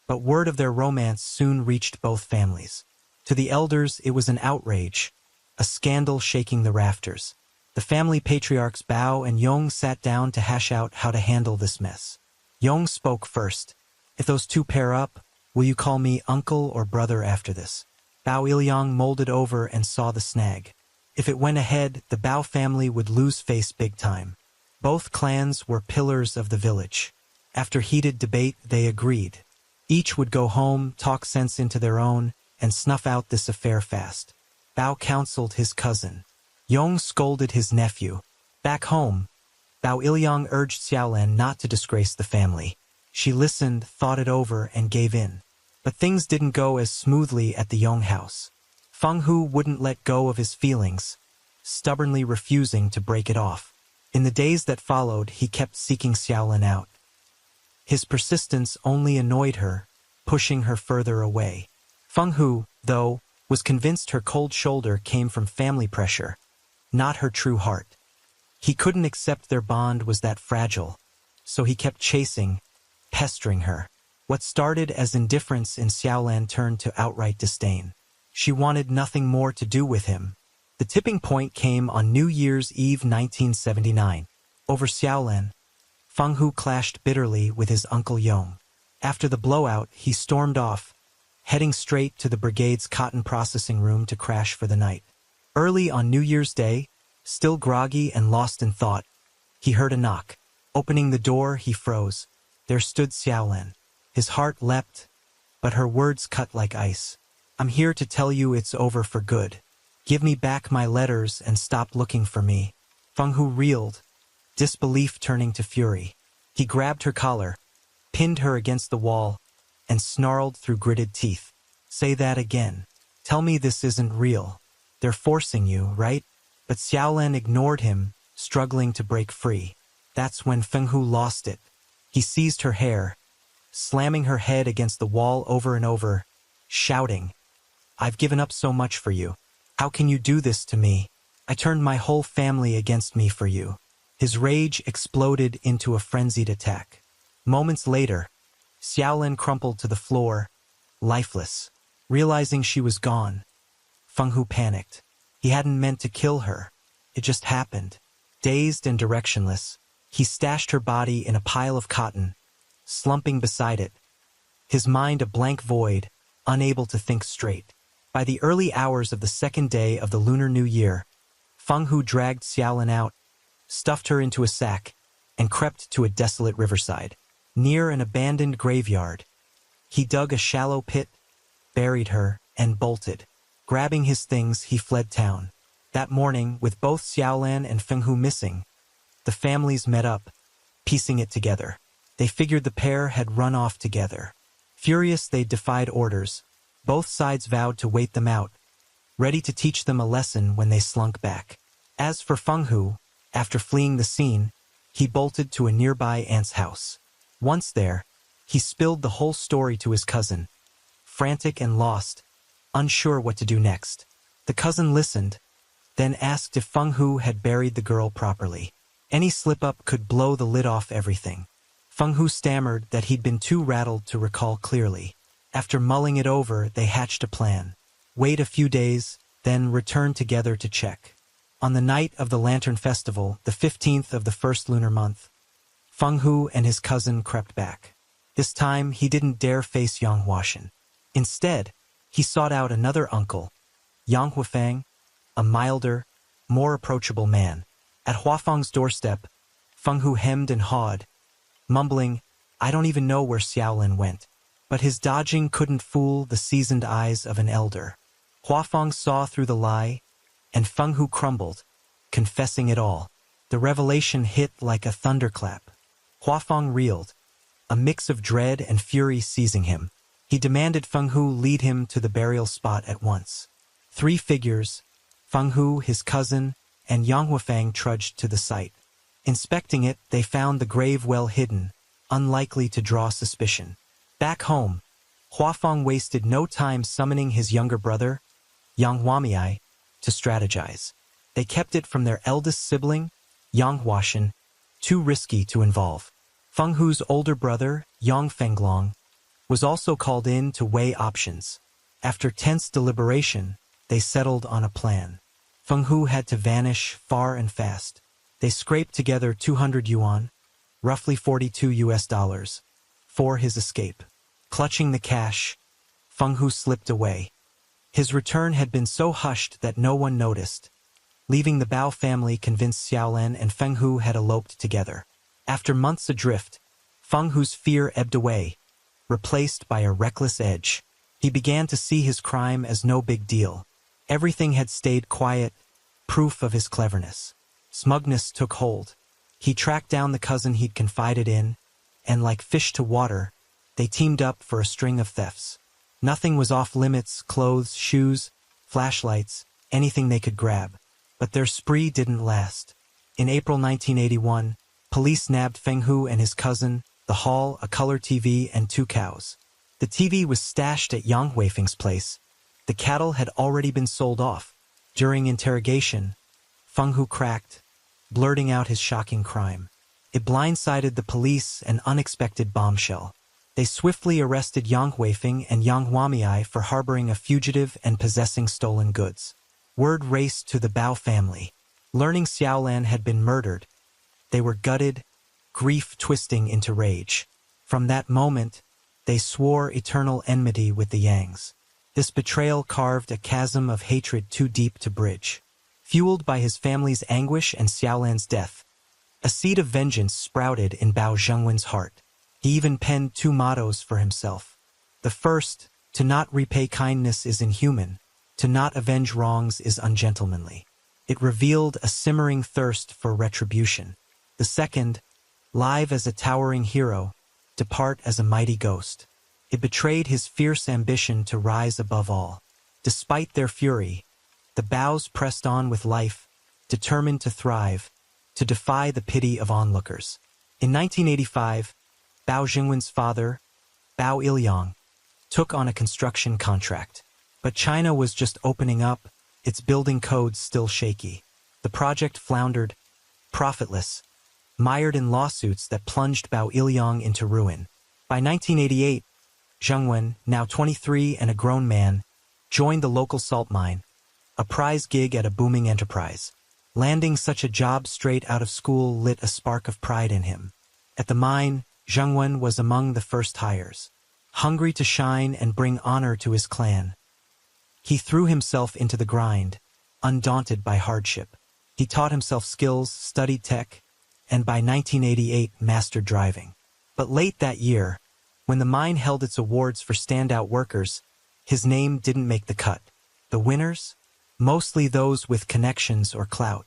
S1: But word of their romance soon reached both families. To the elders, it was an outrage, a scandal shaking the rafters. The family patriarchs Bao and Yong sat down to hash out how to handle this mess. Yong spoke first. If those two pair up, will you call me uncle or brother after this? Bao Ilyang molded over and saw the snag. If it went ahead, the Bao family would lose face big time. Both clans were pillars of the village. After heated debate, they agreed. Each would go home, talk sense into their own, and snuff out this affair fast. Bao counseled his cousin. Yong scolded his nephew. Back home, Bao Ilyang urged Xiaolan not to disgrace the family. She listened, thought it over, and gave in. But things didn't go as smoothly at the Yong house. Fenghu wouldn't let go of his feelings, stubbornly refusing to break it off. In the days that followed, he kept seeking Xiaolan out. His persistence only annoyed her, pushing her further away. Fenghu, though, was convinced her cold shoulder came from family pressure, not her true heart. He couldn't accept their bond was that fragile, so he kept chasing, pestering her. What started as indifference in Xiaolan turned to outright disdain. She wanted nothing more to do with him. The tipping point came on New Year's Eve 1979. Over Xiaolan, Fenghu clashed bitterly with his uncle Yong. After the blowout, he stormed off, heading straight to the brigade's cotton processing room to crash for the night. Early on New Year's Day, still groggy and lost in thought, he heard a knock. Opening the door, he froze. There stood Xiaolan. His heart leapt, but her words cut like ice. I'm here to tell you it's over for good. Give me back my letters and stop looking for me. Feng Hu reeled, disbelief turning to fury. He grabbed her collar, pinned her against the wall, and snarled through gritted teeth. Say that again. Tell me this isn't real. They're forcing you, right? But Xiaolan ignored him, struggling to break free. That's when Feng Hu lost it. He seized her hair, slamming her head against the wall over and over, shouting, I've given up so much for you. How can you do this to me? I turned my whole family against me for you. His rage exploded into a frenzied attack. Moments later, Xiaolan crumpled to the floor, lifeless. Realizing she was gone, Feng Hu panicked. He hadn't meant to kill her. It just happened. Dazed and directionless, he stashed her body in a pile of cotton, slumping beside it, his mind a blank void, unable to think straight. By the early hours of the second day of the Lunar New Year, Feng Hu dragged Xiaolan out, stuffed her into a sack, and crept to a desolate riverside. Near an abandoned graveyard, he dug a shallow pit, buried her, and bolted. Grabbing his things, he fled town. That morning, with both Xiaolan and Feng Hu missing, the families met up, piecing it together. They figured the pair had run off together. Furious, they defied orders. Both sides vowed to wait them out, ready to teach them a lesson when they slunk back. As for Feng Hu, after fleeing the scene, he bolted to a nearby aunt's house. Once there, he spilled the whole story to his cousin, frantic and lost, unsure what to do next. The cousin listened, then asked if Feng Hu had buried the girl properly. Any slip-up could blow the lid off everything. Feng Hu stammered that he'd been too rattled to recall clearly. After mulling it over, they hatched a plan. Wait a few days, then return together to check. On the night of the Lantern Festival, the 15th of the first lunar month, Feng Hu and his cousin crept back. This time, he didn't dare face Yang Huashan. Instead, he sought out another uncle, Yang Huafang, a milder, more approachable man. At Huafang's doorstep, Feng Hu hemmed and hawed, mumbling, I don't even know where Xiaolan went. But his dodging couldn't fool the seasoned eyes of an elder. Huafang saw through the lie, and Feng Hu crumbled, confessing it all. The revelation hit like a thunderclap. Huafang reeled, a mix of dread and fury seizing him. He demanded Feng Hu lead him to the burial spot at once. 3 figures, Feng Hu, his cousin, and Yang Huafang trudged to the site. Inspecting it, they found the grave well hidden, unlikely to draw suspicion. Back home, Huafang wasted no time summoning his younger brother, Yang Huamiai, to strategize. They kept it from their eldest sibling, Yang Huashan, too risky to involve. Feng Hu's older brother, Yang Fenglong, was also called in to weigh options. After tense deliberation, they settled on a plan. Feng Hu had to vanish far and fast. They scraped together 200 yuan, roughly $42, for his escape. Clutching the cash, Feng Hu slipped away. His return had been so hushed that no one noticed, leaving the Bao family convinced Xiaolan and Feng Hu had eloped together. After months adrift, Feng Hu's fear ebbed away, replaced by a reckless edge. He began to see his crime as no big deal. Everything had stayed quiet, proof of his cleverness. Smugness took hold. He tracked down the cousin he'd confided in, and like fish to water, they teamed up for a string of thefts. Nothing was off limits: clothes, shoes, flashlights, anything they could grab. But their spree didn't last. In April 1981, police nabbed Feng Hu and his cousin, the hall, a color TV, and 2 cows. The TV was stashed at Yang Huifeng's place. The cattle had already been sold off. During interrogation, Feng Hu cracked, blurting out his shocking crime. It blindsided the police, an unexpected bombshell. They swiftly arrested Yang Huifeng and Yang Huamiai for harboring a fugitive and possessing stolen goods. Word raced to the Bao family. Learning Xiaolan had been murdered, they were gutted, grief twisting into rage. From that moment, they swore eternal enmity with the Yangs. This betrayal carved a chasm of hatred too deep to bridge. Fueled by his family's anguish and Xiaolan's death, A seed of vengeance sprouted in Bao Zhengwen's heart. He even penned two mottos for himself. The first, to not repay kindness is inhuman, to not avenge wrongs is ungentlemanly. It revealed a simmering thirst for retribution. The second, live as a towering hero, depart as a mighty ghost. It betrayed his fierce ambition to rise above all. Despite their fury, the Baos pressed on with life, determined to thrive, to defy the pity of onlookers. In 1985, Bao Zhengwen's father, Bao Ilyang, took on a construction contract. But China was just opening up, its building codes still shaky. The project floundered, profitless, mired in lawsuits that plunged Bao Ilyang into ruin. By 1988, Zhengwen, now 23 and a grown man, joined the local salt mine, a prize gig at a booming enterprise. Landing such a job straight out of school lit a spark of pride in him. At the mine, Zhengwen was among the first hires, hungry to shine and bring honor to his clan. He threw himself into the grind, undaunted by hardship. He taught himself skills, studied tech, and by 1988 mastered driving. But late that year, when the mine held its awards for standout workers, his name didn't make the cut. The winners? Mostly those with connections or clout.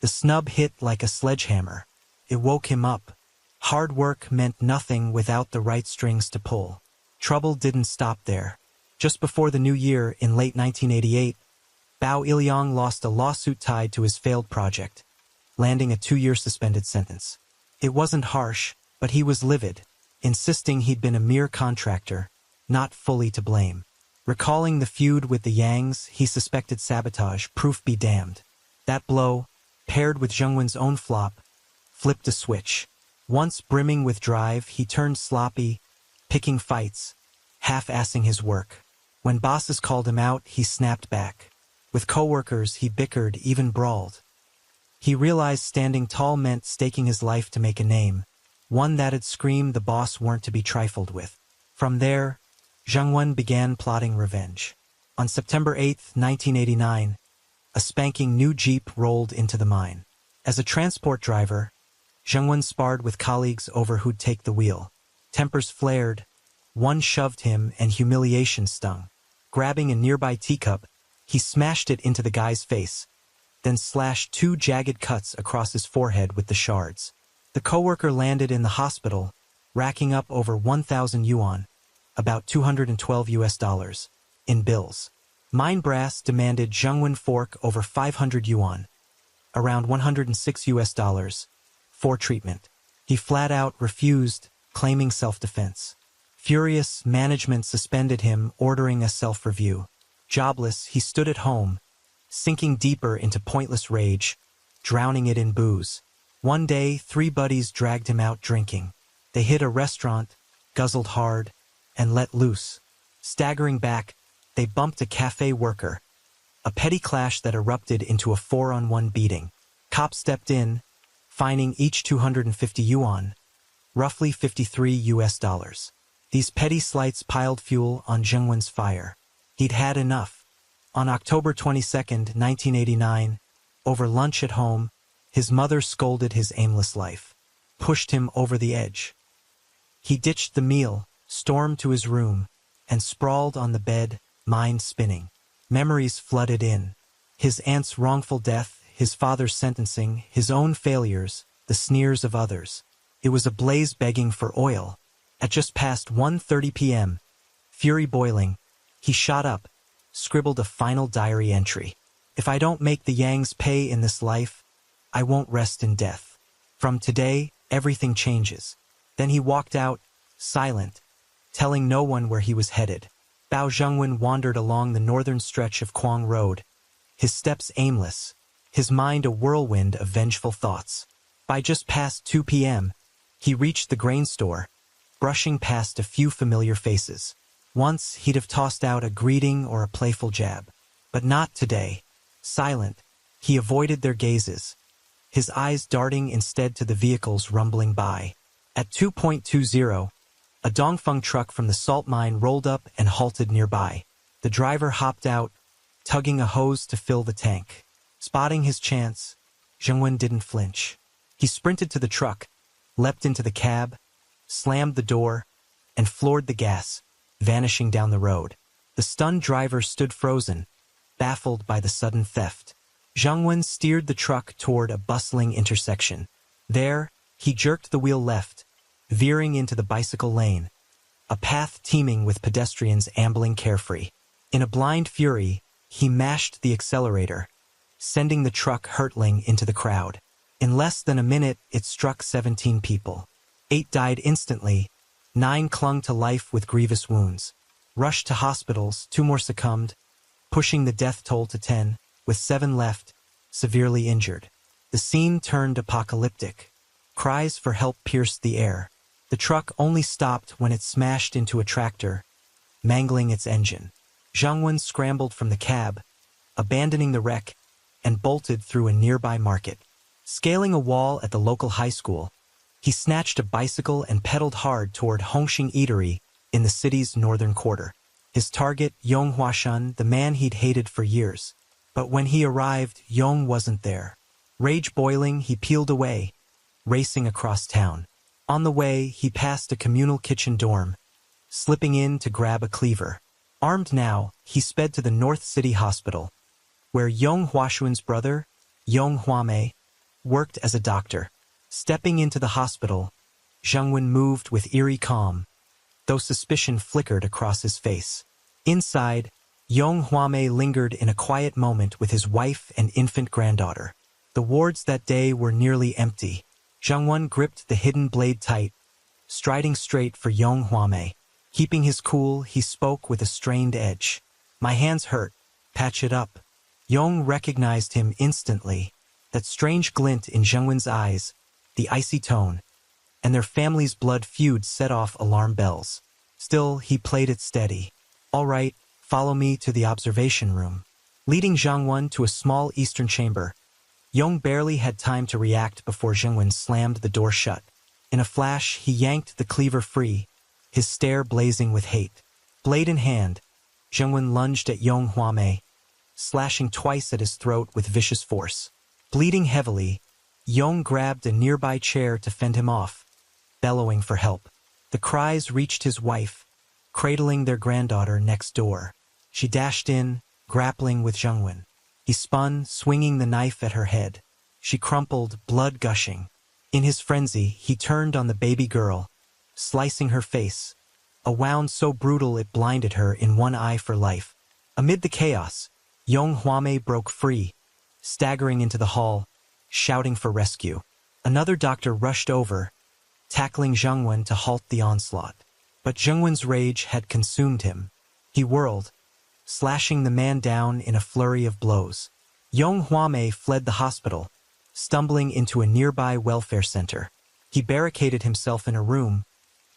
S1: The snub hit like a sledgehammer. It woke him up. Hard work meant nothing without the right strings to pull. Trouble didn't stop there. Just before the new year, in late 1988, Bao Ilyang lost a lawsuit tied to his failed project, landing a 2-year suspended sentence. It wasn't harsh, but he was livid, insisting he'd been a mere contractor, not fully to blame. Recalling the feud with the Yangs, he suspected sabotage, proof be damned. That blow, paired with Zhengwen's own flop, flipped a switch. Once brimming with drive, he turned sloppy, picking fights, half-assing his work. When bosses called him out, he snapped back. With coworkers, he bickered, even brawled. He realized standing tall meant staking his life to make a name, one that'd scream the boss weren't to be trifled with. From there, Zhengwen began plotting revenge. On September 8, 1989, a spanking new Jeep rolled into the mine. As a transport driver, Zhengwen sparred with colleagues over who'd take the wheel. Tempers flared, one shoved him and humiliation stung. Grabbing a nearby teacup, he smashed it into the guy's face, then slashed 2 jagged cuts across his forehead with the shards. The coworker landed in the hospital, racking up over 1,000 yuan, about $212 in bills. Mine brass demanded Zhengwen fork over 500 yuan, around $106 for treatment. He flat out refused, claiming self-defense. Furious, management suspended him, ordering a self-review. Jobless, he stood at home, sinking deeper into pointless rage, drowning it in booze. One day, 3 buddies dragged him out drinking. They hit a restaurant, guzzled hard, and let loose. Staggering back, they bumped a cafe worker, a petty clash that erupted into a 4-on-1 beating. Cops stepped in, fining each 250 yuan, roughly $53. These petty slights piled fuel on Zhengwen's fire. He'd had enough. On October 22, 1989, over lunch at home, his mother scolded his aimless life, pushed him over the edge. He ditched the meal, stormed to his room, and sprawled on the bed, mind spinning. Memories flooded in. His aunt's wrongful death, his father's sentencing, his own failures, the sneers of others. It was a blaze begging for oil. At just past 1:30 p.m., fury boiling, he shot up, scribbled a final diary entry. If I don't make the Yangs pay in this life, I won't rest in death. From today, everything changes. Then he walked out, silent, telling no one where he was headed. Bao Zhengwen wandered along the northern stretch of Quang Road, his steps aimless, his mind a whirlwind of vengeful thoughts. By just past 2 p.m., he reached the grain store, brushing past a few familiar faces. Once, he'd have tossed out a greeting or a playful jab. But not today. Silent, he avoided their gazes, his eyes darting instead to the vehicles rumbling by. At 2:20, a Dongfeng truck from the salt mine rolled up and halted nearby. The driver hopped out, tugging a hose to fill the tank. Spotting his chance, Zhengwen didn't flinch. He sprinted to the truck, leapt into the cab, slammed the door, and floored the gas, vanishing down the road. The stunned driver stood frozen, baffled by the sudden theft. Zhang Wen steered the truck toward a bustling intersection. There, he jerked the wheel left, veering into the bicycle lane, a path teeming with pedestrians ambling carefree. In a blind fury, he mashed the accelerator, sending the truck hurtling into the crowd. In less than a minute, it struck 17 people. 8 died instantly, 9 clung to life with grievous wounds. Rushed to hospitals, 2 more succumbed, pushing the death toll to 10, with 7 left, severely injured. The scene turned apocalyptic. Cries for help pierced the air. The truck only stopped when it smashed into a tractor, mangling its engine. Zhang Wen scrambled from the cab, abandoning the wreck, and bolted through a nearby market. Scaling a wall at the local high school, he snatched a bicycle and pedaled hard toward Hongxing Eatery in the city's northern quarter. His target, Yong Huashan, the man he'd hated for years. But when he arrived, Yong wasn't there. Rage boiling, he peeled away, racing across town. On the way, he passed a communal kitchen dorm, slipping in to grab a cleaver. Armed now, he sped to the North City Hospital, where Yong Huashuan's brother, Yong Huamei, worked as a doctor. Stepping into the hospital, Zhang Wen moved with eerie calm, though suspicion flickered across his face. Inside, Yong Huamei lingered in a quiet moment with his wife and infant granddaughter. The wards that day were nearly empty. Zhang Wen gripped the hidden blade tight, striding straight for Yong Huamei. Keeping his cool, he spoke with a strained edge. "My hands hurt. Patch it up." Yong recognized him instantly. That strange glint in Zhang Wen's eyes, the icy tone, and their family's blood feud set off alarm bells. Still, he played it steady. "All right, follow me to the observation room." Leading Zhang Wen to a small eastern chamber, Yong barely had time to react before Zhang Wen slammed the door shut. In a flash, he yanked the cleaver free, his stare blazing with hate. Blade in hand, Zhang Wen lunged at Yong Huamei, slashing twice at his throat with vicious force. Bleeding heavily, Yong grabbed a nearby chair to fend him off, bellowing for help. The cries reached his wife, cradling their granddaughter next door. She dashed in, grappling with Zhang Wen. He spun, swinging the knife at her head. She crumpled, blood gushing. In his frenzy, he turned on the baby girl, slicing her face, a wound so brutal it blinded her in one eye for life. Amid the chaos, Yong Huamei broke free, staggering into the hall, shouting for rescue. Another doctor rushed over, tackling Zhang Wen to halt the onslaught. But Zhang Wen's rage had consumed him. He whirled, slashing the man down in a flurry of blows. Yong Huamei fled the hospital, stumbling into a nearby welfare center. He barricaded himself in a room,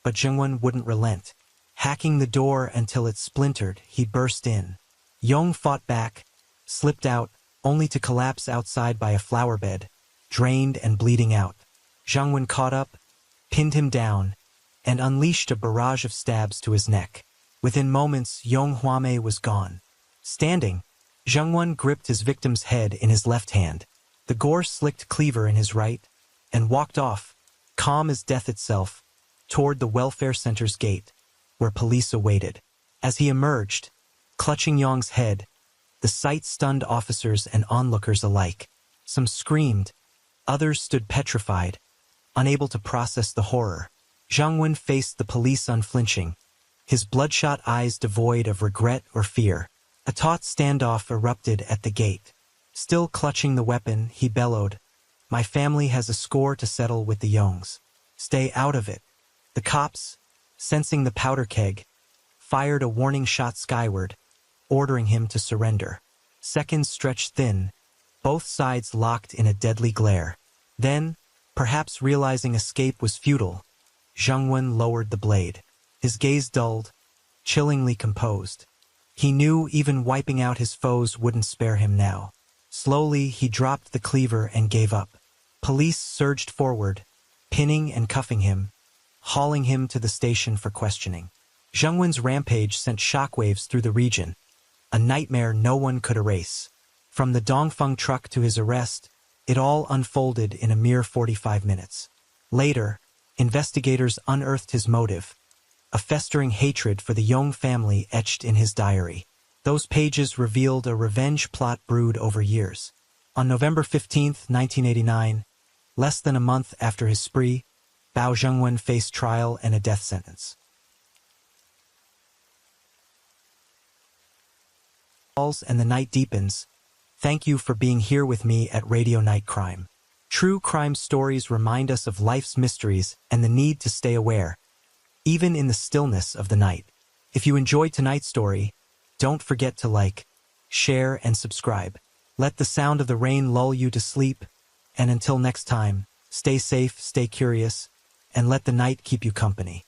S1: but Zhang Wen wouldn't relent. Hacking the door until it splintered, he burst in. Yong fought back, slipped out, only to collapse outside by a flower bed, drained and bleeding out. Zhang Wen caught up, pinned him down, and unleashed a barrage of stabs to his neck. Within moments, Yong Huamei was gone. Standing, Zhang Wen gripped his victim's head in his left hand, the gore-slicked cleaver in his right, and walked off, calm as death itself, toward the welfare center's gate, where police awaited. As he emerged, clutching Yong's head, the sight stunned officers and onlookers alike. Some screamed, others stood petrified, unable to process the horror. Zhang Wen faced the police unflinching, his bloodshot eyes devoid of regret or fear. A taut standoff erupted at the gate. Still clutching the weapon, he bellowed, "My family has a score to settle with the Yongs. Stay out of it." The cops, sensing the powder keg, fired a warning shot skyward, ordering him to surrender. Seconds stretched thin, both sides locked in a deadly glare. Then, perhaps realizing escape was futile, Zhang Wen lowered the blade. His gaze dulled, chillingly composed. He knew even wiping out his foes wouldn't spare him now. Slowly, he dropped the cleaver and gave up. Police surged forward, pinning and cuffing him, hauling him to the station for questioning. Zhang Wen's rampage sent shockwaves through the region, a nightmare no one could erase. From the Dongfeng truck to his arrest, It all unfolded in a mere 45 minutes. Later, investigators unearthed his motive, a festering hatred for the Young family etched in his diary. Those pages revealed a revenge plot brewed over years. On November 15, 1989, less than a month after his spree, Bao Zhengwen faced trial and a death sentence. And the night deepens. Thank you for being here with me at Radio Night Crime. True crime stories remind us of life's mysteries and the need to stay aware, even in the stillness of the night. If you enjoyed tonight's story, don't forget to like, share, and subscribe. Let the sound of the rain lull you to sleep, and until next time, stay safe, stay curious, and let the night keep you company.